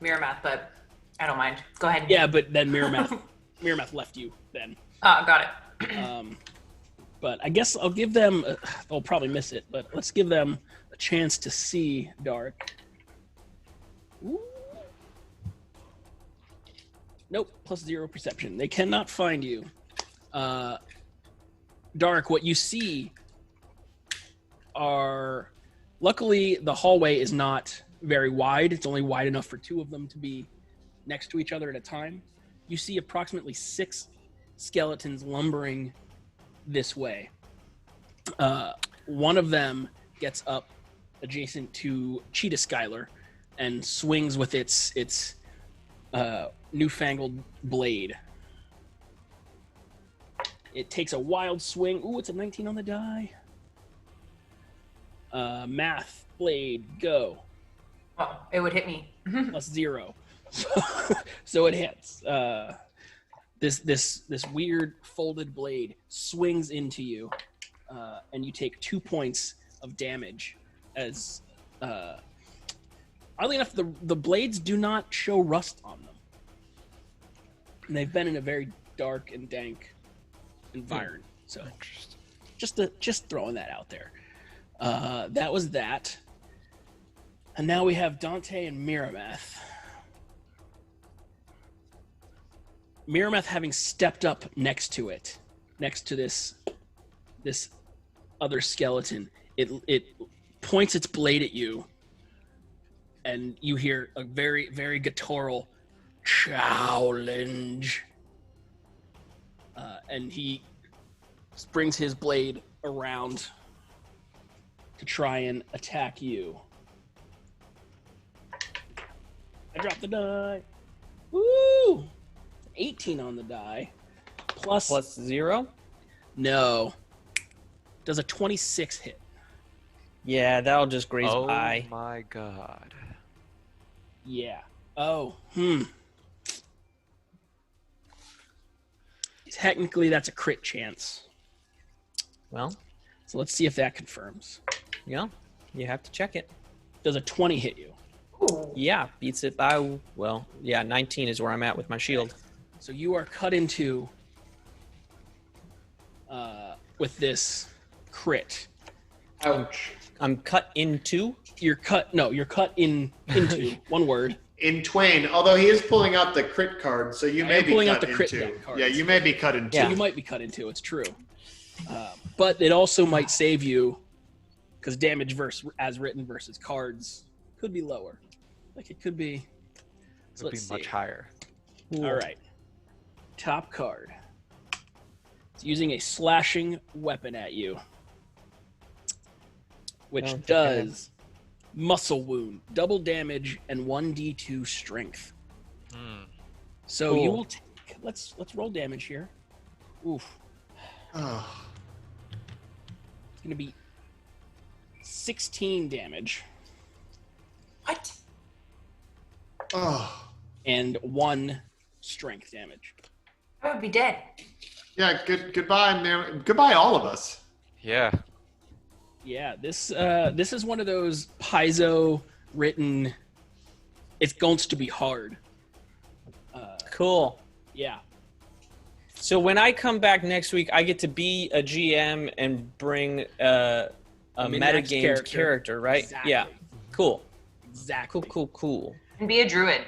Mirameth, but I don't mind. Go ahead. Yeah, but then Mirameth left you then. Got it. But I guess I'll give them, they'll probably miss it, but let's give them a chance to see Dark. Ooh. Nope, +0 perception. They cannot find you. Dark, what you see are, luckily the hallway is not very wide. It's only wide enough for two of them to be next to each other at a time. You see approximately 6 skeletons lumbering this way. One of them gets up adjacent to Cheetah Skylar and swings with its newfangled blade. It takes a wild swing. Ooh, it's a 19 on the die. Math, blade, go. Oh, it would hit me. +0. So it hits. This weird folded blade swings into you, and you take 2 points of damage. As oddly enough, the blades do not show rust on them. And they've been in a very dark and dank environment. So just throwing that out there. That was that. And now we have Dante and Mirameth. Mirameth having stepped up next to this other skeleton, it points its blade at you, and you hear a very, very guttural challenge. And he brings his blade around to try and attack you. I dropped the die. Woo! 18 on the die. +0? No. Does a 26 hit? Yeah, that'll just graze by. Oh my god. Yeah. Oh, Technically, that's a crit chance. Well, so let's see if that confirms. Yeah, you have to check it. Does a 20 hit you? Ooh. Yeah, beats it by, 19 is where I'm at with my shield. So you are cut into with this crit. Ouch. I'm cut into? You're cut into, one word. In twain, although he is pulling out the crit card, so you may be pulling cut out the crit into. cards. Yeah, you may be cut into. Yeah, you might be cut into, it's true. But it also might save you, because damage as written versus cards could be lower. Like it could be... It would be much higher. All right. top card. It's using a slashing weapon at you, which does muscle wound, double damage, and 1d2 strength. So you will take. Let's roll damage here. Oof. Oh. It's gonna be 16 damage. What? Oh. And 1 strength damage. I would be dead. Yeah. Goodbye, man. Goodbye, all of us. Yeah. Yeah. This is one of those Paizo written. It's going to be hard. Cool. Yeah. So when I come back next week, I get to be a GM and bring a metagamed character, right? Exactly. Yeah. Cool. Exactly. Cool. And be a druid.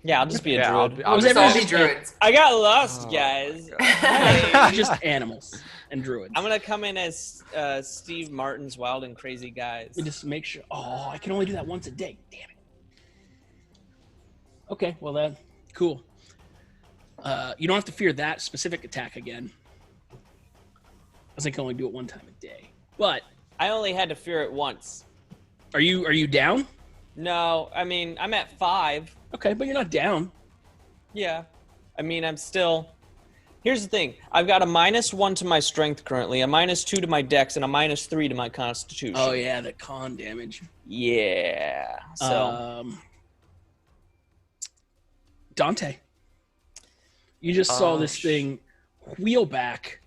Yeah, I'll just be a druid. I'll just all be druids. I got lost, guys. Just animals and druids. I'm gonna come in as Steve Martin's Wild and Crazy Guys. We just make sure. Oh, I can only do that once a day. Damn it. Okay, well then, cool. You don't have to fear that specific attack again. I think I can only do it one time a day. But I only had to fear it once. Are you down? No, I mean I'm at 5. Okay, but you're not down. Yeah, I mean I'm still. Here's the thing: I've got a -1 to my strength currently, a -2 to my dex, and a -3 to my constitution. Oh yeah, the con damage. Yeah. So. Dante, you just saw this thing wheel back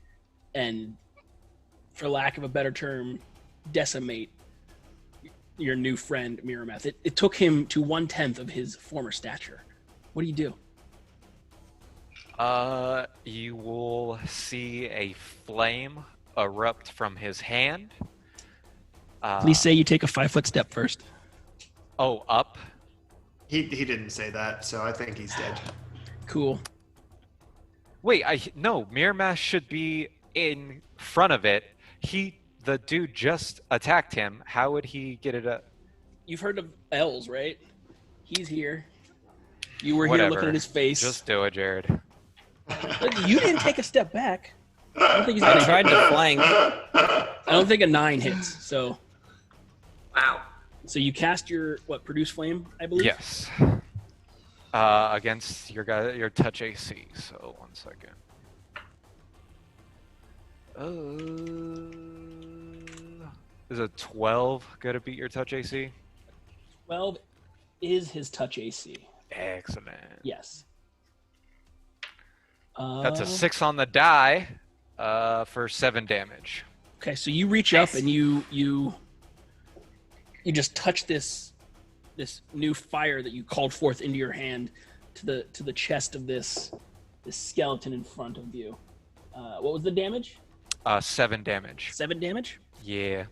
and, for lack of a better term, decimate your new friend, Mirameth. It took him to 1/10 of his former stature. What do you do? You will see a flame erupt from his hand. Please say you take a 5-foot step first. Oh, up? He didn't say that, so I think he's dead. Cool. Wait, no, Miramash should be in front of it. The dude just attacked him. How would he get it up? You've heard of L's, right? He's here. You were Whatever. here looking at his face. Just do it, Jared. You didn't take a step back. I don't think he's I tried to flank. I don't think a 9 hits, so. Wow. So you cast your, produce flame, I believe? Yes. Against your touch AC. So 1 second. Is a 12 gonna beat your touch AC? 12 is his touch AC. Excellent. Yes. That's a 6 on the die for 7 damage. Okay, so you reach up and you just touch this new fire that you called forth into your hand to the chest of this skeleton in front of you. What was the damage? 7 damage. 7 damage? Yeah.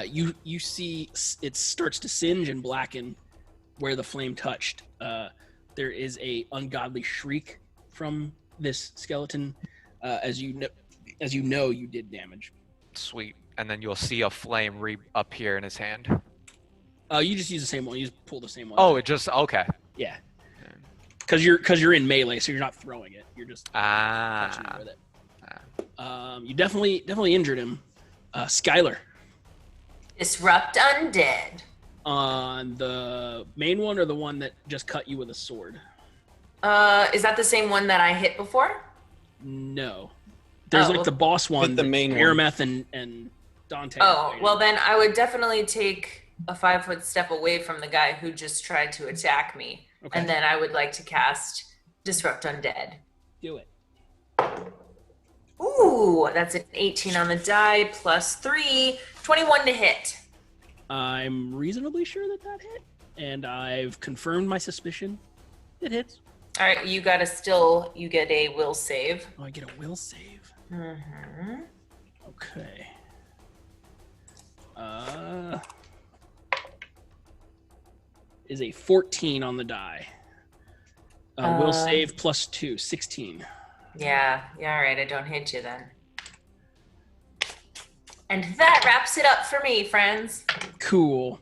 You see it starts to singe and blacken where the flame touched. There is a ungodly shriek from this skeleton. As you know, you did damage. Sweet. And then you'll see a flame appear in his hand. You just use the same one. You just pull the same one. Oh, it just okay. Yeah. Because you're in melee, so you're not throwing it. You're just touching it with it. You definitely injured him. Skylar. Disrupt undead. On the main one or the one that just cut you with a sword? Is that the same one that I hit before? No. There's like the boss one, the main Mirameth and Dante. Oh, well then I would definitely take a 5-foot step away from the guy who just tried to attack me. Okay. And then I would like to cast Disrupt Undead. Do it. Ooh, that's an 18 on the die plus 3, 21 to hit. I'm reasonably sure that hit, and I've confirmed my suspicion. It hits. All right, you get a will save. Oh, I get a will save. Mm-hmm. Okay. Is a 14 on the die. Will save plus 2, 16. Yeah, all right, I don't hit you then. And that wraps it up for me, friends. Cool.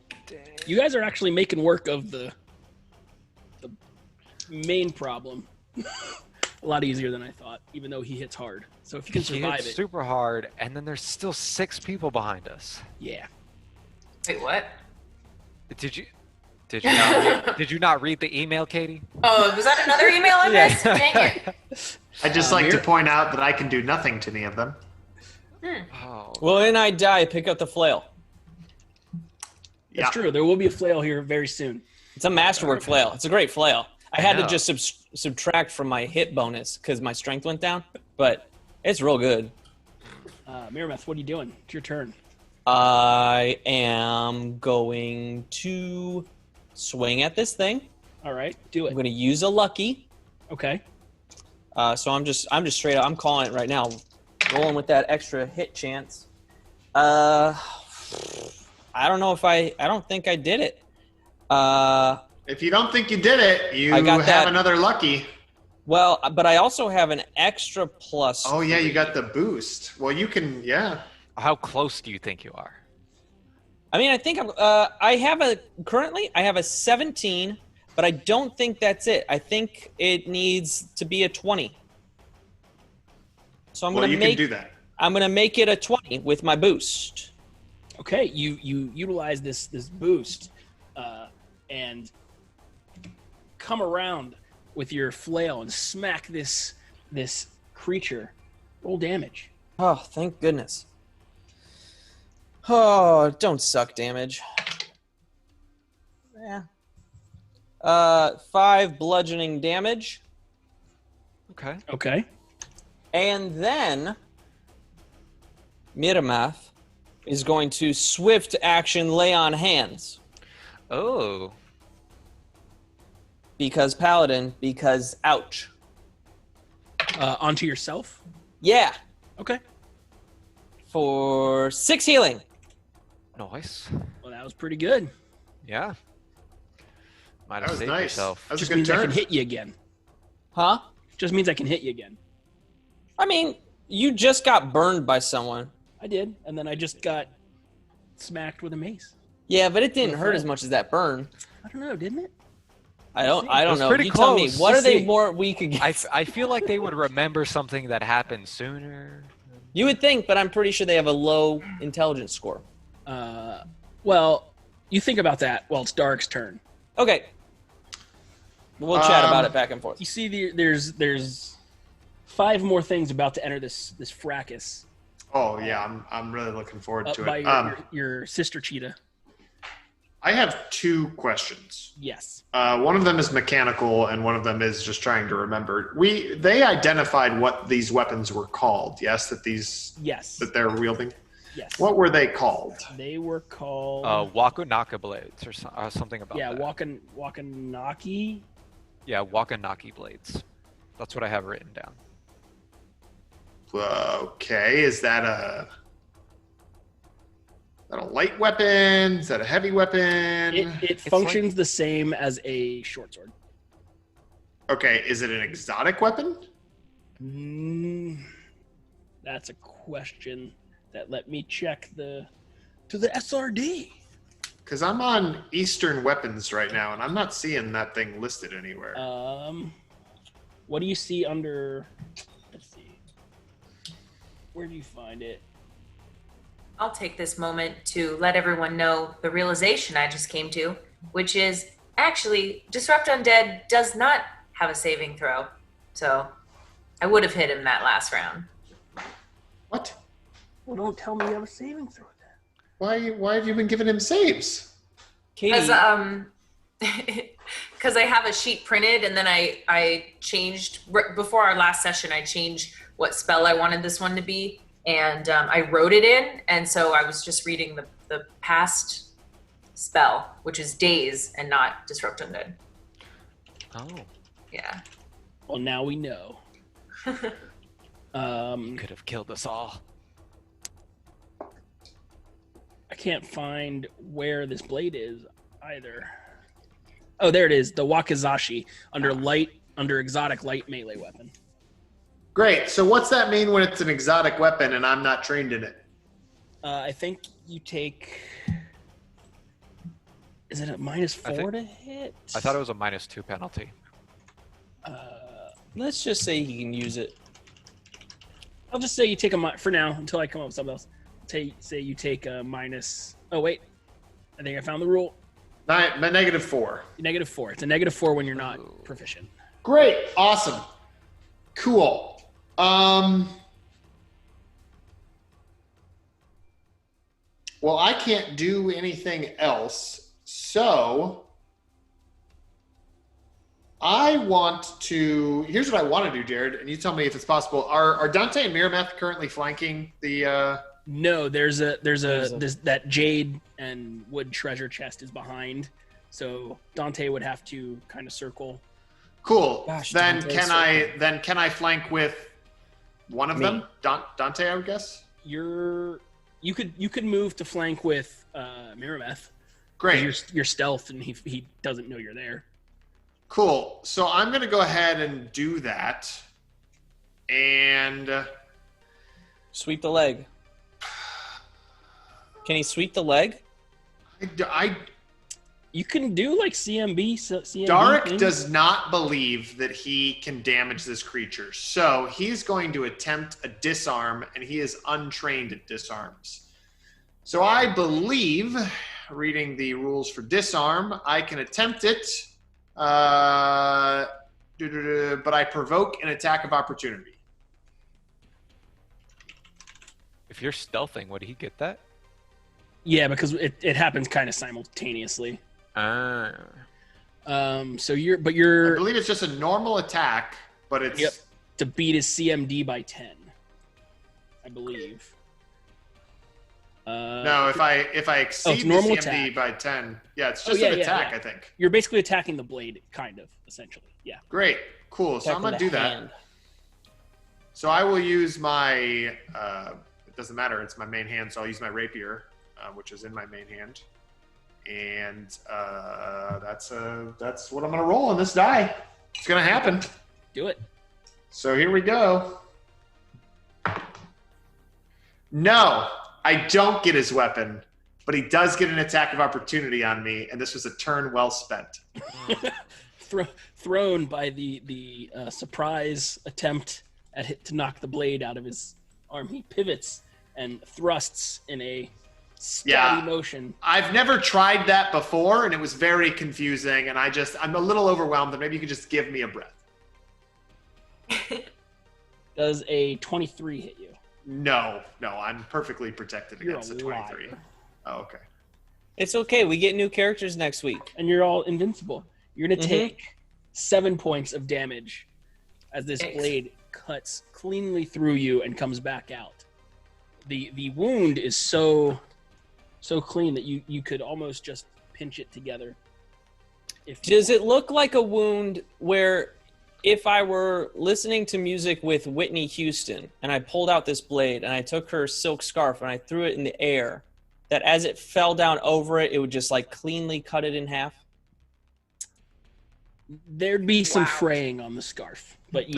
You guys are actually making work of the main problem. a lot easier than I thought, even though he hits hard. So if you can He survive hits it, super hard, and then there's still 6 people behind us. yeah. Wait, what? Did you not read the email, Katie? Oh, was that another email I missed? Dang it. I'd just like to point out that I can do nothing to any of them. Oh. Well, when I die, pick up the flail. That's true. There will be a flail here very soon. It's a masterwork flail. It's a great flail. I had to know. just subtract from my hit bonus because my strength went down, but it's real good. Mirameth, what are you doing? It's your turn. I am going to swing at this thing. All right, do it. I'm going to use a lucky. Okay. So I'm just straight up. I'm calling it right now. Rolling with that extra hit chance. I don't know if I don't think I did it. If you don't think you did it, you I got have that. another lucky. Well, but I also have an extra plus. Oh yeah, 3. you got the boost. Well, you can, yeah. How close do you think you are? I mean, I think currently I have a 17, but I don't think that's it. I think it needs to be a 20. So I'm Well, gonna you make can do that. I'm gonna make it a 20 with my boost. Okay, you utilize this boost, and come around with your flail and smack this creature. Roll damage. Oh, thank goodness. Oh, don't suck damage. Yeah. 5 bludgeoning damage. Okay. Okay. And then Miramath is going to swift action lay on hands. Oh. Because paladin, because ouch. Onto yourself? Yeah. Okay. For 6 healing. Nice. Well, that was pretty good. Yeah. Might That have was saved nice. yourself. That was Just a good means I turn. can hit you again. Huh? Just means I can hit you again. I mean, you just got burned by someone. I did, and then I just got smacked with a mace. Yeah, but it didn't hurt as much as that burn. I don't know, didn't it? I don't It was know. pretty You tell me, close. what We'll are they see. more weak against? I feel like they would remember something that happened sooner. You would think, but I'm pretty sure they have a low intelligence score. Well, you think about that while it's Dark's turn. Okay. We'll chat about it back and forth. You see, there's 5 more things about to enter this fracas. Oh yeah, I'm really looking forward Up to by it. your sister cheetah. I have 2 questions. Yes. One of them is mechanical, and one of them is just trying to remember. They identified what these weapons were called. Yes, that they're wielding. Yes. What were they called? They were called. Wakanaka blades or something about that. Wakanaki. Yeah, Wakanaki blades. That's what I have written down. Okay, is that a light weapon? Is that a heavy weapon? It functions the same as a short sword. Okay, is it an exotic weapon? That's a question that let me check to the SRD. Because I'm on Eastern weapons right now, and I'm not seeing that thing listed anywhere. What do you see under? Let's see. Where do you find it? I'll take this moment to let everyone know the realization I just came to, which is actually Disrupt Undead does not have a saving throw. So I would have hit him that last round. What? Well, don't tell me you have a saving throw then. Why have you been giving him saves? Katie. Because I have a sheet printed, and then I changed before our last session. I changed what spell I wanted this one to be, and I wrote it in. And so I was just reading the past spell, which is Daze and not Disrupt Undead. Oh. Yeah. Well, now we know. You could have killed us all. I can't find where this blade is either. Oh, there it is. The Wakizashi under exotic light melee weapon. Great. So what's that mean when it's an exotic weapon and I'm not trained in it? I think you take. Is it a -4 to hit? I thought it was a -2 penalty. Let's just say he can use it. I'll just say you take a for now until I come up with something else. Say you take a minus. Oh wait, I think I found the rule. -4. -4. It's a -4 when you're not proficient. Great. Awesome. Cool. Well, I can't do anything else, so I want to. Here's what I want to do, Jared, and you tell me if it's possible. Are Dante and Mirameth currently flanking the? No, there's that jade and wood treasure chest is behind, so Dante would have to kind of circle. Cool. Gosh, then Dante's can I flank with one of them? Dante, I would guess. You could move to flank with Mirameth. Great. You're stealth, and he doesn't know you're there. Cool. So I'm going to go ahead and do that, and sweep the leg. Can he sweep the leg? You can do like CMB. Dark thing. does not believe that he can damage this creature, so he's going to attempt a disarm, and he is untrained at disarms. So I believe, reading the rules for disarm, I can attempt it, but I provoke an attack of opportunity. If you're stealthing, would he get that? Yeah, because it happens kind of simultaneously. So you're. I believe it's just a normal attack, but it's to beat his CMD by 10. I believe. No, if I exceed the CMD attack by 10, it's just an attack. I think you're basically attacking the blade, kind of, essentially. Yeah. Great, cool. So I'm gonna do that. So I will use my. It doesn't matter. It's my main hand, so I'll use my rapier, which is in my main hand, and that's what I'm gonna roll on this die. It's gonna happen. Do it. So here we go. No, I don't get his weapon, but he does get an attack of opportunity on me, and this was a turn well spent. Thrown by the surprise attempt to knock the blade out of his arm. He pivots and thrusts in a steady motion. I've never tried that before, and it was very confusing, and I'm a little overwhelmed, and maybe you could just give me a breath. Does a 23 hit you? No, I'm perfectly protected against a 23. Oh, okay. It's okay. We get new characters next week. And you're all invincible. You're going to take 7 points of damage as this blade cuts cleanly through you and comes back out. The wound is so clean that you could almost just pinch it together. Does it look like a wound where if I were listening to music with Whitney Houston and I pulled out this blade and I took her silk scarf and I threw it in the air, that as it fell down over it, it would just like cleanly cut it in half? There'd be some fraying on the scarf, but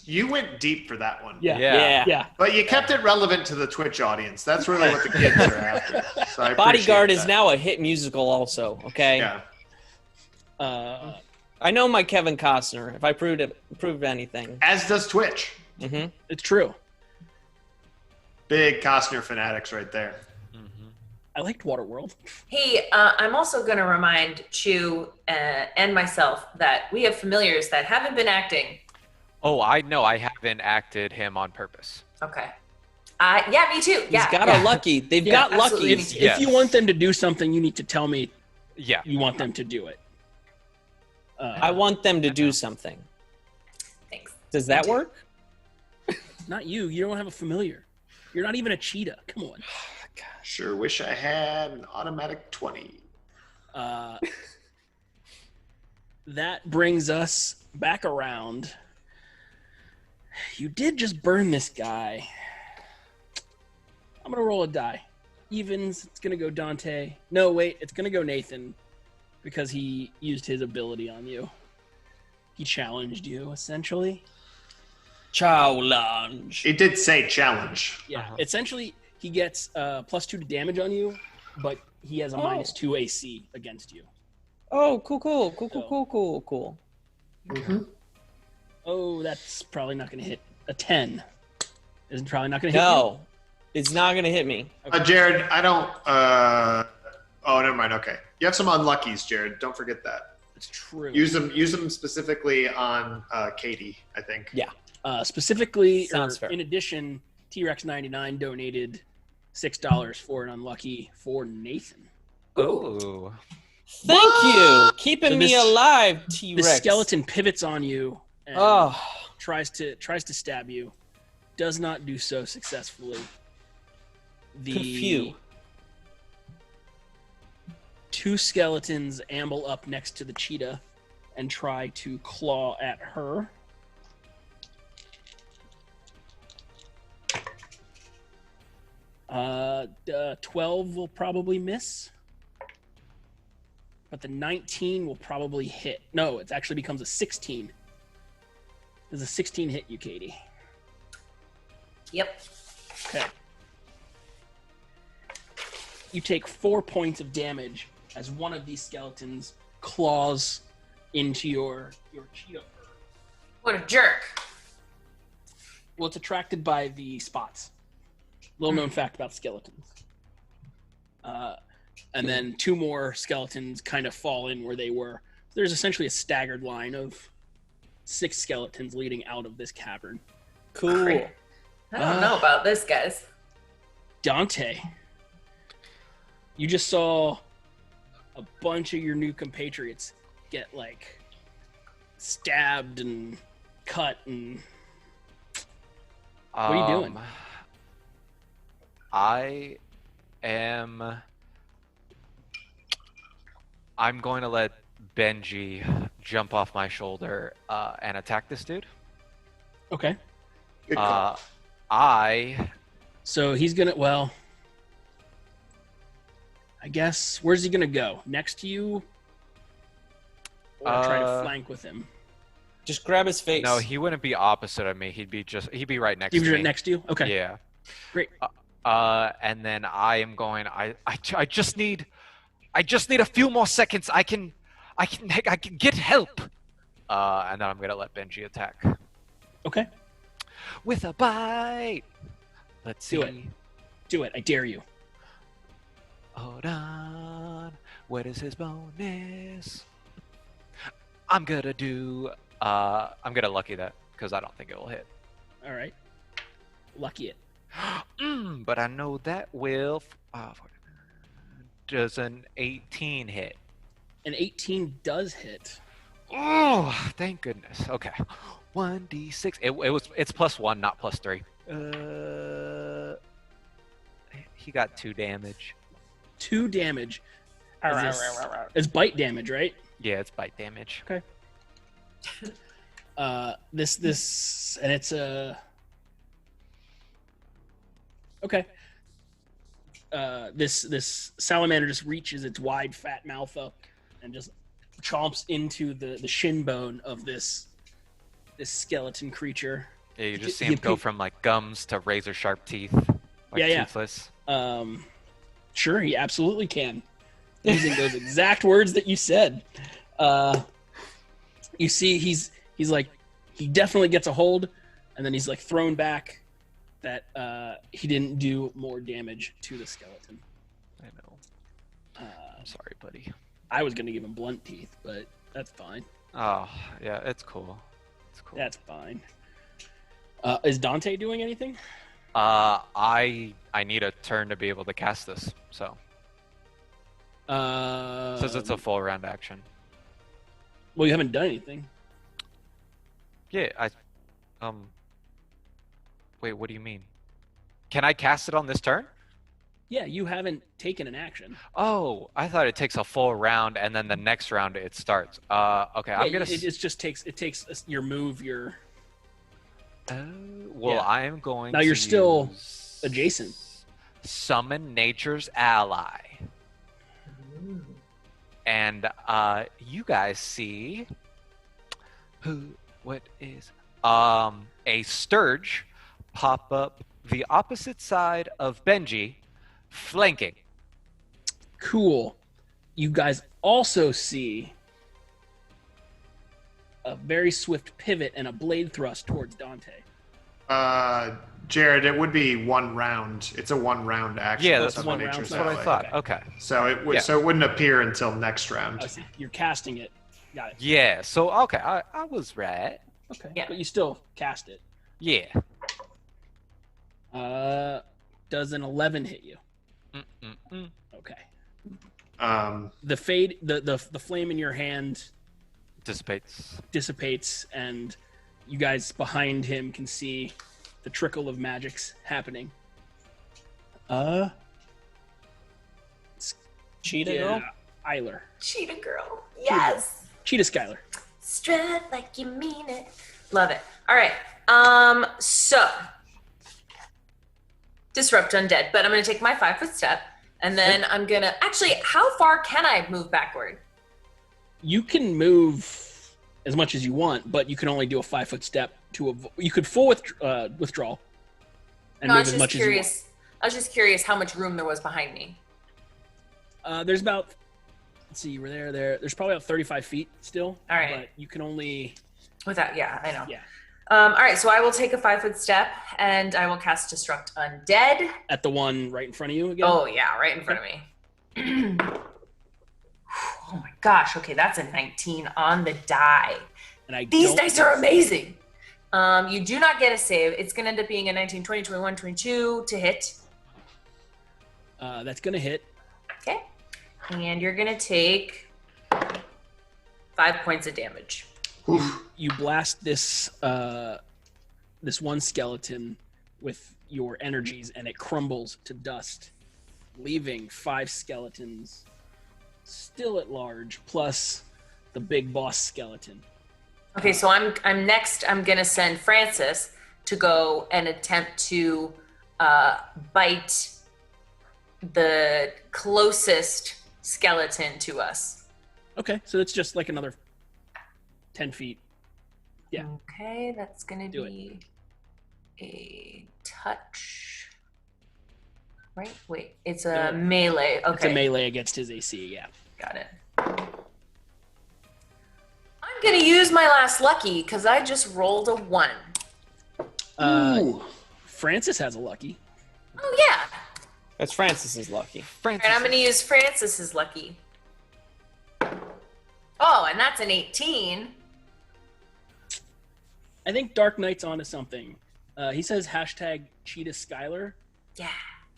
You went deep for that one. Yeah. But you kept it relevant to the Twitch audience. That's really what the kids are after. So I Bodyguard appreciate is that. now a hit musical also, okay? Yeah. I know my Kevin Costner, if I proved anything. As does Twitch. Mm-hmm. It's true. Big Costner fanatics right there. I liked Waterworld. Hey, I'm also going to remind Chu and myself that we have familiars that haven't been acting. Oh, I know. I haven't acted him on purpose. Okay. Yeah, me too. Yeah. He's got a lucky. They've got lucky. If you want them to do something, you need to tell me you want them to do it. I want them to do something. Thanks. Does that work? Not you. You don't have a familiar. You're not even a cheetah. Come on. Sure wish I had an automatic 20. That brings us back around. You did just burn this guy. I'm going to roll a die. Evens, it's going to go Dante. No, wait, it's going to go Nathan because he used his ability on you. He challenged you, essentially. Challenge. It did say challenge. Yeah, essentially, he gets +2 to damage on you, but he has a -2 AC against you. Oh, cool. Mm-hmm. Oh, that's probably not going to hit. A 10 is probably not going to hit. No, it's not going to hit me. Okay. Jared, I don't. Oh, never mind. Okay, you have some unluckies, Jared. Don't forget that. It's true. Use them specifically on Katie, I think. Yeah. Specifically, Sounds fair. in addition, T-Rex99 donated $6 for an unlucky for Nathan. Ooh. Thank you. Keeping So me this- alive, The T-Rex. skeleton pivots on you and Oh. tries to stab you. Does not do so successfully. Phew. Two skeletons amble up next to the cheetah and try to claw at her. Uh, 12 will probably miss. But the 19 will probably hit. No, it actually becomes a 16. Does a 16 hit you, Katie? Yep. Okay. You take 4 points of damage as one of these skeletons claws into your cheetah fur. What a jerk. Well, it's attracted by the spots. Little known fact about skeletons. And then 2 more skeletons kind of fall in where they were. There's essentially a staggered line of 6 skeletons leading out of this cavern. Cool. I don't know about this, guys. Dante, you just saw a bunch of your new compatriots get like stabbed and cut and what are you doing? I'm going to let Benji jump off my shoulder and attack this dude. Okay. Good call. So he's gonna, well, I guess, where's he gonna go? Next to you? Or try to flank with him? Just grab his face. No, he wouldn't be opposite of me. He'd be right next to me. Right next to you? Okay. Yeah. Great. And then I am going. I just need a few more seconds. I can get help. And then I'm gonna let Benji attack. Okay. With a bite. Let's see. Do it. I dare you. Hold on. What is his bonus? I'm gonna lucky that because I don't think it will hit. All right. Lucky it. But I know that will. Does an 18 hit? An 18 does hit. Oh, thank goodness. Okay. 1d6. It's +1, not +3. He got 2 damage. 2 damage. It's bite damage, right? Yeah, it's bite damage. Okay. This and it's okay. This salamander just reaches its wide fat mouth up and just chomps into the shin bone of this skeleton creature. Yeah, you just see him go from like gums to razor sharp teeth. Like toothless. Sure, he absolutely can. Using those exact words that you said. You see, he's like, he definitely gets a hold, and then he's like thrown back. That he didn't do more damage to the skeleton. I know. I'm sorry, buddy. I was gonna give him blunt teeth, but that's fine. Oh, yeah, it's cool. It's cool. That's fine. Is Dante doing anything? I need a turn to be able to cast this, so. Says it's a full round action. Well, you haven't done anything. Yeah, Wait, what do you mean? Can I cast it on this turn? Yeah, you haven't taken an action. Oh, I thought it takes a full round and then the next round it starts. Okay, Yeah, I'm gonna. It just takes your move. Well, I am going. Now to you're still use adjacent. Summon Nature's Ally. And you guys see what is a Sturge pop up the opposite side of Benji, flanking. Cool. You guys also see a very swift pivot and a blade thrust towards Dante. Jared, it would be 1 round. It's a 1 round action. Yeah, that's one round. That's what I thought. Okay. So it would. Yeah. So it wouldn't appear until next round. I see. You're casting it. Got it. Yeah. So okay, I was right. Okay. Yeah. But you still cast it. Yeah. Does an 11 hit you? Okay. The fade, the flame in your hand dissipates, and you guys behind him can see the trickle of magics happening. Cheetah girl? Eiler. Cheetah girl. Yes. Cheetah Skylar. Strut like you mean it. Love it. All right. So disrupt undead, but I'm gonna take my 5-foot step, and then I'm gonna actually. How far can I move backward? You can move as much as you want, but you can only do a 5-foot step to you could full withdrawal and move as much as you want. I was just curious how much room there was behind me. There's about, let's see, you were there. There's probably about 35 feet still. All right. But you can only. Without, yeah, I know. Yeah. All right, so I will take a 5-foot step, and I will cast Disrupt Undead. At the one right in front of you again? Oh, yeah, right in front of me. Oh my gosh, okay, that's a 19 on the die. And These dice are amazing. You do not get a save. It's going to end up being a 19, 20, 21, 22 to hit. That's going to hit. Okay. And you're going to take 5 points of damage. You blast this this one skeleton with your energies, and it crumbles to dust, leaving 5 skeletons still at large, plus the big boss skeleton. Okay, so I'm next. I'm gonna send Francis to go and attempt to bite the closest skeleton to us. Okay, so it's just like another 10 feet. Yeah. Okay, that's gonna be a touch. Right? Wait, it's a melee. Okay. It's a melee against his AC, yeah. Got it. I'm gonna use my last lucky because I just rolled a 1. Francis has a lucky. Oh yeah. That's Francis's lucky. And I'm gonna use Francis's lucky. Oh, and that's an 18. I think Dark Knight's onto something. He says hashtag Cheetah Skylar. Yeah.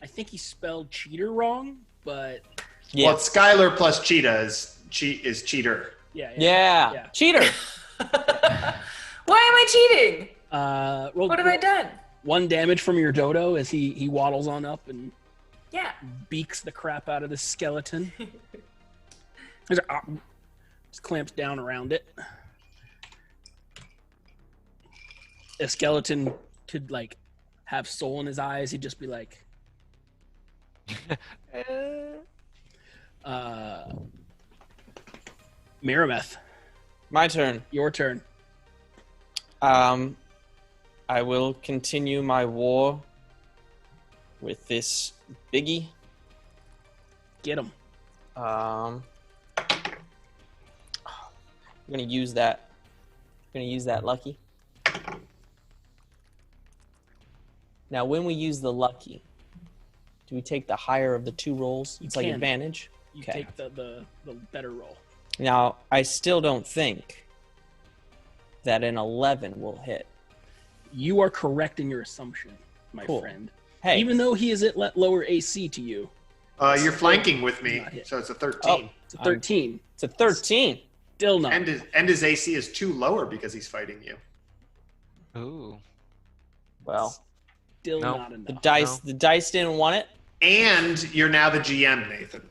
I think he spelled cheater wrong, but Well, it's Skylar plus Cheetah is cheater. Yeah. Cheater. Why am I cheating? What have I done? 1 damage from your dodo as he waddles on up and Yeah. beaks the crap out of this skeleton. Just clamps down around it. A skeleton could like have soul in his eyes. He'd just be like, Mirameth. My turn. Your turn. I will continue my war with this biggie. Get him. I'm gonna use that. Lucky. Now, when we use the lucky, do we take the higher of the 2 rolls? It's like advantage. You take the better roll. Now, I still don't think that an 11 will hit. You are correct in your assumption, my friend. Hey, even though he is at lower AC to you. You're flanking with me, so it's a 13. It's a 13. It's a 13. Still not. And his AC is 2 lower because he's fighting you. Ooh. Well, still not enough. The dice didn't want it. And you're now the GM, Nathan.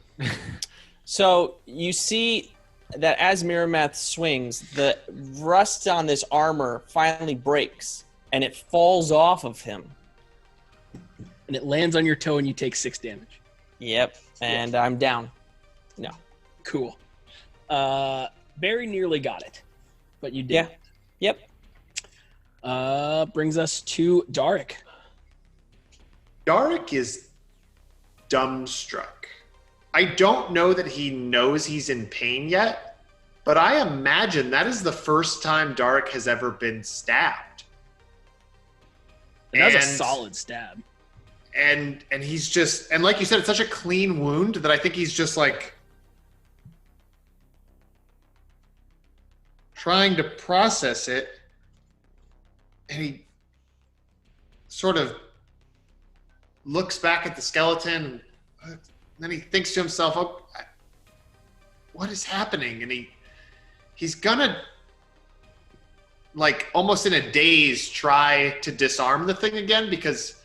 So you see that as Mirameth swings, the rust on this armor finally breaks, and it falls off of him. And it lands on your toe, and you take 6 damage. Yep, and I'm down. No. Cool. Very nearly got it, but you did. Yeah. Yep. Brings us to Darik. Darik is dumbstruck. I don't know that he knows he's in pain yet, But I imagine that is the first time Dark has ever been stabbed. And that's a solid stab. And he's just, and like you said, it's such a clean wound that I think he's just like trying to process it. And he sort of looks back at the skeleton. And then he thinks to himself, oh, what is happening? And he's gonna, like, almost in a daze, try to disarm the thing again because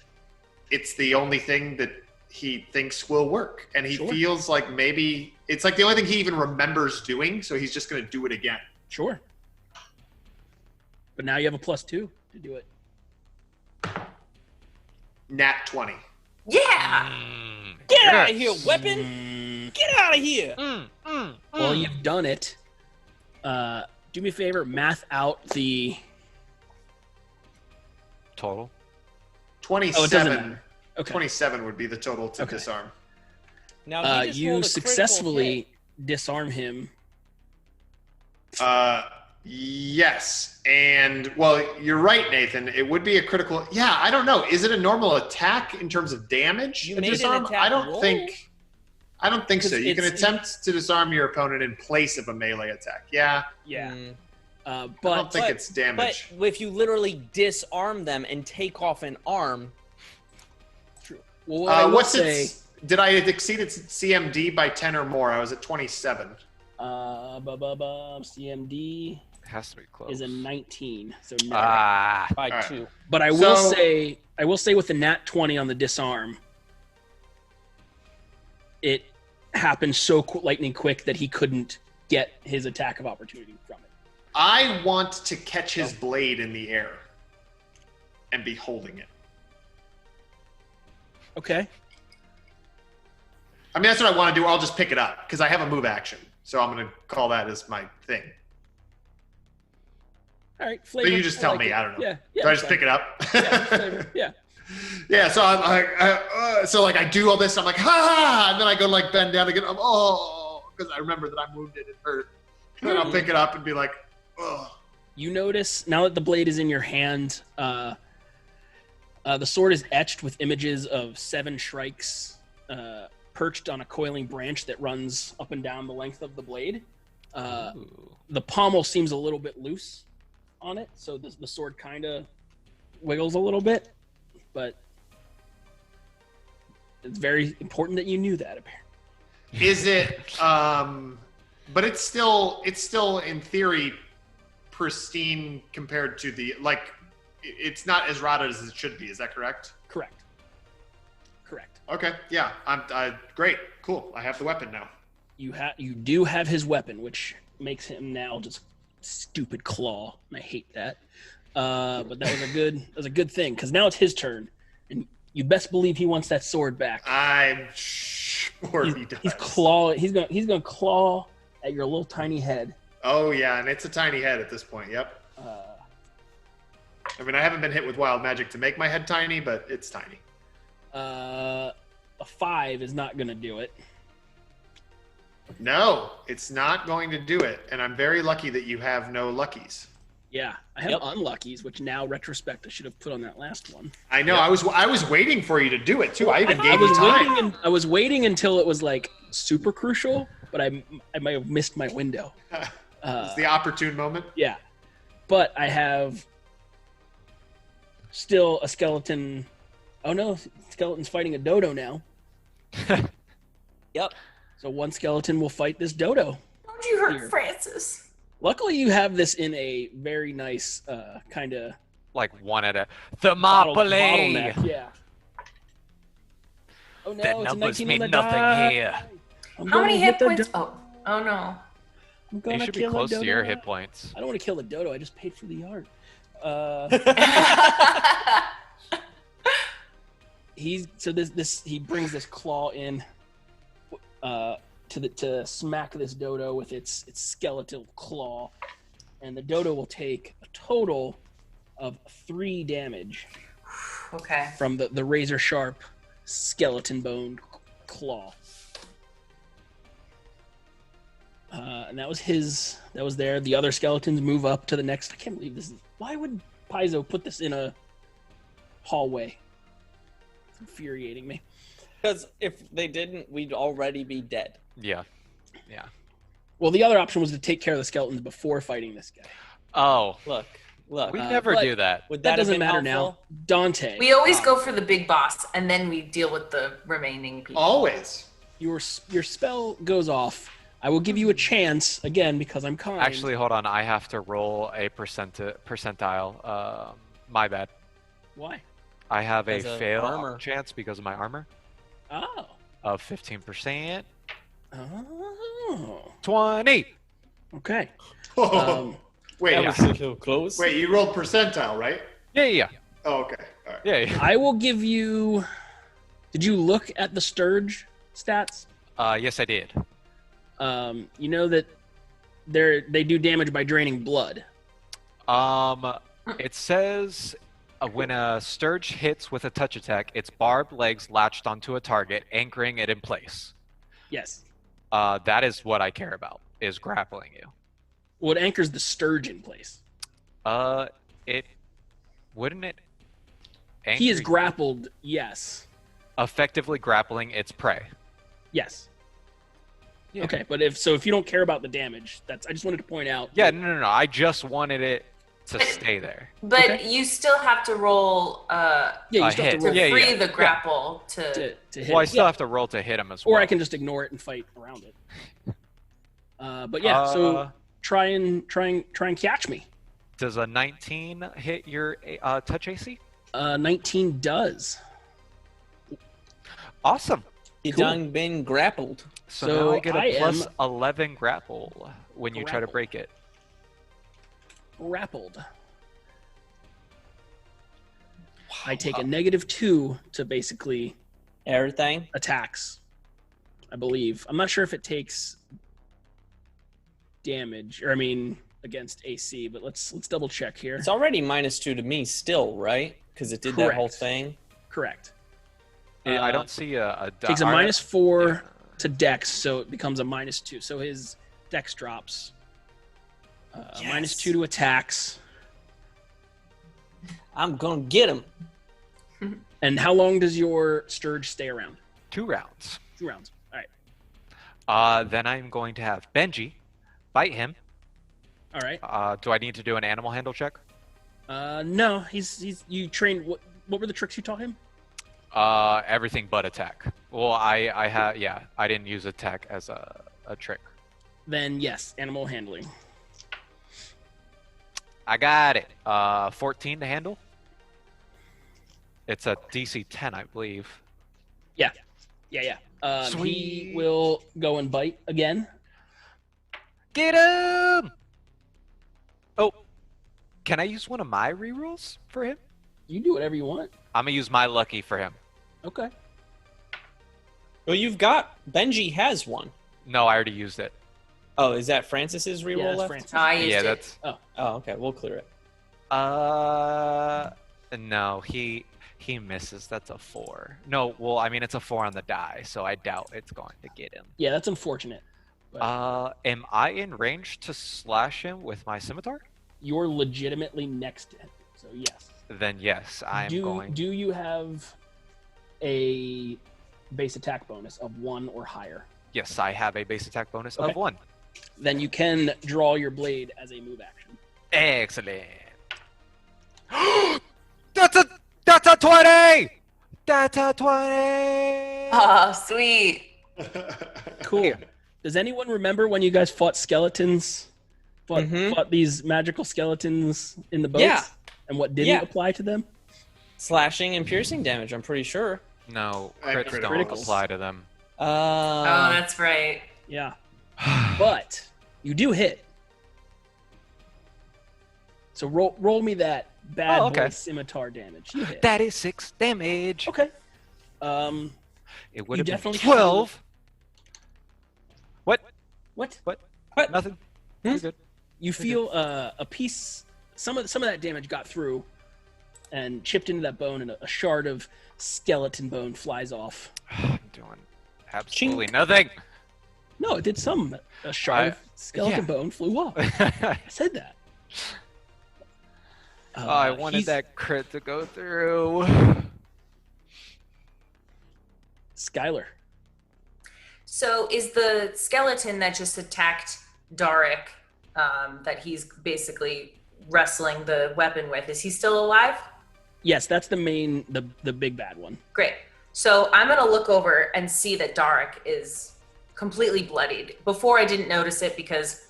it's the only thing that he thinks will work. And he feels like maybe it's like the only thing he even remembers doing, so he's just going to do it again. Sure. But now you have a +2 to do it. Nat 20. Yeah! Get out of here, weapon! Get out of here! Well, you've done it. Do me a favor, math out the total. 27. Oh, it doesn't matter. Okay. 27 would be the total to disarm. Now you successfully disarm him. Yes. And, well, you're right, Nathan. It would be a critical. Yeah, I don't know. Is it a normal attack in terms of damage? You made an attack I don't roll? think so. You can attempt to disarm your opponent in place of a melee attack. Yeah. Yeah. I don't think it's damage. But if you literally disarm them and take off an arm. True. Well, what's its? Did I exceed its CMD by 10 or more? I was at 27. CMD has to be close. is a 19, so no. By 2. But I will say with the nat 20 on the disarm, it happened so lightning quick that he couldn't get his attack of opportunity from it. I want to catch his blade in the air and be holding it. Okay. I mean, that's what I want to do. I'll just pick it up because I have a move action. So I'm going to call that as my thing. All right. So you just tell me. I don't know. Yeah. Do I just pick it up? Yeah. Yeah. So I'm like, I do all this. I'm like, ha! And then I go like bend down again. Because I remember that I'm wounded and hurt. And then I'll pick it up and be like, oh. You notice now that the blade is in your hand, the sword is etched with images of 7 shrikes perched on a coiling branch that runs up and down the length of the blade. The pommel seems a little bit loose on it, so the sword kind of wiggles a little bit, but it's very important that you knew that, apparently. Is it, but it's still in theory pristine compared to the, like, it's not as rotted as it should be. Is that correct? Correct. Okay. Yeah. I'm great. Cool. I have the weapon now. You do have his weapon, which makes him now just stupid claw, and I hate that. But that was a good thing because now it's his turn, and you best believe he wants that sword back. I'm sure he does. He's gonna claw at your little tiny head. Oh yeah, and it's a tiny head at this point. Yep. I mean, I haven't been hit with wild magic to make my head tiny, but it's tiny. A 5 is not gonna do it. No, it's not going to do it, and I'm very lucky that you have no luckies. Yeah, I have unluckies, which now retrospect I should have put on that last one. I know. Yep. I was waiting for you to do it too. I even gave you time. I was waiting until it was like super crucial, but I might have missed my window. It's the opportune moment. Yeah, but I have still a skeleton. Oh no, skeleton's fighting a dodo now. Yep. So one skeleton will fight this dodo. Don't you hurt Francis? Luckily, you have this in a very nice kind of like one at a Thermopylae. Bottleneck. Yeah. Oh no, that it's numbers a 19 mean on the nothing die. here. How many hit points? Oh no. They should be close to your hit points. I don't want to kill the dodo. I just paid for the art. He brings this claw in to smack this dodo with its skeletal claw, and the dodo will take a total of 3 damage. Okay. From the razor sharp skeleton bone claw. And that was his. That was there. The other skeletons move up to the next. I can't believe this is. Why would Paizo put this in a hallway? It's infuriating me. Because if they didn't, we'd already be dead. Yeah. Yeah. Well, the other option was to take care of the skeletons before fighting this guy. Oh. Look. We never do that. Would That have doesn't been matter helpful? now. Dante. We always go for the big boss, and then we deal with the remaining people. Always. Your spell goes off. I will give you a chance again because I'm kind. Actually, hold on. I have to roll a percentile. My bad. Why? I have a Because of fail armor. chance because of my armor Oh. of 15%. Oh. 20. Okay. Wait, That was so close. wait, you rolled percentile, right? Yeah. Oh, okay. All right. Yeah. I will give you. Did you look at the Sturge stats? Yes, I did. You know that they do damage by draining blood. It says when a Sturge hits with a touch attack, its barbed legs latched onto a target, anchoring it in place. Yes. That is what I care about, is grappling you. Well, it anchors the Sturge in place. Wouldn't it? He is anchor- grappled. Yes. effectively grappling its prey. Yes. Yeah. Okay, but if you don't care about the damage, I just wanted to point out. Yeah, no. I just wanted it to stay there. But you still have to roll you still have to roll. to free the grapple to hit. Well, I still have to roll to hit him as well. Or I can just ignore it and fight around it. But yeah, so try and catch me. Does a 19 hit your touch AC? 19 does. Awesome. You Cool. done been grappled. So now I get a plus am 11 grapple when you try to break it. grappled. I take a -2 to basically everything attacks. I believe. I'm not sure if it takes damage, or against AC, but let's double check here. It's already -2 to me still, right? Because it did that whole Correct. thing. Correct. I don't see a Takes a -4 to Dex, so it becomes a -2. So his Dex drops. -2 to attacks. I'm gonna get him. And how long does your Sturge stay around? 2 rounds. 2 rounds. All right. Then I'm going to have Benji bite him. All right. Do I need to do an animal handle check? No. He's you trained. What were the tricks you taught him? Everything but attack. Well, I didn't use attack as a trick. Then yes, animal handling. I got it. 14 to handle. It's a DC 10, I believe. Yeah. Sweet. He will go and bite again. Get him! Oh, can I use one of my rerolls for him? You do whatever you want. I'm gonna use my lucky for him. Okay. Well, Benji has one. No, I already used it. Oh, is that Francis's reroll that's left? Francis. I used it. That's. Oh, okay. We'll clear it. No, he misses. That's a 4. No, well, it's a 4 on the die, so I doubt it's going to get him. Yeah, that's unfortunate. Am I in range to slash him with my scimitar? You're legitimately next to him, so yes. Then yes, I'm going. Do you have a base attack bonus of 1 or higher? Yes, I have a base attack bonus Okay. of 1. Then you can draw your blade as a move action. Excellent. That's a 20. That's a 20. Oh, sweet. Cool. Does anyone remember when you guys fought skeletons? Fought these magical skeletons in the boats? Yeah. And what didn't apply to them? Slashing and piercing damage, I'm pretty sure. No, crits don't criticals. apply to them. Oh, that's right. Yeah. But you do hit. So roll me that bad boy scimitar damage. You hit. That is 6 damage. Okay. It would you have been definitely 12. What? What? Nothing. You're good. You feel a piece. Some of that damage got through, and chipped into that bone, and a shard of skeleton bone flies off. I'm doing absolutely nothing. No, it did some. A shard of skeleton bone flew off. I said that. I wanted that crit to go through. Skylar. So is the skeleton that just attacked Darik, that he's basically wrestling the weapon with, is he still alive? Yes, that's the main, the big bad one. Great. So I'm going to look over and see that Darik is completely bloodied. Before I didn't notice it because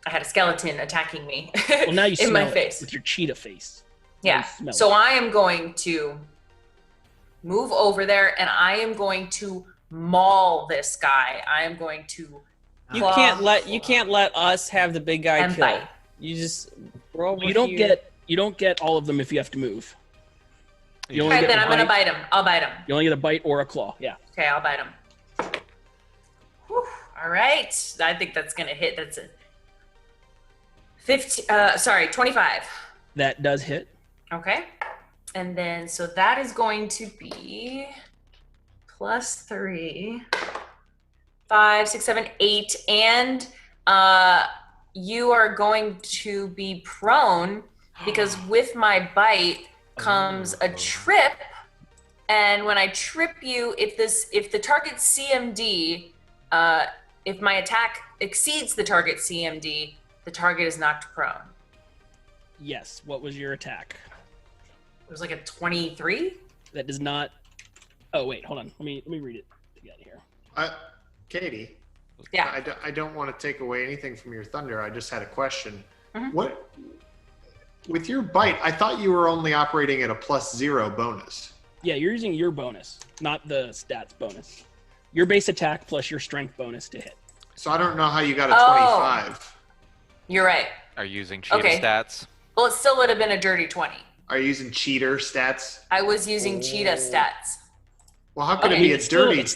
I had a skeleton attacking me Well, now you in smell my it face. with your cheetah face. Yeah. So I am going to move over there and I am going to maul this guy. I am going to You can't let us have the big guy and kill. bite. You just throw over You don't here. get all of them if you have to move. You All only right, get then a I'm going to bite. bite him. I'll bite him. You only get a bite or a claw. Yeah. Okay, I'll bite him. Whew. All right. I think that's going to hit. That's it. 25. That does hit. Okay. And then, so that is going to be +3, 5, 6, 7, 8. And you are going to be prone because with my bite comes a trip. And when I trip you, if the target CMD, if my attack exceeds the target CMD, the target is knocked prone. Yes. What was your attack? It was like a 23. That does not. Oh wait, hold on. Let me read it together here. Katie. Yeah. I don't want to take away anything from your thunder. I just had a question. Mm-hmm. What with your bite? I thought you were only operating at a +0 bonus. Yeah, you're using your bonus, not the stats bonus. Your base attack plus your strength bonus to hit. So I don't know how you got a Oh. 25. You're right. Are you using cheetah Okay. stats? Well, it still would have been a dirty 20. Are you using cheater stats? I was using cheetah stats Well, how could Okay. it be a It's still- dirty it's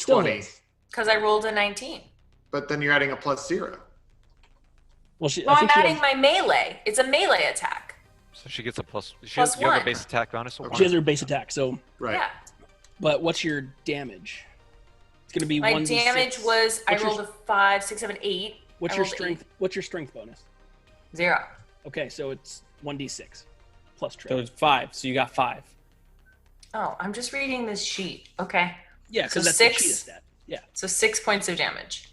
still 20? hits. because I rolled a 19. But then you're adding a +0. Well, I No, I'm think she adding has, my melee. It's a melee attack. So she gets a plus. She Plus has, you have a 1. base attack bonus of she has 1. her base attack. So, Right. Yeah. but what's your damage? It's gonna be My 1d6. damage was I What's your- rolled a 5, 6, 7, 8. What's I your rolled a strength? What's your strength bonus? 8. 0. Okay, so it's 1d6 plus So trip. it's 5. So you got 5. Oh, I'm just reading this sheet. Okay. Yeah, So because that's 6. the cheetah stat. Yeah. So 6 points of damage.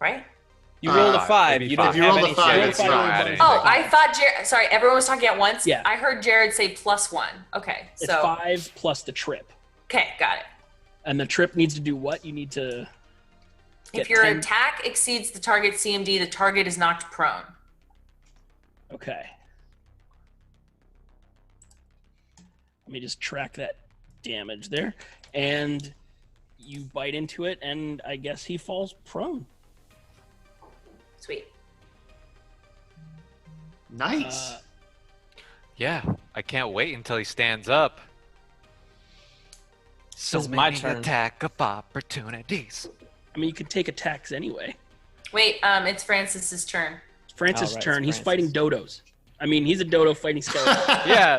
Right? You rolled a 5. it'd be You don't If you have rolled a any 5, shit. it's Roll a not. five. Oh, I thought sorry, everyone was talking at once. Yeah. I heard Jared say +1. Okay. It's So 5 plus the trip. okay, got it. And the trip needs to do what? You need to If get your 10 attack exceeds the target CMD, the target is knocked prone. Okay. Let me just track that damage there. And you bite into it, and I guess he falls prone. Sweet. Nice. Yeah, I can't wait until he stands up. So This is my many turn. attack of opportunities. I mean, you could take attacks anyway. Wait, it's Francis's turn. It's Francis' Oh, right, turn. it's He's fighting dodos. I mean, he's a dodo fighting skeleton. Yeah.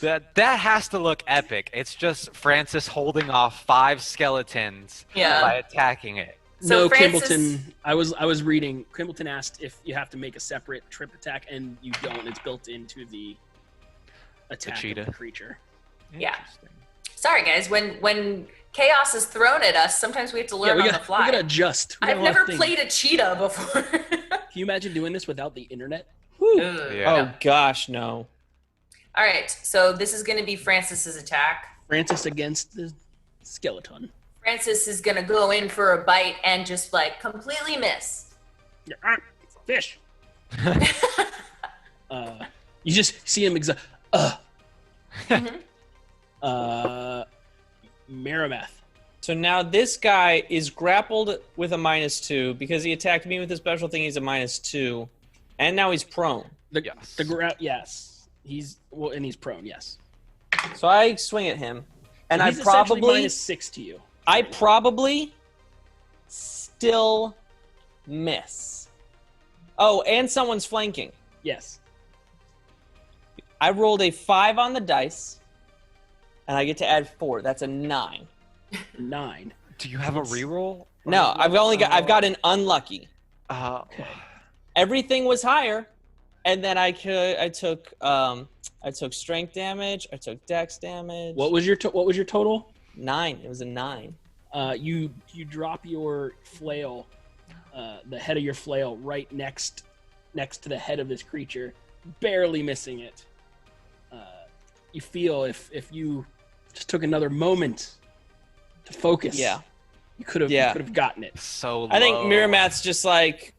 That has to look epic. It's just Francis holding off 5 skeletons Yeah. by attacking it. So no, Francis- Kimbleton. I was reading. Kimbleton asked if you have to make a separate trip attack, and you don't. It's built into the attack of cheetah. the creature. Yeah. Sorry, guys. When chaos is thrown at us, sometimes we have to learn we on gotta, the fly. We gotta adjust. We got I've a lot of never things. played a cheetah before. Can you imagine doing this without the internet? Ugh. Oh gosh, no. All right, so this is going to be Francis's attack. Francis against the skeleton. Francis is going to go in for a bite and just like completely miss. Fish. You just see him Merrimath. So now this guy is grappled with a -2 because he attacked me with a special thing. He's a -2, and now he's prone. Yes. He's and he's prone. Yes. So I swing at him, and So I he's essentially probably -6 to you. I probably still miss. Oh, and someone's flanking. Yes. I rolled a 5 on the dice, and I get to add 4. That's a 9. 9. Do you have a reroll? No, I've got an unlucky. Okay. Everything was higher, and then I took strength damage. I took dex damage. What was your total? 9. It was a 9. You drop your flail, the head of your flail, right next to the head of this creature, barely missing it. You feel if you just took another moment to focus, you could have gotten it. So low. I think Miramath's just like,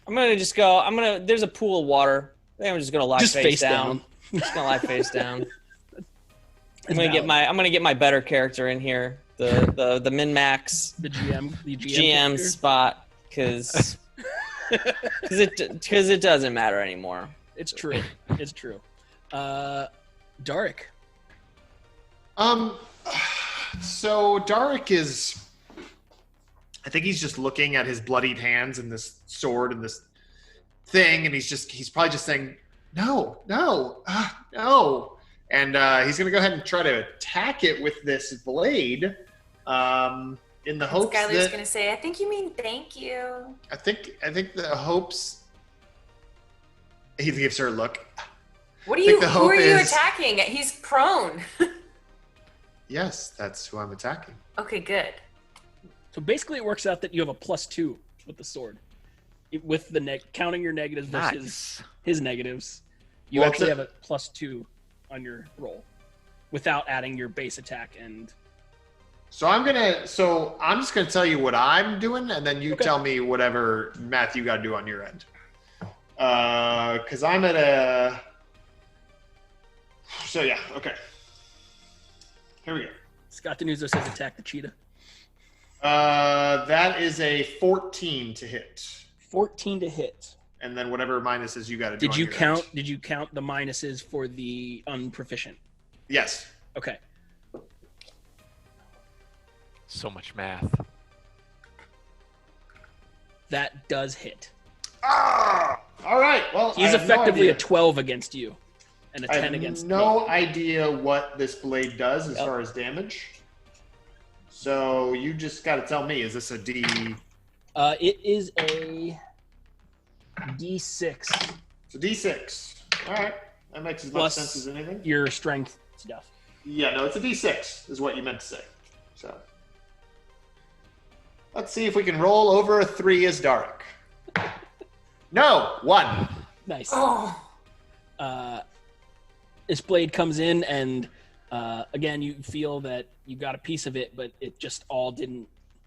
there's a pool of water. I think I'm just gonna lie face down. I'm just gonna lie face down. I'm gonna get my better character in here. The min max. The GM character? Spot because it doesn't matter anymore. It's true. It's true. Darik. So Darik is, I think he's just looking at his bloodied hands and this sword and this thing, and he's probably just saying, no. And he's going to go ahead and try to attack it with this blade in the hopes that... Skylar's going to say, I think you mean thank you. I think the hopes... He gives her a look. Who are you attacking? He's prone. Yes, that's who I'm attacking. Okay, good. So basically it works out that you have a +2 with the sword. With the counting your negatives versus his negatives, you actually have a +2 on your roll without adding your base attack and... So I'm just gonna tell you what I'm doing, and then you tell me whatever math you got to do on your end. Because I'm at a... So yeah, okay. Here we go. Scott Denuzzo says attack the cheetah. That is a 14 to hit. 14 to hit. And then whatever minuses you got to do. Did you count the minuses for the unproficient? Yes. Okay. So much math. That does hit. Ah! All right. Well, he's effectively a 12 against you, and a 10 against me. I have no idea what this blade does as far as damage. So you just got to tell me, is this a D? It is a D6. It's a D6. All right. That makes as much sense as anything. Your strength stuff. Yeah, no, it's a D6 is what you meant to say. So let's see if we can roll over a 3 as Darik. No, 1. Nice. Oh. This blade comes in, and again, you feel that you got a piece of it, but it just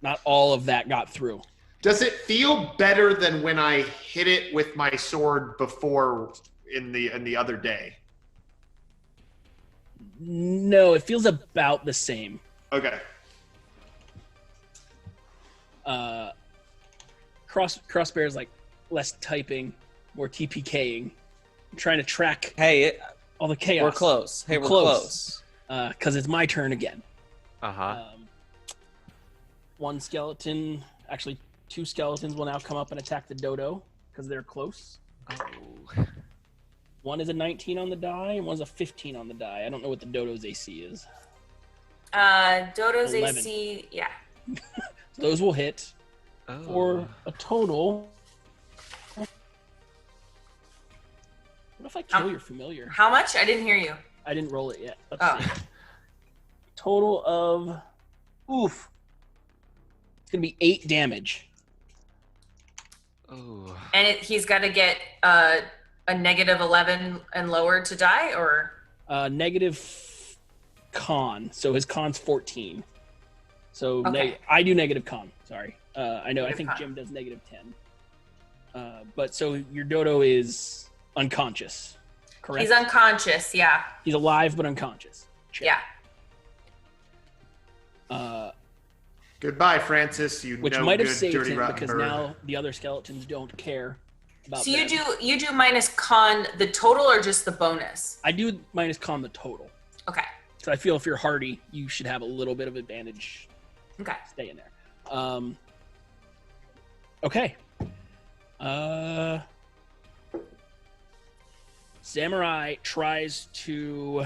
not all of that got through. Does it feel better than when I hit it with my sword before in the other day? No, it feels about the same. Okay. Crossbear's like less typing, more TPKing. I'm trying to track all the chaos. We're close. We're close. Because it's my turn again. Uh-huh. One skeleton, actually 2 skeletons will now come up and attack the dodo because they're close. Oh. One is a 19 on the die, and one's a 15 on the die. I don't know what the dodo's AC is. Dodo's 11. AC, yeah. So those will hit for a total. What if I kill your familiar? How much? I didn't hear you. I didn't roll it yet. Let's see. Total of, it's gonna be 8 damage. Oh. And he's got to get a negative 11 and lower to die, or? Negative con. So his con's 14. So I do negative con. Sorry. I know. I think Jim does negative 10. But so your dodo is unconscious, correct? He's unconscious. Yeah. He's alive but unconscious. Check. Yeah. Goodbye, Francis. Which might have saved him because now the other skeletons don't care about. So you do minus con the total or just the bonus? I do minus con the total. Okay. So I feel if you're hardy, you should have a little bit of advantage. Okay. Stay in there. Okay. Samurai tries to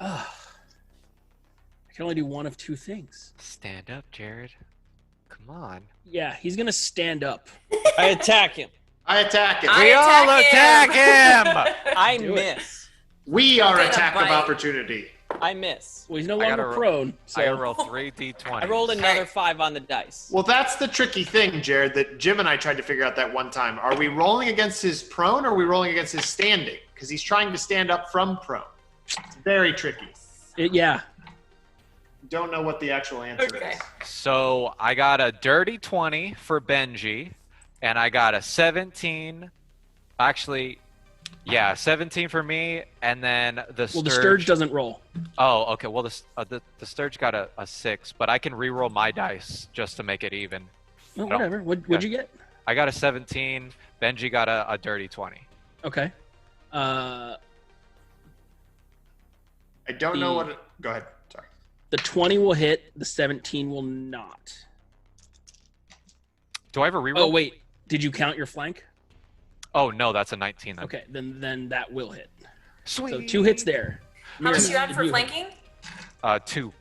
I can only do one of two things. Stand up, Jared. Come on. Yeah, he's gonna stand up. I attack him. I attack him. We all attack him! I miss. We are Gonna attack of bite. opportunity. I miss. Well, he's no I longer gotta prone. So. I gotta roll 3 d20. I rolled another 5 on the dice. Well, that's the tricky thing, Jared, that Jim and I tried to figure out that one time. Are we rolling against his prone or are we rolling against his standing? Because he's trying to stand up from prone. It's very tricky. Yeah. Don't know what the actual answer is. So I got a dirty 20 for BENJI, and I got a 17. Actually, yeah, 17 for me, and then the Sturge. Well, the Sturge doesn't roll. Oh, okay. Well, the Sturge got a 6, but I can re-roll my dice just to make it even. Oh, whatever. What'd you get? I got a 17. BENJI got a dirty 20. Okay. I don't know what. Go ahead. Sorry. The 20 will hit. The 17 will not. Do I have a reroll? Oh wait, did you count your flank? Oh no, that's a 19. Then. Okay, then that will hit. Sweet. So 2 hits there. How much you Mira, had for flanking? 2.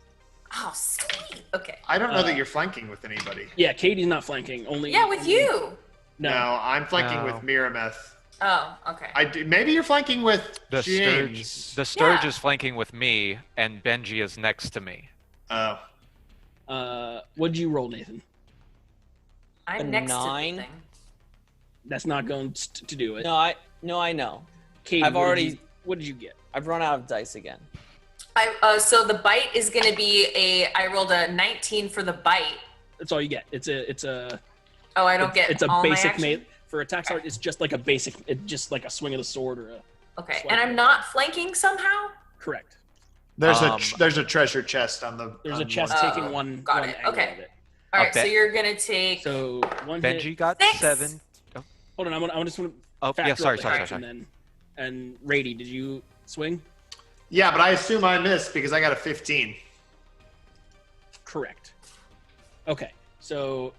Oh, sweet. Okay. I don't know that you're flanking with anybody. Yeah, Katie's not flanking. Only. Yeah, with you. No, I'm flanking with Mirameth. Oh, okay. Maybe you're flanking with The James. Sturge. The Sturge is flanking with me, and BENJI is next to me. Oh. What'd you roll, Nathan? I'm A next 9. to the thing. That's not going to do it. No, I know. Katie, I've already. What did you get? I've run out of dice again. So the bite is going to be I rolled a 19 for the bite. That's all you get. It's a. Oh, I don't get It's a all basic my action? melee. For attack start, it's just like a basic. It's just like a swing of the sword or a. Okay, swipe. and I'm not flanking somehow? Correct. There's a treasure chest on the. There's on a chest one. taking one. Got one it. angle Okay. of it. All right, so you're going to take... So one BENJI hit. got 6. 7. Oh. Hold on, I just want to. Oh, yeah, sorry. And then, and Rady, did you swing? Yeah, but I assume I missed because I got a 15. Correct. Okay, so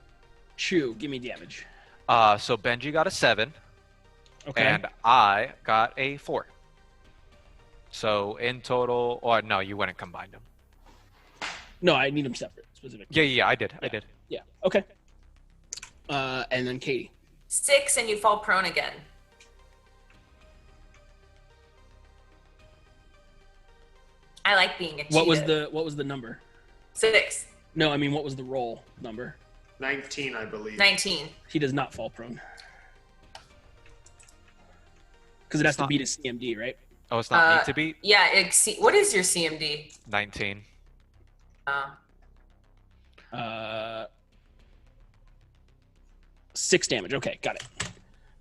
Chew, give me damage. So BENJI got a 7. Okay. And I got a 4. So in total, or no, you went and combined them. No, I need them separate, specifically. Yeah, I did. Yeah. Okay. And then Katie. 6 and you fall prone again. I like being a cheetah. What was the number? 6. No, I mean what was the roll number? 19, I believe. 19. He does not fall prone. Because it has to beat his CMD, right? Oh, it's not me to beat? Yeah, what is your CMD? 19. 6 damage. Okay, got it.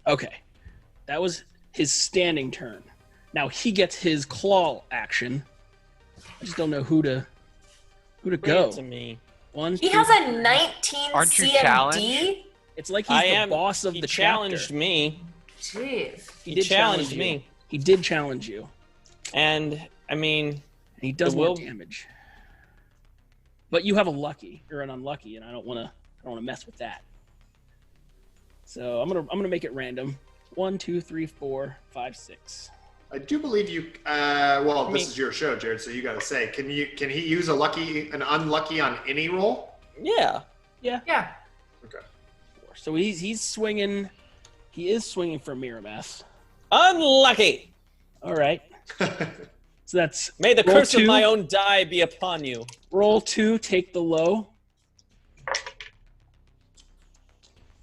Okay. That was his standing turn. Now he gets his claw action. I just don't know who to go. To me. One. He two, has a 19 Aren't you CMD? challenged? It's like he's the boss of the challenged chapter. me. Jeez. He did challenged challenge me. you. He did challenge you. And I mean, he does the more will- damage. But you have a lucky or an unlucky, and I don't want to mess with that. So I'm gonna make it random. 1, 2, 3, 4, 5, 6. I do believe you. Well, this is your show, Jared. So you got to say, can he use an unlucky on any roll? Yeah. Yeah. Okay. So he's swinging. He is swinging for Mirameth. Unlucky. All right. So that's May the roll curse 2. of my own die be upon you. Roll 2, take the low.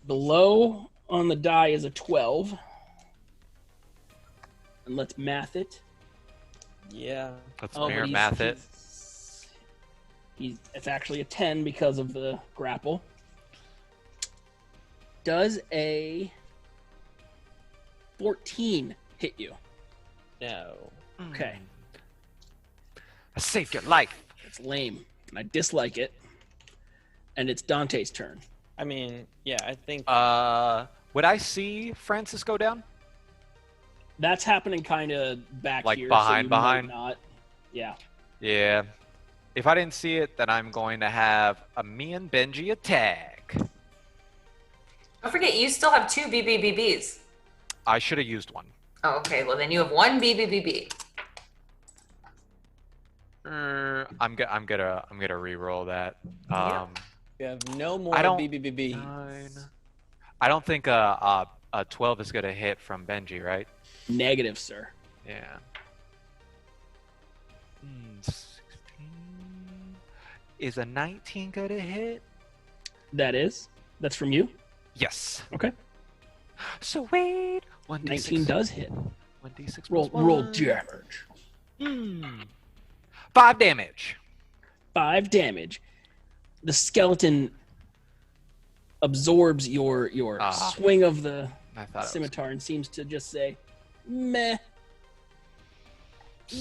The low on the die is a 12. And let's math it. Yeah. Let's Oh, mirror but math it. It's actually a 10 because of the grapple. Does a 14 hit you? No. Okay. I saved your life. It's lame, and I dislike it. And it's Dante's turn. I mean, yeah, I think. Would I see Francis go down? That's happening kind of back Like here. behind- so you might behind? Not. Yeah. Yeah. If I didn't see it, then I'm going to have a me and BENJI attack. Don't forget, you still have 2 BBBBs. I should have used one. Oh, okay. Well, then you have 1 BBBB. I'm gonna re-roll that. You have no more I don't- BBBB. I don't think a 12 is gonna hit from Benji, right? Negative, sir. Yeah. 16. Is a 19 gonna hit? That's from you? Yes. Okay. Sweet. 19 does hit. 1d6 Roll damage. 5 damage. 5 damage. The skeleton absorbs your swing of the scimitar and seems to just say, meh.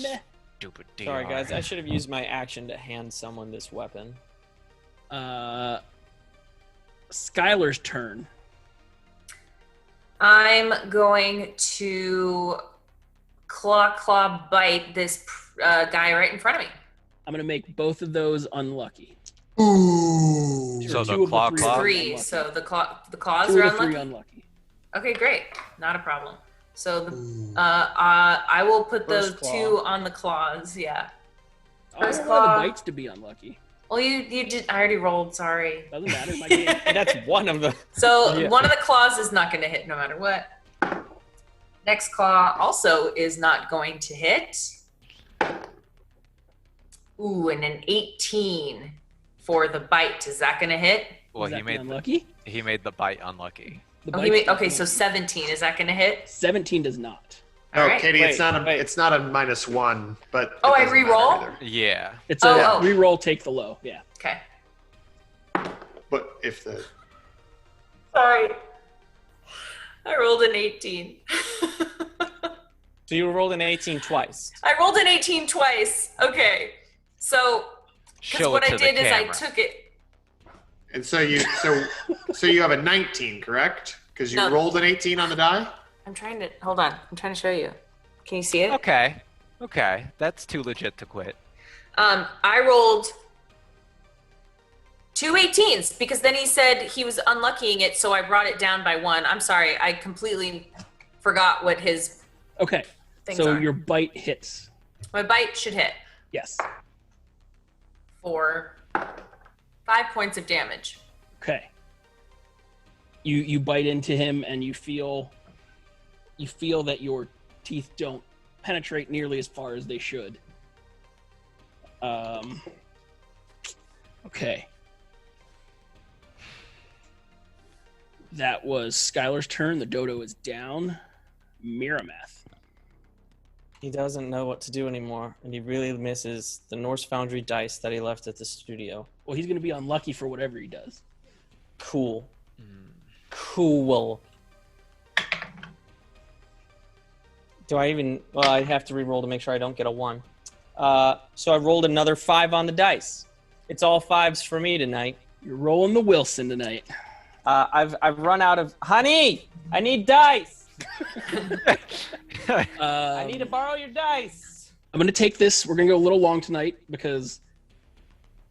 Meh. Stupid DR. Sorry, guys. I should have used my action to hand someone this weapon. Skylar's turn. I'm going to claw bite this guy right in front of me. I'm going to make both of those unlucky. Ooh. So Two the of claw three claw? are Three. unlucky. So the claws Two are of the three unlucky. unlucky. Okay, great. Not a problem. So the I will put those First claw. 2 on the claws. Yeah. First I don't want claw. the bites to be unlucky. Well, you did. I already rolled. Sorry. Doesn't matter. My game. That's one of them. So Yeah. one of the claws is not going to hit no matter what. Next claw also is not going to hit. Ooh, and an 18 for the bite. Is that going to hit? Well, Is he that made unlucky? he made the bite unlucky. The Oh, bite's okay, not so 17. Is that going to hit? 17 does not. No, All right. Katie, Wait, it's not a wait. it's not a -1, but Oh, it I doesn't matter re-roll? either. Yeah. It's a Oh. reroll, take the low. Yeah. Okay. But if the Sorry. I rolled an 18. So you rolled an 18 twice. I rolled an 18 twice. Okay. So, because Show what it I to the did is I camera. took it. and so you have a 19, correct? Because you No. rolled an 18 on the die. I'm trying to, hold on. I'm trying to show you. Can you see it? Okay. That's too legit to quit. I rolled 2 18s because then he said he was unluckying it, so I brought it down by 1. I'm sorry. I completely forgot what his Okay. things So are. your bite hits. My bite should hit Yes. for 5 points of damage. Okay. You bite into him and you feel that your teeth don't penetrate nearly as far as they should. Okay. That was Skylar's turn. The dodo is down. Miramath. He doesn't know what to do anymore, and he really misses the Norse Foundry dice that he left at the studio. Well, he's going to be unlucky for whatever he does. Cool. Cool. Do I even... Well, I have to re-roll to make sure I don't get a 1. So I rolled another 5 on the dice. It's all 5s for me tonight. You're rolling the Wilson tonight. I've run out of... Honey! I need dice! I need to borrow your dice! I'm going to take this. We're going to go a little long tonight because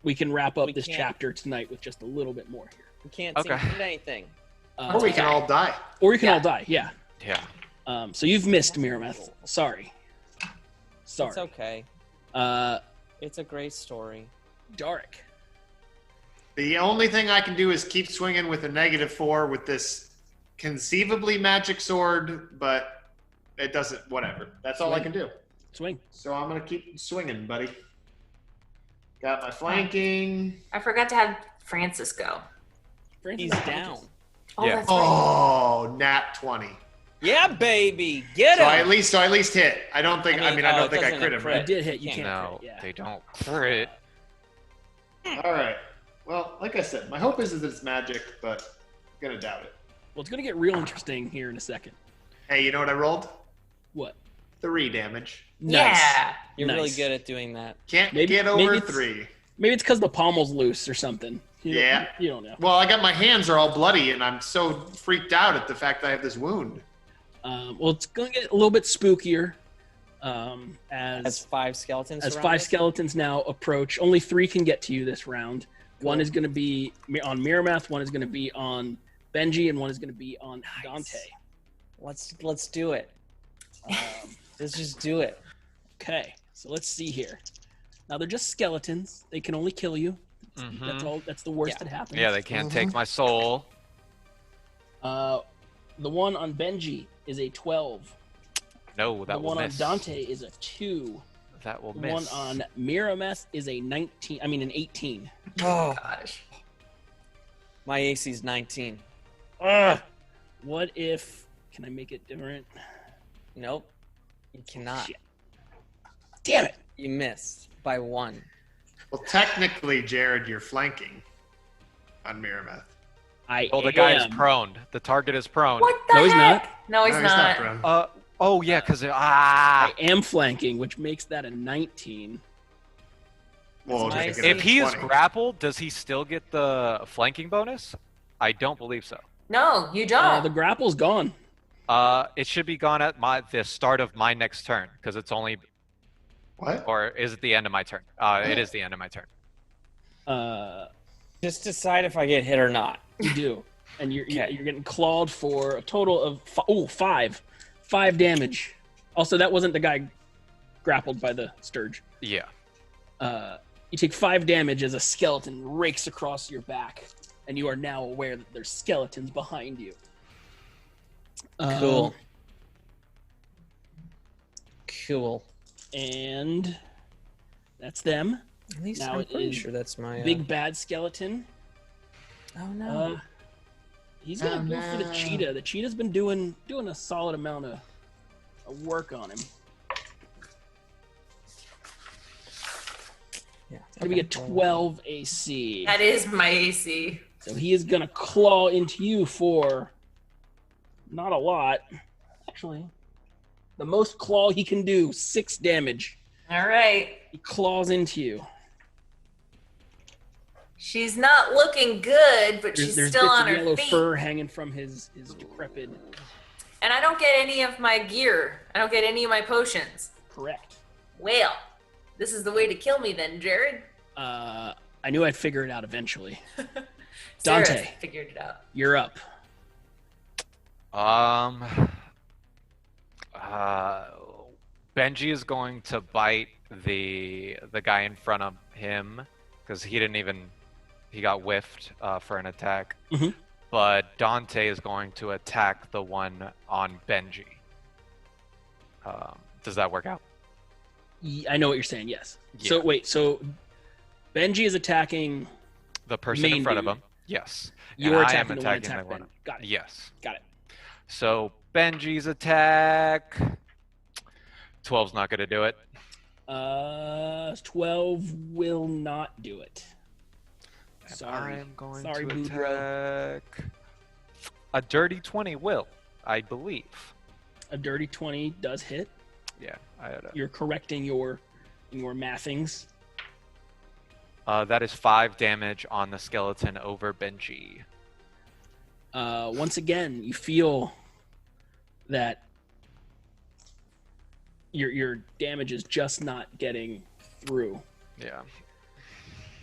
we can wrap up this can't. chapter tonight with just a little bit more here. We can't seem to hit anything. Or we can all die. Or you can all die, yeah. Yeah. So you've missed, Miramath. Sorry. It's okay. It's a great story. Dark. The only thing I can do is keep swinging with a -4 with this conceivably magic sword, but it doesn't. Whatever. That's all I can do. Swing. So I'm gonna keep swinging, buddy. Got my flanking. I forgot to have Francis go. He's down. Oh, Yeah. that's right. Oh, nat 20. Yeah, baby. Get So him. I at least hit. I don't think. I don't think I crit him. I Right? did hit. You can't No, crit, yeah. they don't crit. All right. Well, like I said, my hope is that it's magic, but I'm gonna doubt it. Well, it's going to get real interesting here in a second. Hey, you know what I rolled? What? 3 damage. Nice. Yeah. You're really Nice. good at doing that. Can't Maybe- get maybe over it's- 3. Maybe it's because the pommel's loose or something. Yeah. You don't know. Well, I got my hands are all bloody, and I'm so freaked out at the fact that I have this wound. Well, it's going to get a little bit spookier As 5 skeletons. as surround 5 us? skeletons now approach. Only 3 can get to you this round. One is going to be on Miramath, one is going to be on Benji, and one is going to be on Dante. Let's do it. Let's just do it. Okay, so let's see here. Now they're just skeletons. They can only kill you. That's all. That's the worst that happens. Yeah, they can't take my soul. The one on BENJI is a 12. No, that will miss. The one on Dante is a 2. That will the miss. The one on Mirameth is a 19. I mean, an 18. Oh gosh. My AC's 19. Ugh. What if? Can I make it different? Nope. You cannot. Shit. Damn it! You missed by 1. Well, technically, Jared, you're flanking on Mirameth. The guy is prone. The target is prone. What the he's heck? not. No, he's not. prone. Oh yeah, because I am flanking, which makes that a 19. Well, if he is grappled, does he still get the flanking bonus? I don't believe so. No, you don't. The grapple's gone. It should be gone at the start of my next turn because it's only. What? Or is it the end of my turn? It is the end of my turn. Just decide if I get hit or not. You do, and you're getting clawed for a total of 5 damage. Also, that wasn't the guy grappled by the Sturge. Yeah. You take 5 damage as a skeleton rakes across your back, and you are now aware that there's skeletons behind you. Cool. Cool. And that's them. At least now I'm it pretty is sure that's my big bad skeleton. Oh no. He's gonna go for the cheetah. The cheetah's been doing a solid amount of work on him. Yeah. It's gonna be a 12 AC. That is my AC. So he is gonna claw into you for not a lot. Actually, the most claw he can do, 6 damage. All right. He claws into you. She's not looking good, but she's There's still bits on of her yellow feet. fur hanging from his decrepit. And I don't get any of my gear. I don't get any of my potions. Correct. Well, this is the way to kill me then, Jared. I knew I'd figure it out eventually. Sarah Dante, figured it out. you're up. Benji is going to bite the guy in front of him because he got whiffed for an attack. Mhm. But Dante is going to attack the one on Benji. Does that work out? I know what you're saying. Yes. Yeah. So wait. So Benji is attacking The person main in front dude. of him. Yes. You're And I attacking am the one attacking attack the one. Benji. Got it. Yes. Got it. So Benji's attack. 12's not going to do it. 12 will not do it. And Sorry. I am going Sorry, to Boudreaux. attack. A dirty 20 will, I believe. A dirty 20 does hit. Yeah, I had You're correcting your mathings. that is 5 damage on the skeleton over Benji. Once again, you feel that your damage is just not getting through. Yeah.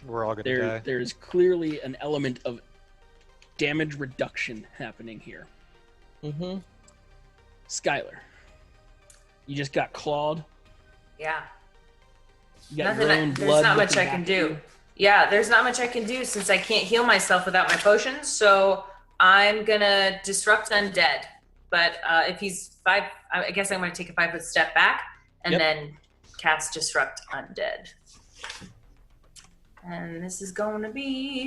We're all gonna die. There's clearly an element of damage reduction happening here. Mm-hmm. Skylar, you just got clawed. Yeah. You got Nothing. your own There's blood not much looking I back can at do. you. Yeah, there's not much I can do since I can't heal myself without my potions. So I'm gonna disrupt undead. But if he's 5, I guess I'm gonna take a 5-foot step back and then cast disrupt undead. And this is going to be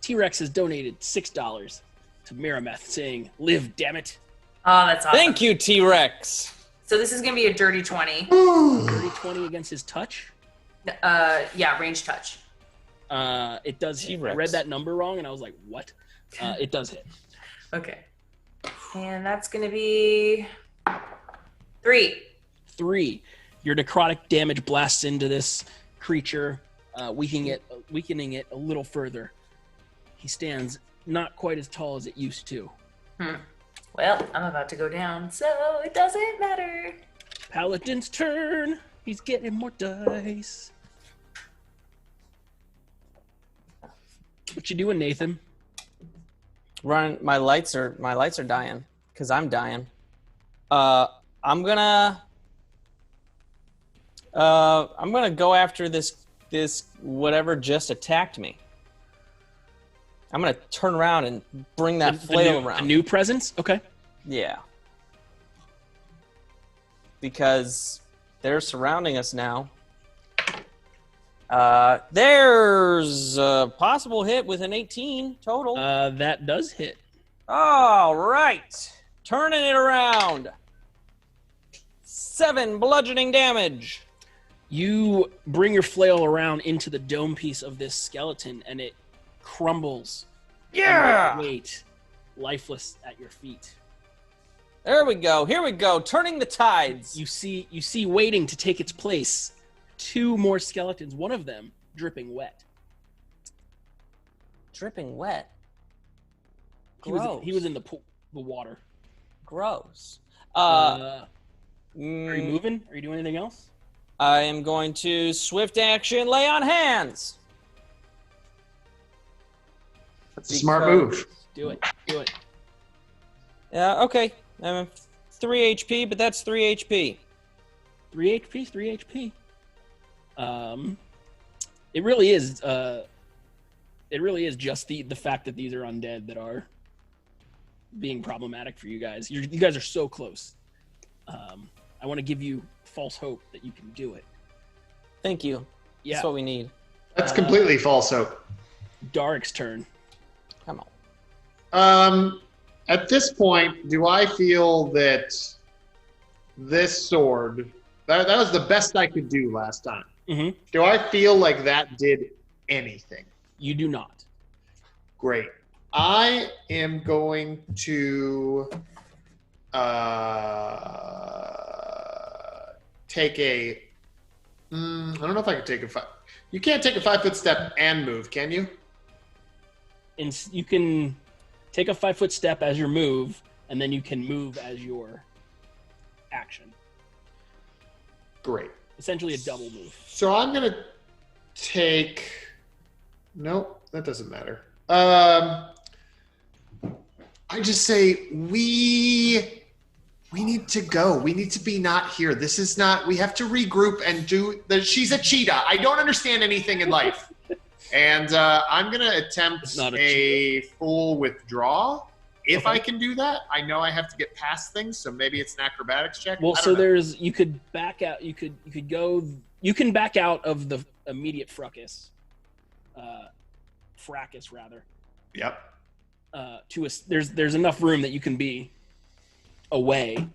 T-Rex has donated $6 to Mirameth, saying, "Live, damn it." Oh, that's awesome. Thank you, T-Rex. So this is gonna be a dirty 20. Dirty 20 against his touch. Yeah, range touch. It does hit. I T-Rex. read that number wrong, and I was like, "What?" It does hit. Okay. And that's gonna be 3. 3. Your necrotic damage blasts into this creature, weakening it a little further. He stands not quite as tall as it used to. Well, I'm about to go down, so it doesn't matter. Paladin's turn. He's getting more dice. What you doing, Nathan? Run. My lights are dying because I'm dying. I'm gonna I'm gonna go after this whatever just attacked me. I'm gonna turn around and bring that flail around. A new presence? Okay. Yeah. Because they're surrounding us now. There's a possible hit with an 18 total. That does hit. All right. Turning it around. 7 bludgeoning damage. You bring your flail around into the dome piece of this skeleton, and it crumbles. Yeah! Weight, lifeless at your feet. There we go. Here we go. Turning the tides. You see waiting to take its place 2 more skeletons, one of them dripping wet. Dripping wet? Gross. He was in the pool, the water. Gross. Are you moving? Are you doing anything else? I am going to swift action lay on hands. That's a smart move. Do it. Do it. Yeah, okay. 3 HP, but that's 3 HP. 3 HP, 3 HP. It really is. It really is just the fact that these are undead that are being problematic for you guys. You guys are so close. I want to give you false hope that you can do it. Thank you. Yeah. That's what we need. That's completely false hope. Dark's turn. Come on. At this point, do I feel that this sword, that was the best I could do last time. Mm-hmm. Do I feel like that did anything? You do not. Great. I am going to take a. I don't know if I can take a 5. You can't take a 5-foot step and move, can you? And you can take a 5-foot step as your move, and then you can move as your action. Great. Essentially a double move. So I'm gonna take. Nope, that doesn't matter. I just say we need to go. We need to be not here. This is not. We have to regroup and do. She's a cheetah. I don't understand anything in life. And I'm gonna attempt a full withdraw. If I can do that, I know I have to get past things, so maybe it's an acrobatics check. Well, so there's you could back out. You can back out of the immediate fracas rather. Yep. There's enough room that you can be away,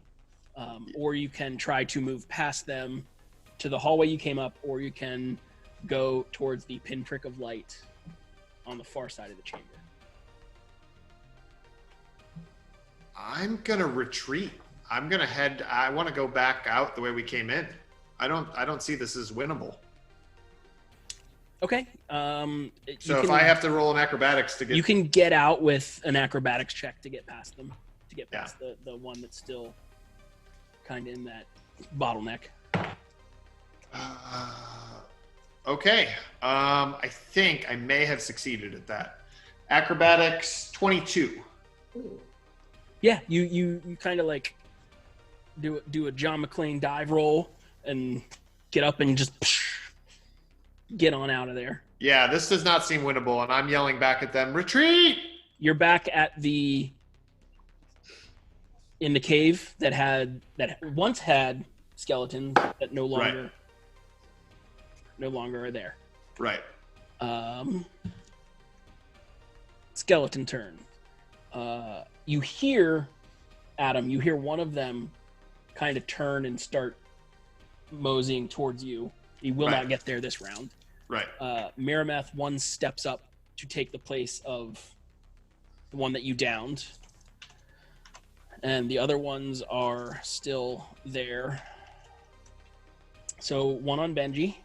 or you can try to move past them to the hallway you came up, or you can go towards the pinprick of light on the far side of the chamber. I'm gonna retreat. I'm gonna head. I want to go back out the way we came in. I don't see this as winnable. Okay. So if I have to roll an acrobatics to get, you can get out with an acrobatics check to get past them, to get past the one that's still kind of in that bottleneck. Okay. I think I may have succeeded at that. Acrobatics 22. Yeah, you kind of like do a John McClane dive roll and get up and just get on out of there. Yeah, this does not seem winnable, and I'm yelling back at them, retreat! You're back at in the cave that once had skeletons that no longer are there. Right. Skeleton turn. You hear, Adam, you hear one of them kind of turn and start moseying towards you. He will not get there this round. Right. Mirameth, one steps up to take the place of the one that you downed. And the other ones are still there. So one on BENJI.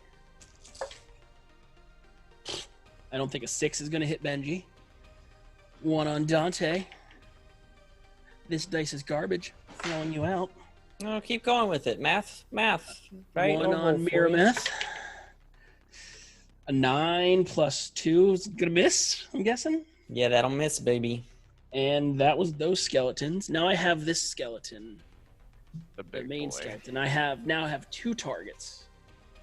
I don't think a 6 is going to hit BENJI. One on Dante. This dice is garbage. Throwing you out. No, keep going with it. Math. Right? One on Mirameth. A 9 plus 2 is going to miss, I'm guessing. Yeah, that'll miss, baby. And that was those skeletons. Now I have this skeleton. The main skeleton. I now have 2 targets.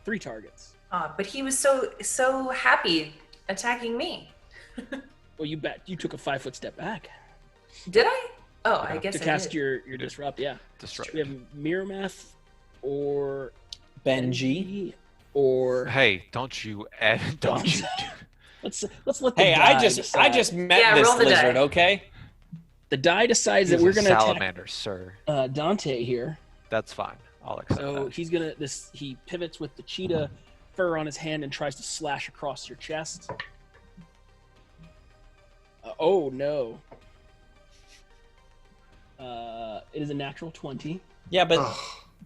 3 targets. But he was so happy attacking me. Well, you took a 5-foot step back. Did I? Oh, I guess to I cast did. your disrupt. Yeah. Disrupt. We have Miramath or Benji or. Hey, don't you? Don't you? Let's let the Hey, die I just met this roll the lizard, die. okay? The die decides that He's we're a gonna salamander, sir. attack Dante here. That's fine. I'll accept So that. he's gonna he pivots with the cheetah fur on his hand and tries to slash across your chest. Oh no. It is a natural 20. Yeah, but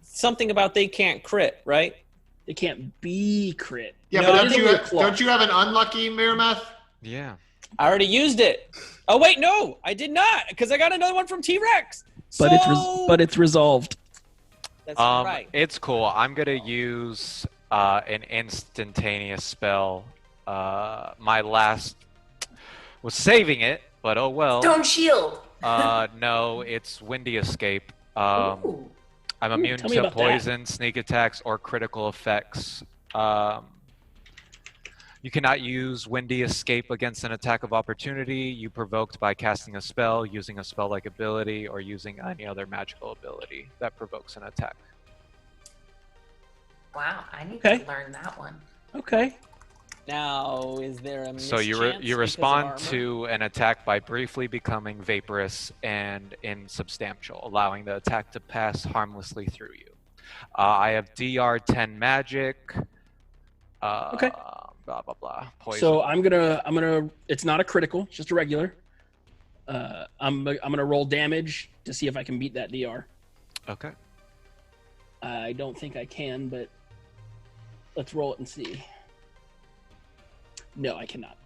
something about they can't crit, right? They can't be crit. Yeah, No, but I think you're close. don't you have an unlucky Miramath? Yeah. I already used it. Oh wait, no, I did not, because I got another one from T-Rex. But it's resolved. That's right. It's cool. I'm gonna use an instantaneous spell. My last was saving it, but oh well. Stone shield. No, it's windy escape. I'm immune tell me to about that. poison, sneak attacks, or critical effects. You cannot use windy escape against an attack of opportunity you provoked by casting a spell, using a spell-like ability, or using any other magical ability that provokes an attack. Wow, I need Okay. to learn that one. Okay. Now, is there a So you mischance because of respond armor? to an attack by briefly becoming vaporous and insubstantial, allowing the attack to pass harmlessly through you. I have DR 10 magic. Okay. Blah blah blah. Poison. So I'm gonna. It's not a critical, it's just a regular. I'm gonna roll damage to see if I can beat that DR. Okay. I don't think I can, but let's roll it and see. No, I cannot.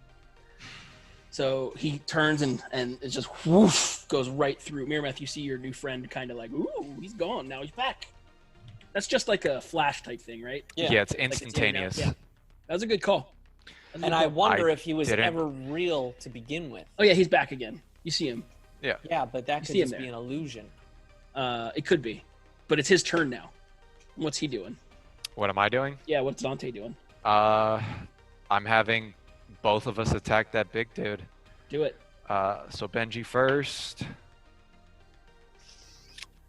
So he turns and it just whoosh, goes right through. Miramath, you see your new friend kind of like, ooh, he's gone. Now he's back. That's just like a flash type thing, right? Yeah, it's Like in and out. instantaneous. Yeah. That was a good call. That was a And good I call. wonder I if he was didn't- ever real to begin with. Oh yeah, he's back again. You see him. Yeah. Yeah, but that You could see him just be there. an illusion. It could be, but it's his turn now. What's he doing? What am I doing? Yeah, what's Dante doing? I'm having both of us attack that big dude. Do it. So Benji first.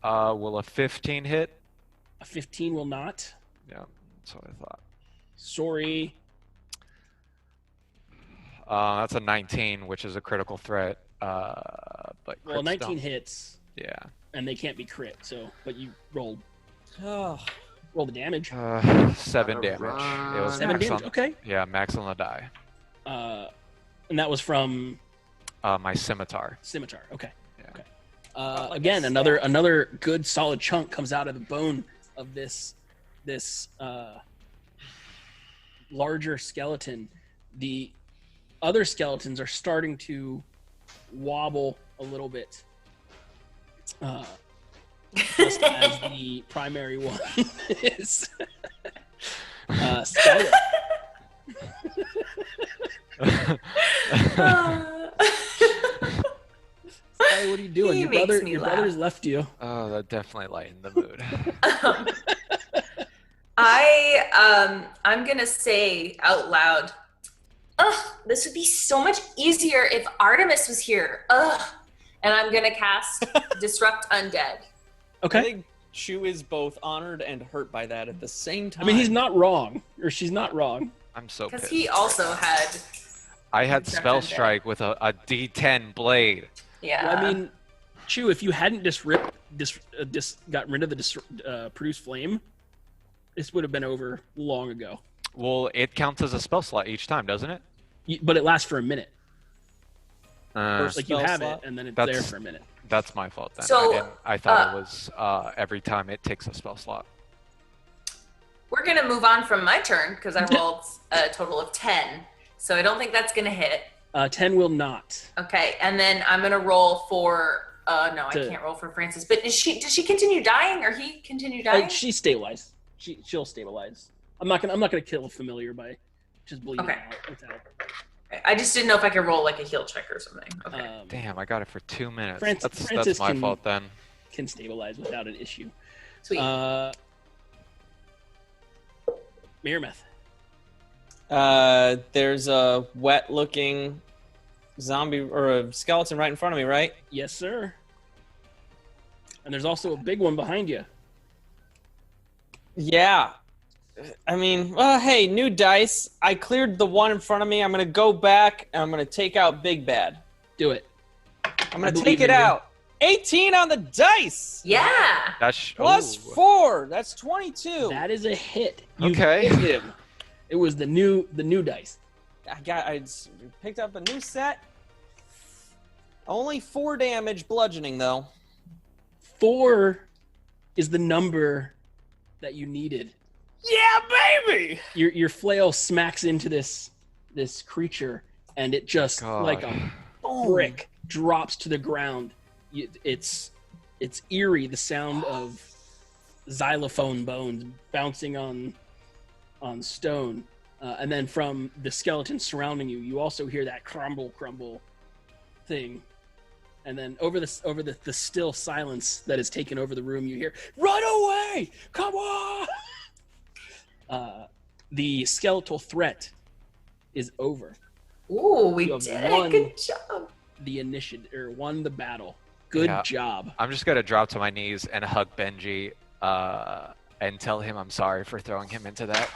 Will a 15 hit? A 15 will not. Yeah, that's what I thought. Sorry. That's a 19, which is a critical threat. But Well, crits 19 don't- hits. Yeah. And they can't be crit. So, but you rolled. Oh. Roll the damage. 7 damage. It was 7 max damage. on, Okay. Yeah, max on the die. And that was from My scimitar. scimitar. Okay. Yeah. Okay. Again, another good solid chunk comes out of the bone of this larger skeleton. The other skeletons are starting to wobble a little bit, just as the primary one is. Skylar. Skylar, what are you doing? He Your makes brother, me your laugh. brother's left you. Oh, that definitely lightened the mood. I'm gonna say out loud, ugh, this would be so much easier if Artemis was here. Ugh. And I'm gonna cast Disrupt Undead. Okay. I think Shu is both honored and hurt by that at the same time. I mean, he's not wrong, or she's not wrong. I'm so Because pissed. he also had, I had Disrupt spell Undead. strike with a D10 blade. yeah. Well, I mean, Chu, if you hadn't gotten rid of the produce flame, this would have been over long ago. Well, it counts as a spell slot each time, doesn't it? But it lasts for a minute. Uh, Like you spell have slot? it, and then it's That's- there for a minute. That's my fault then. So, I thought it was every time it takes a spell slot. We're gonna move on from my turn because I rolled a total of 10. So I don't think that's gonna hit. 10 will not. Okay, and then I'm gonna roll for no, I To- can't roll for Francis. But does she continue dying or he continue dying? She's stabilized. She'll stabilize. I'm not gonna kill a familiar by just bleeding Okay. out without. I just didn't know if I could roll like a heal check or something. Okay. Damn, I got it for 2 minutes. Francis That's my fault then. Can stabilize without an issue. Sweet. Miramath. There's a wet-looking zombie or a skeleton right in front of me, right? Yes, sir. And there's also a big one behind you. Yeah. I mean, well, hey, new dice. I cleared the one in front of me. I'm going to go back, and I'm going to take out Big Bad. Do it. I'm going to take it out. 18 on the dice! Yeah! That's plus 4. That's 22. That is a hit. You Okay. hit him. It was the new dice. I picked up a new set. Only 4 damage bludgeoning, though. 4 is the number that you needed. Yeah, baby! Your flail smacks into this creature, and it just like a brick drops to the ground. It's eerie, the sound of xylophone bones bouncing on stone, and then from the skeleton surrounding you, you also hear that crumble thing, and then over the still silence that has taken over the room, you hear, "Run away! Come on!" The skeletal threat is over. Ooh, we did. Good job. The initiative, or won the battle. Good job. I'm just gonna drop to my knees and hug BENJI, and tell him I'm sorry for throwing him into that.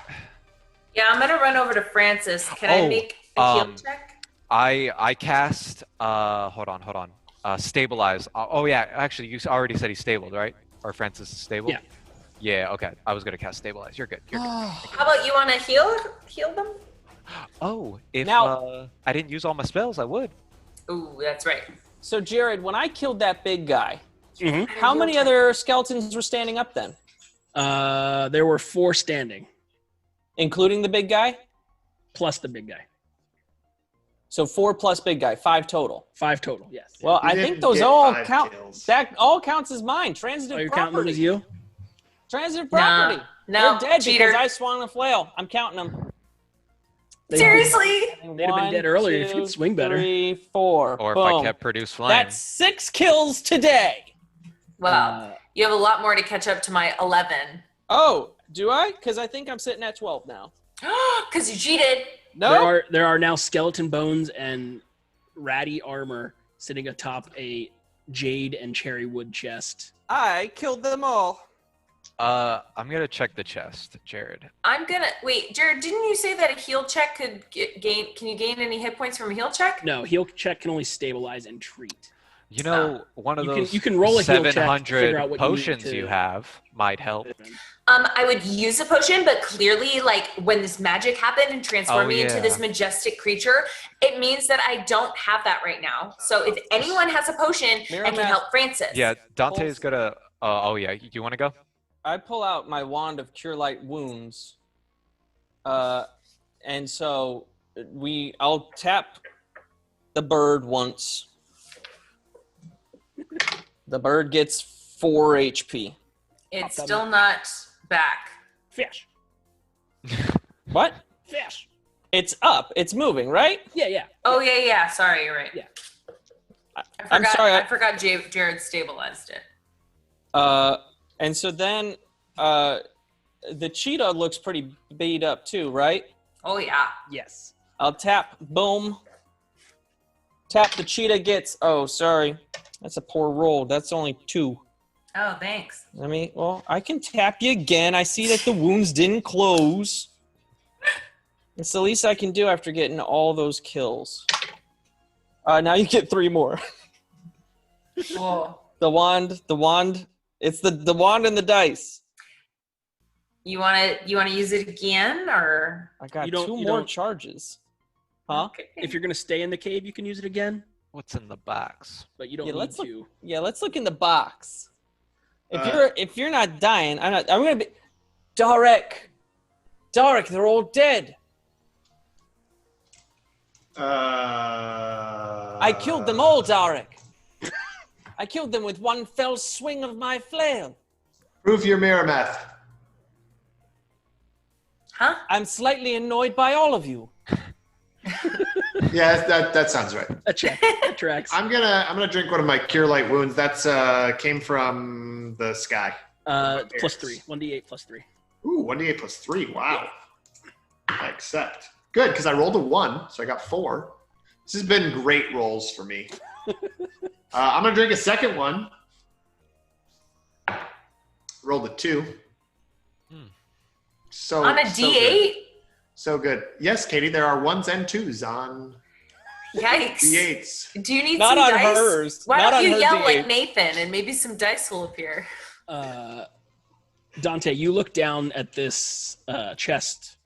Yeah, I'm gonna run over to Francis. Can I make a heal check? I cast. Hold on. Stabilize. Oh yeah, actually, you already said he's stabled, right? Or Francis is stable. Yeah. Yeah. Okay. I was gonna cast stabilize. You're good. How about you want to heal them? Oh, if Now- I didn't use all my spells, I would. Ooh, that's right. So, Jared, when I killed that big guy, how many other skeletons were standing up then? There were 4 standing. Including the big guy? Plus the big guy. So 4 plus big guy, 5 total. 5 total, yes. Well, You I didn't think those get all 5 count. kills. That all counts as mine. Transitive You're property. counting them as you? Transitive property. No, They're dead cheater. because I swung the flail. I'm counting them. Seriously? They'd have been dead earlier if you could swing better. 3, 4. Or if Boom. I kept produce flame. That's 6 kills today. Well, you have a lot more to catch up to my 11. Oh, do I? Because I think I'm sitting at 12 now. Because you cheated. No. There are now skeleton bones and ratty armor sitting atop a jade and cherry wood chest. I killed them all. I'm gonna check the chest, Jared. I'm gonna wait, Jared. Didn't you say that a heal check could gain? Can you gain any hit points from a heal check? No, heal check can only stabilize and treat. You know, one of those you can roll a heal check to 700 figure out what potions you need to- you have might help. I would use a potion, but clearly, like when this magic happened and transformed me into this majestic creature, it means that I don't have that right now. So if anyone has a potion, I can help Francis. Yeah, Dante's gonna. Oh yeah, do you want to go? I pull out my wand of cure light wounds, and so I'll tap the bird once. The bird gets 4 HP. It's still not back. Fish. What? Fish. It's up. It's moving, right? Yeah. Oh yeah. Sorry, you're right. Yeah. I'm sorry. I forgot Jared stabilized it. And so then the cheetah looks pretty beat up too, right? Oh yeah. Yes. I'll tap, boom. Tap, the cheetah gets, oh, sorry. That's a poor roll. That's only 2. Oh, thanks. I can tap you again. I see that the wounds didn't close. It's the least I can do after getting all those kills. Now you get 3 more. Cool. The wand. It's the wand and the dice. You wanna use it again, or I got You don't- 2 you more don't- charges. Huh? Okay. If you're gonna stay in the cave, you can use it again, What's in the box? but you don't Yeah, need let's to. Let's look in the box. If you're not dying, I'm gonna be Darek, they're all dead. I killed them all, Darek. I killed them with one fell swing of my flail. Prove your Miramath. Huh? I'm slightly annoyed by all of you. Yeah, that sounds right. A check. That tracks. I'm gonna drink one of my cure light wounds. That's came from the sky. +3. 1d8 +3. Ooh, 1d8 +3. Wow. I accept. Good, because I rolled a 1, so I got 4. This has been great rolls for me. I'm going to drink a second one. Rolled a 2. So on a D8? So good. Yes, Katie, there are 1s and 2s on Yikes. D8s. Do you need Not some on dice? hers. Why Not don't on you her yell D8. like Nathan and maybe some dice will appear? Dante, you look down at this chest.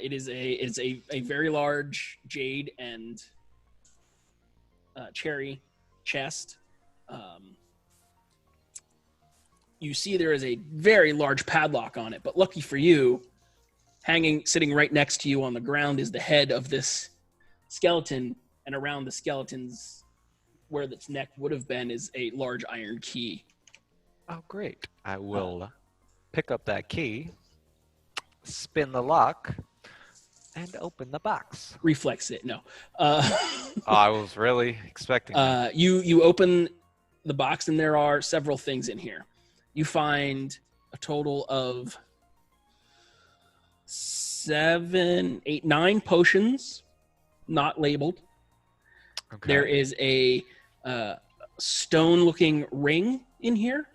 It is a very large jade and cherry chest. You see there is a very large padlock on it, but lucky for you, sitting right next to you on the ground is the head of this skeleton, and around the skeleton's where its neck would have been is a large iron key. Oh, great. I will pick up that key, spin the lock, and open the box. Reflex it, no. I was really expecting that. You open the box, and there are several things in here. You find a total of 7, 8, 9 potions, not labeled. Okay. There is a stone-looking ring in here.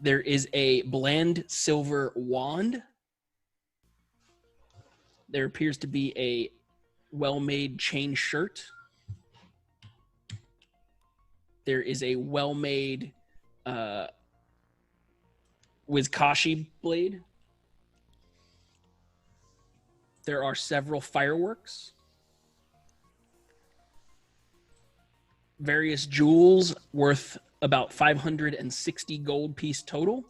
There is a bland silver wand. There appears to be a well-made chain shirt. There is a well-made Wizkashi blade. There are several fireworks. Various jewels worth about 560 gold piece total.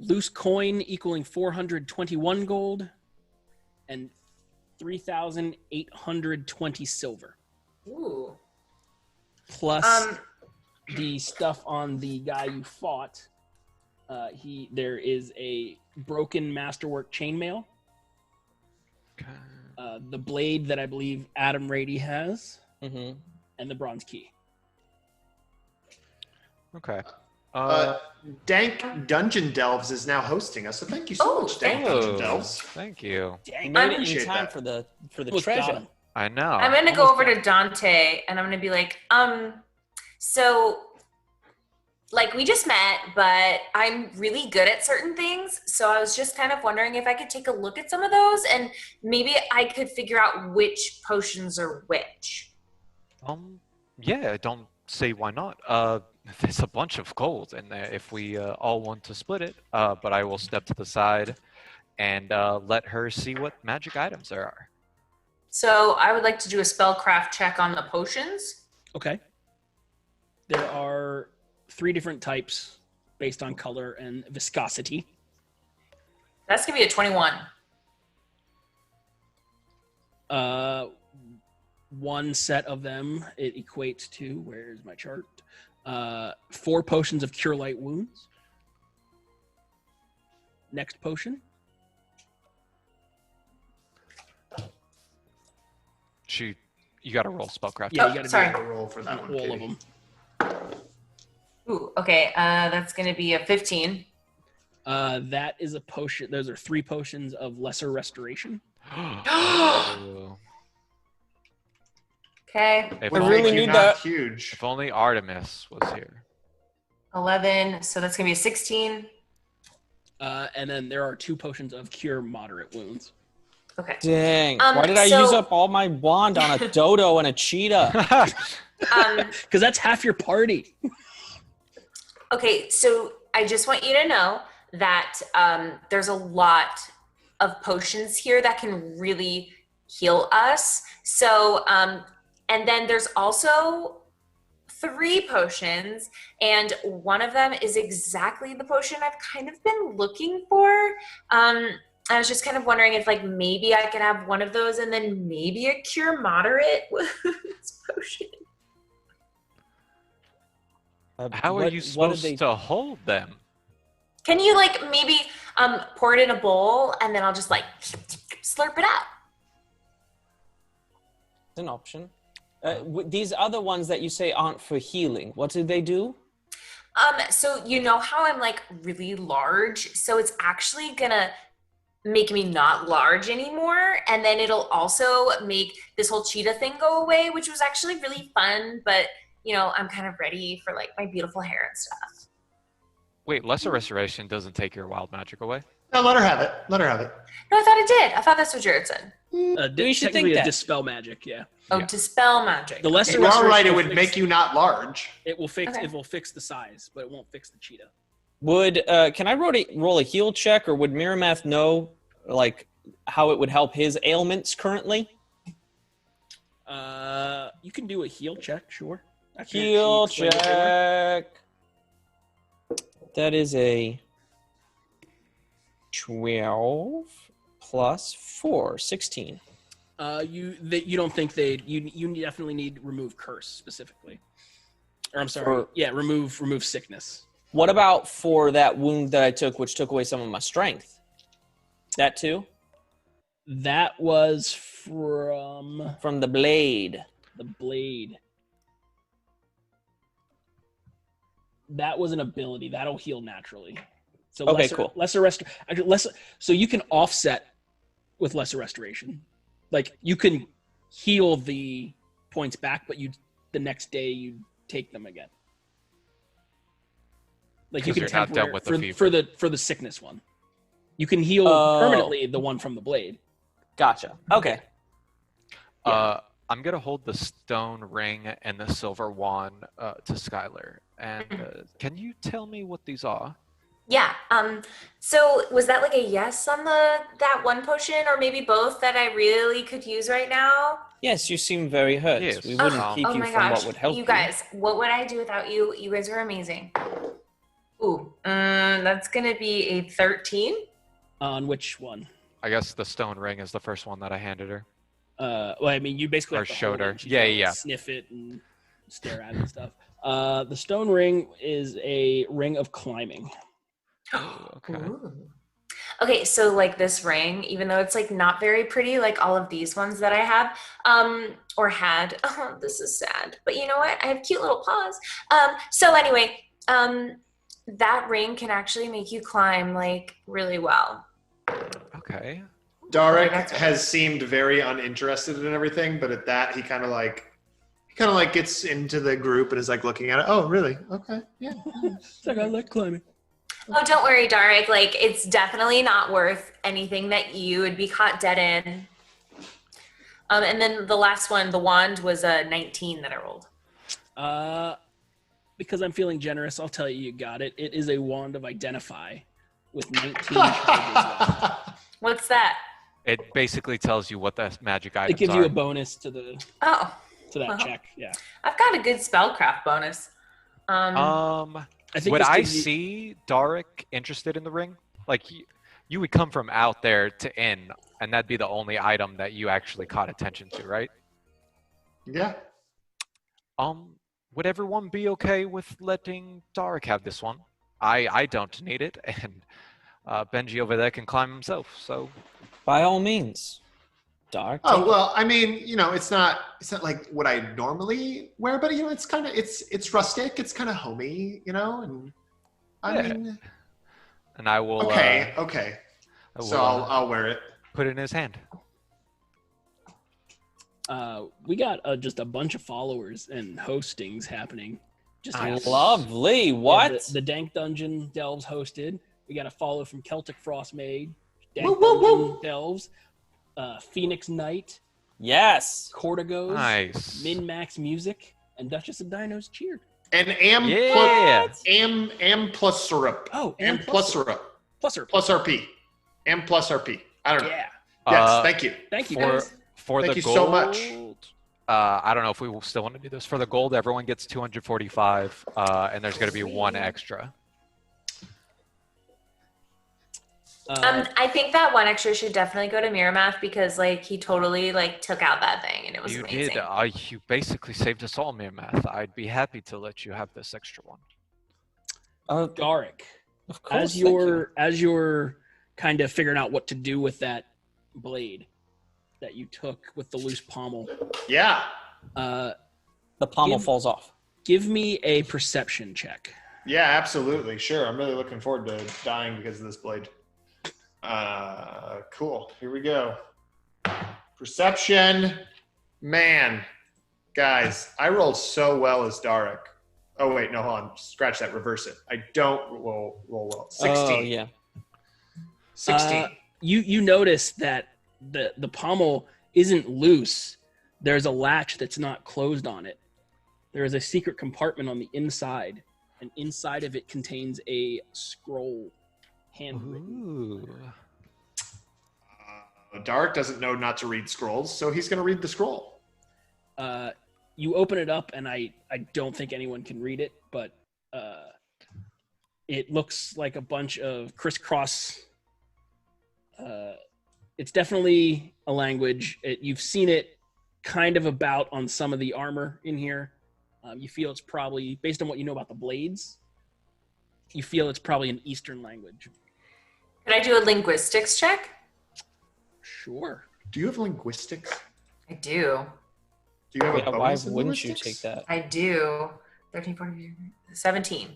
Loose coin equaling 421 gold and 3,820 silver. Ooh. Plus the stuff on the guy you fought. There is a broken masterwork chainmail. Okay. The blade that I believe Adam Rady has, Mm-hmm. and the bronze key. Okay. Dank Dungeon Delves is now hosting us, so thank you so much, Dank Dungeon Delves. Thank you. You made it in appreciate time that. for the Almost treasure. got him. I know. I'm gonna go over to Dante and I'm gonna be like, so like we just met, but I'm really good at certain things. So I was just kind of wondering if I could take a look at some of those and maybe I could figure out which potions are which. Yeah, don't say why not. There's a bunch of gold in there if we all want to split it. But I will step to the side and let her see what magic items there are. So I would like to do a spellcraft check on the potions. Okay. There are 3 different types based on color and viscosity. That's gonna be a 21. One set of them, it equates to, where's my chart? 4 potions of Cure Light Wounds. Next potion. You got to roll spellcraft. Yeah, you got to sorry. Roll for that one, all Katie. of them. Ooh, okay. That's gonna be a 15. That is a potion. Those are 3 potions of Lesser Restoration. Okay. If I only, really need that. Huge. If only Artemis was here. 11. So that's gonna be a 16. And then there are 2 potions of Cure Moderate Wounds. Okay. Dang. Why did I use up all my wand on a dodo and a cheetah? Because that's half your party. Okay, so I just want you to know that there's a lot of potions here that can really heal us. So, and then there's also 3 potions, and one of them is exactly the potion I've kind of been looking for. I was just kind of wondering if like maybe I could have one of those and then maybe a Cure Moderate wounds potion. How are you supposed to hold them? Can you like maybe pour it in a bowl and then I'll just like slurp it out? It's an option. These other ones that you say aren't for healing, what do they do? So you know how I'm like really large, so it's actually gonna make me not large anymore, and then it'll also make this whole cheetah thing go away, which was actually really fun. But you know, I'm kind of ready for like my beautiful hair and stuff. Wait, lesser restoration doesn't take your wild magic away? No, let her have it. Let her have it. No, I thought it did. I thought that's what Jared said. You should think that. Dispel magic, yeah. Oh, dispel magic. The lesser You are restoration right. It will would fix- make you not large. It will fix. Okay. It will fix the size, but it won't fix the cheetah. Would can I roll a heal check, or would Miramath know like how it would help his ailments currently? You can do a heal check, sure. I can Heal actually explain what they were. check. That is a 12 plus 4, 16. You don't think you definitely need remove curse specifically, or I'm sorry, remove sickness. What about for that wound that I took, which took away some of my strength? That too? That was from the blade. The blade. That was an ability that'll heal naturally. So okay, cool. So you can offset with lesser restoration. Like you can heal the points back, but the next day you take them again. Like you can not done with the for the sickness one. You can heal permanently the one from the blade. Gotcha. Okay. I'm gonna hold the stone ring and the silver wand to Skylar. And can you tell me what these are? Yeah. So was that like a yes on that one potion, or maybe both that I really could use right now? Yes, you seem very hurt. Yes. We wouldn't keep you my from gosh. what would help you. You guys, what would I do without you? You guys are amazing. Ooh, that's gonna be a 13. On which one? I guess the stone ring is the first one that I handed her. Well, I mean, you basically Or have to showed hold it her. and she's Yeah, gotta, yeah. Sniff it and stare at it and stuff. The stone ring is a ring of climbing. Okay. Ooh. Okay, so like this ring, even though it's like not very pretty, like all of these ones that I have, or had. Oh, this is sad. But you know what? I have cute little paws. So anyway, that ring can actually make you climb like really well. Okay. Darek has seemed very uninterested in everything, but at that he kind of like gets into the group and is like looking at it. Oh, really? Okay, yeah. It's like I like climbing. Oh, don't worry, Darek. Like, it's definitely not worth anything that you would be caught dead in. And then the last one, the wand, was a 19 that I rolled. Because I'm feeling generous, I'll tell you got it. It is a wand of identify with 19 charges left. What's that? It basically tells you what the magic items are. It gives you a bonus to the to that well, check. Yeah. I've got a good spellcraft bonus. I think would this I gives you- see Darek interested in the ring? Like, you would come from out there to in, and that'd be the only item that you actually caught attention to, right? Yeah. Would everyone be okay with letting Darek have this one? I don't need it, and Benji over there can climb himself, so... By all means. Dark. Oh well, I mean, you know, it's not like what I normally wear, but you know, it's kind of it's rustic, it's kind of homey, you know, and I mean, and I will. Okay. So I'll wear it. Put it in his hand. We got just a bunch of followers and hostings happening. Just lovely. What? Yeah, the Dank Dungeon Delves hosted. We got a follow from Celtic Frost Maid, Dank Woo, woo, woo. Dungeon Delves, Phoenix Knight, yes, Cortigos, nice, Min Max Music, and Duchess of Dinos cheered. And Am plus syrup. Oh, Am plus syrup. Plus RP. Am plus RP. I don't know. Yeah. Yes. Thank you. Thank you. For Thank the you gold, so much. I don't know if we will still want to do this. For the gold, everyone gets 245, and there's going to be one extra. I think that one extra should definitely go to Miramath because like he totally like took out that thing and it was You amazing. did. You basically saved us all, Miramath. I'd be happy to let you have this extra one. Darek, of course, as you're kind of figuring out what to do with that blade that you took with the loose pommel. Yeah. The pommel falls off. Give me a perception check. Yeah, absolutely. Sure. I'm really looking forward to dying because of this blade. Cool. Here we go. Perception. Man. Guys, I rolled so well as Darik. Oh, wait. No, hold on. Scratch that. Reverse it. I don't roll well. 16. Oh, yeah. 16. You notice that the pommel isn't loose. There's a latch that's not closed on it. There is a secret compartment on the inside, and inside of it contains a scroll, handwritten. Darik doesn't know not to read scrolls, so he's going to read the scroll. You open it up, and I don't think anyone can read it, but it looks like a bunch of crisscross. It's definitely a language. You've seen it kind of about on some of the armor in here. You feel it's probably, based on what you know about the blades, you feel it's probably an Eastern language. Can I do a linguistics check? Sure. Do you have linguistics? I do. Do you have a why bonus in wouldn't you linguistics? take that? I do. 13, 14, 17.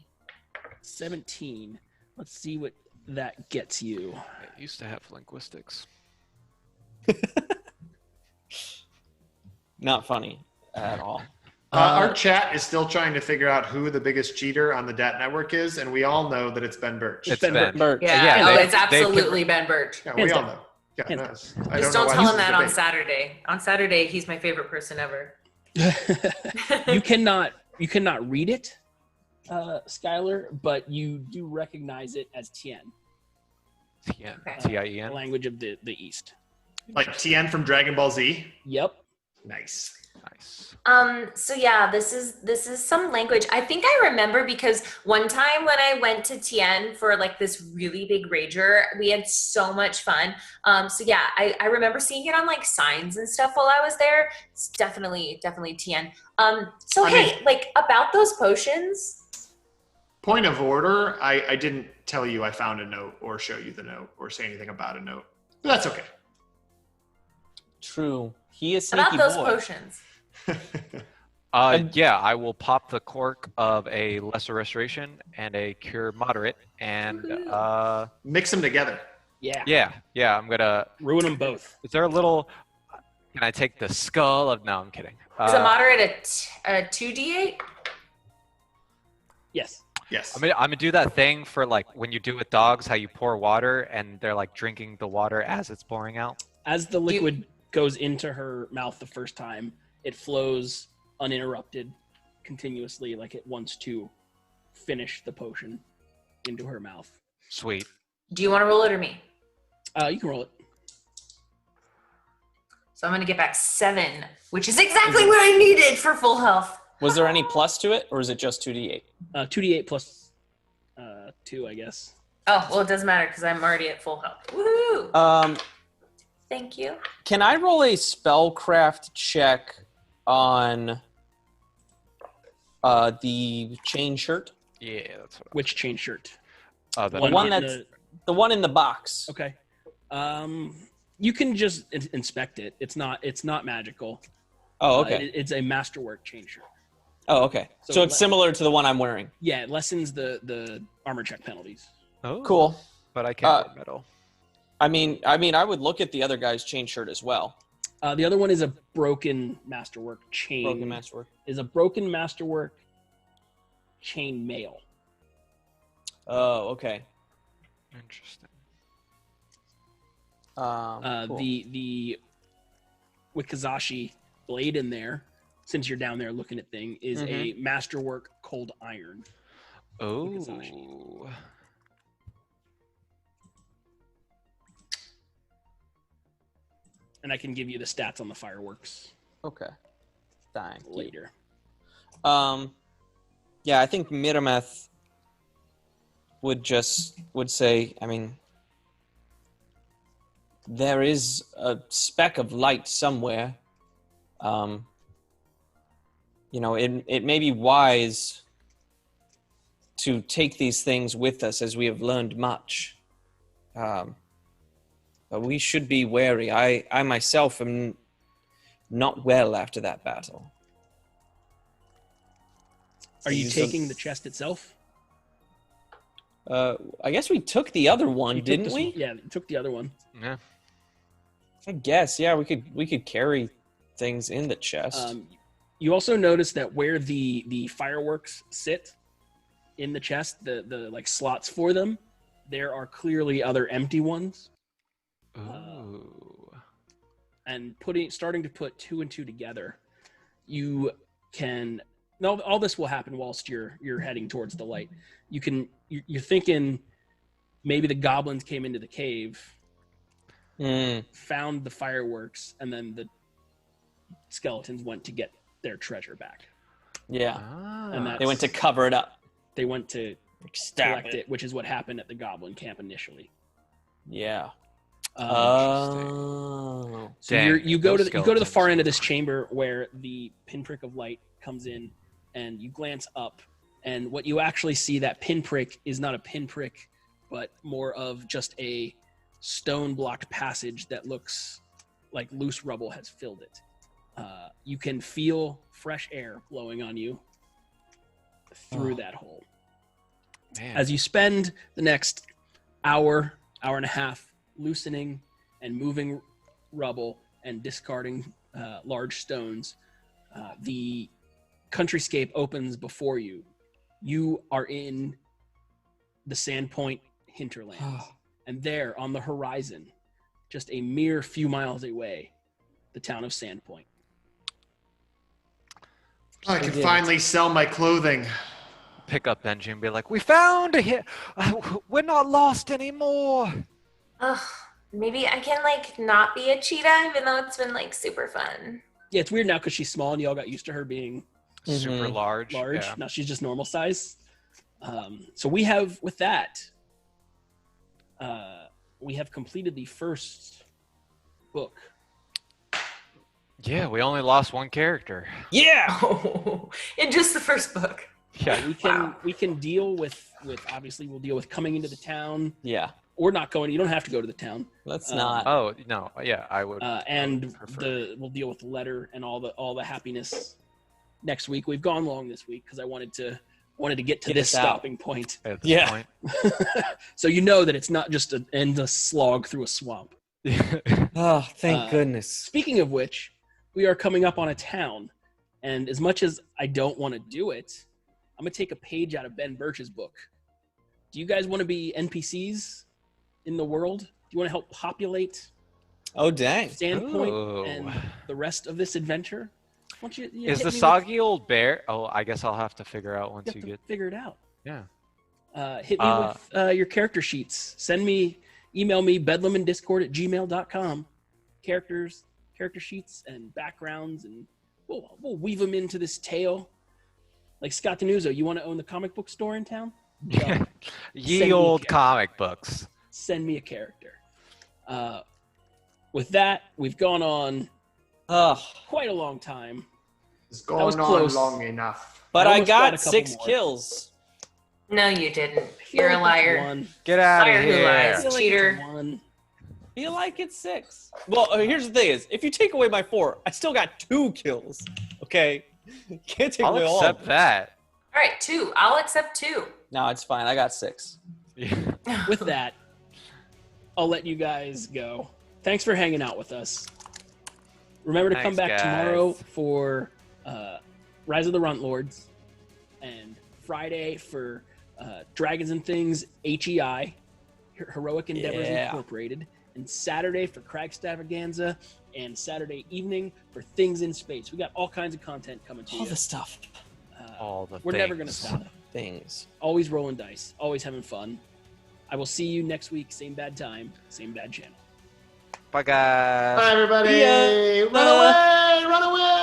17. Let's see what that gets you. I used to have linguistics. Not funny at all. Our chat is still trying to figure out who the biggest cheater on the DAT network is, and we all know that it's Ben Birch. It's Ben Birch. Yeah, it's absolutely Ben Birch. Yeah, we all know. Yeah, no, I Just know don't why tell this him is that a on debate. Saturday. On Saturday, he's my favorite person ever. You cannot read it, Skylar, but you do recognize it as Tien. Tien. T-I-E-N. The language of the East. Like Tien from Dragon Ball Z? Yep. Nice. So yeah, this is some language. I think I remember because one time when I went to Tien for like this really big rager, we had so much fun. So yeah, I remember seeing it on like signs and stuff while I was there. It's definitely Tien. Like about those potions. Point of order, I didn't tell you I found a note or show you the note or say anything about a note. But that's okay. True. He is sneaky About those boy. potions. Yeah, I will pop the cork of a lesser restoration and a cure moderate, and mix them together. Yeah. Yeah. I'm gonna ruin them both. Is there a little? Can I take the skull of? No, I'm kidding. Is a moderate a 2d8? Yes. Yes. I'm gonna do that thing for like when you do with dogs, how you pour water and they're like drinking the water as it's pouring out. As the liquid goes into her mouth the first time, it flows uninterrupted, continuously, like it wants to finish the potion into her mouth. Sweet. Do you want to roll it or me? You can roll it. So I'm going to get back 7, which is exactly what I needed for full health. Was there any plus to it, or is it just 2d8? 2d8 plus 2, I guess. Oh, well, it doesn't matter because I'm already at full health. Woohoo! Thank you. Can I roll a spellcraft check on the chain shirt? Yeah, that's what. Which chain shirt? The one in the box. Okay. You can just inspect it. It's not magical. Oh, okay. It's a masterwork chain shirt. Oh, okay. So it's similar to the one I'm wearing. Yeah, it lessens the armor check penalties. Oh, cool. But I can't wear metal. I mean, I would look at the other guy's chain shirt as well. The other one is a broken masterwork chain. Broken masterwork is a broken masterwork chain mail. Oh, okay. Interesting. Cool. The Wikazashi blade in there, since you're down there looking at thing, is a masterwork cold iron. Oh. Wikazashi. And I can give you the stats on the fireworks. Okay. Thank you. Later. Yeah, I think Mirameth would say, I mean, there is a speck of light somewhere. It may be wise to take these things with us as we have learned much. But we should be wary. I myself am not well after that battle. Are you taking the chest itself? I guess we took the other one, didn't we? Yeah, we took the other one. Yeah. I guess, yeah, we could carry things in the chest. You also notice that where the fireworks sit in the chest, the like slots for them, there are clearly other empty ones. Ooh. And starting to put 2 and 2 together, you can. No, all this will happen whilst you're heading towards the light. You're thinking maybe the goblins came into the cave, found the fireworks, and then the skeletons went to get their treasure back. Yeah, and they went to cover it up. They went to stab collect it, which is what happened at the goblin camp initially. Yeah. So you go to the far end of this chamber where the pinprick of light comes in, and you glance up, and what you actually see, that pinprick is not a pinprick, but more of just a stone blocked passage that looks like loose rubble has filled it. You can feel fresh air blowing on you through that hole. Man. As you spend the next hour and a half loosening and moving rubble and discarding large stones, the countryscape opens before you. You are in the Sandpoint hinterlands. And there on the horizon, just a mere few miles away, the town of Sandpoint. I can finally sell my clothing. Pick up Benji and be like, we found it! We're not lost anymore! Ugh, maybe I can, like, not be a cheetah, even though it's been, like, super fun. Yeah, it's weird now because she's small and y'all got used to her being super large. Yeah. Now she's just normal size. So we have, with that, we have completed the first book. Yeah, we only lost one character. Yeah! Oh, in just the first book. Yeah. We can deal with obviously we'll deal with coming into the town. Yeah. Or not going. You don't have to go to the town. Let's not. Oh no, yeah, I would. And we'll deal with the letter and all the happiness next week. We've gone long this week because I wanted to get to this stopping point. At this point. So you know that it's not just an endless slog through a swamp. Oh, thank goodness. Speaking of which, we are coming up on a town, and as much as I don't want to do it, I'm gonna take a page out of Ben Birch's book. Do you guys want to be NPCs in the world? Do you want to help populate? Oh, dang! Sandpoint and the rest of this adventure. Why don't you is hit the me soggy old bear? Oh, I guess I'll have to figure out once you get. Figure it out. Yeah. Hit me with your character sheets. Email me bedlamandiscord@gmail.com. Character sheets and backgrounds, and we'll weave them into this tale. Like Scott Denuzzo, you want to own the comic book store in town? Ye old comic books. Send me a character. With that, we've gone on quite a long time. It's going on long enough. But I got 6 kills. No, you didn't. You're a liar. Get out of Liar here. who lies, cheater. Feel like it's 6. Well, here's the thing: is if you take away my 4, I still got 2 kills. Okay, can't take away all. I'll accept that. All right, 2. I'll accept 2. No, it's fine. I got 6. With that, I'll let you guys go. Thanks for hanging out with us. Remember to come back tomorrow for Rise of the Runt Lords, and Friday for Dragons and Things HEI, Heroic Endeavors Incorporated, and Saturday for Cragstavaganza, and Saturday evening for Things in Space. We got all kinds of content coming to you. All the stuff. We're never going to stop. Things. Always rolling dice. Always having fun. I will see you next week. Same bad time. Same bad channel. Bye, guys. Bye, everybody. Run away! Run away!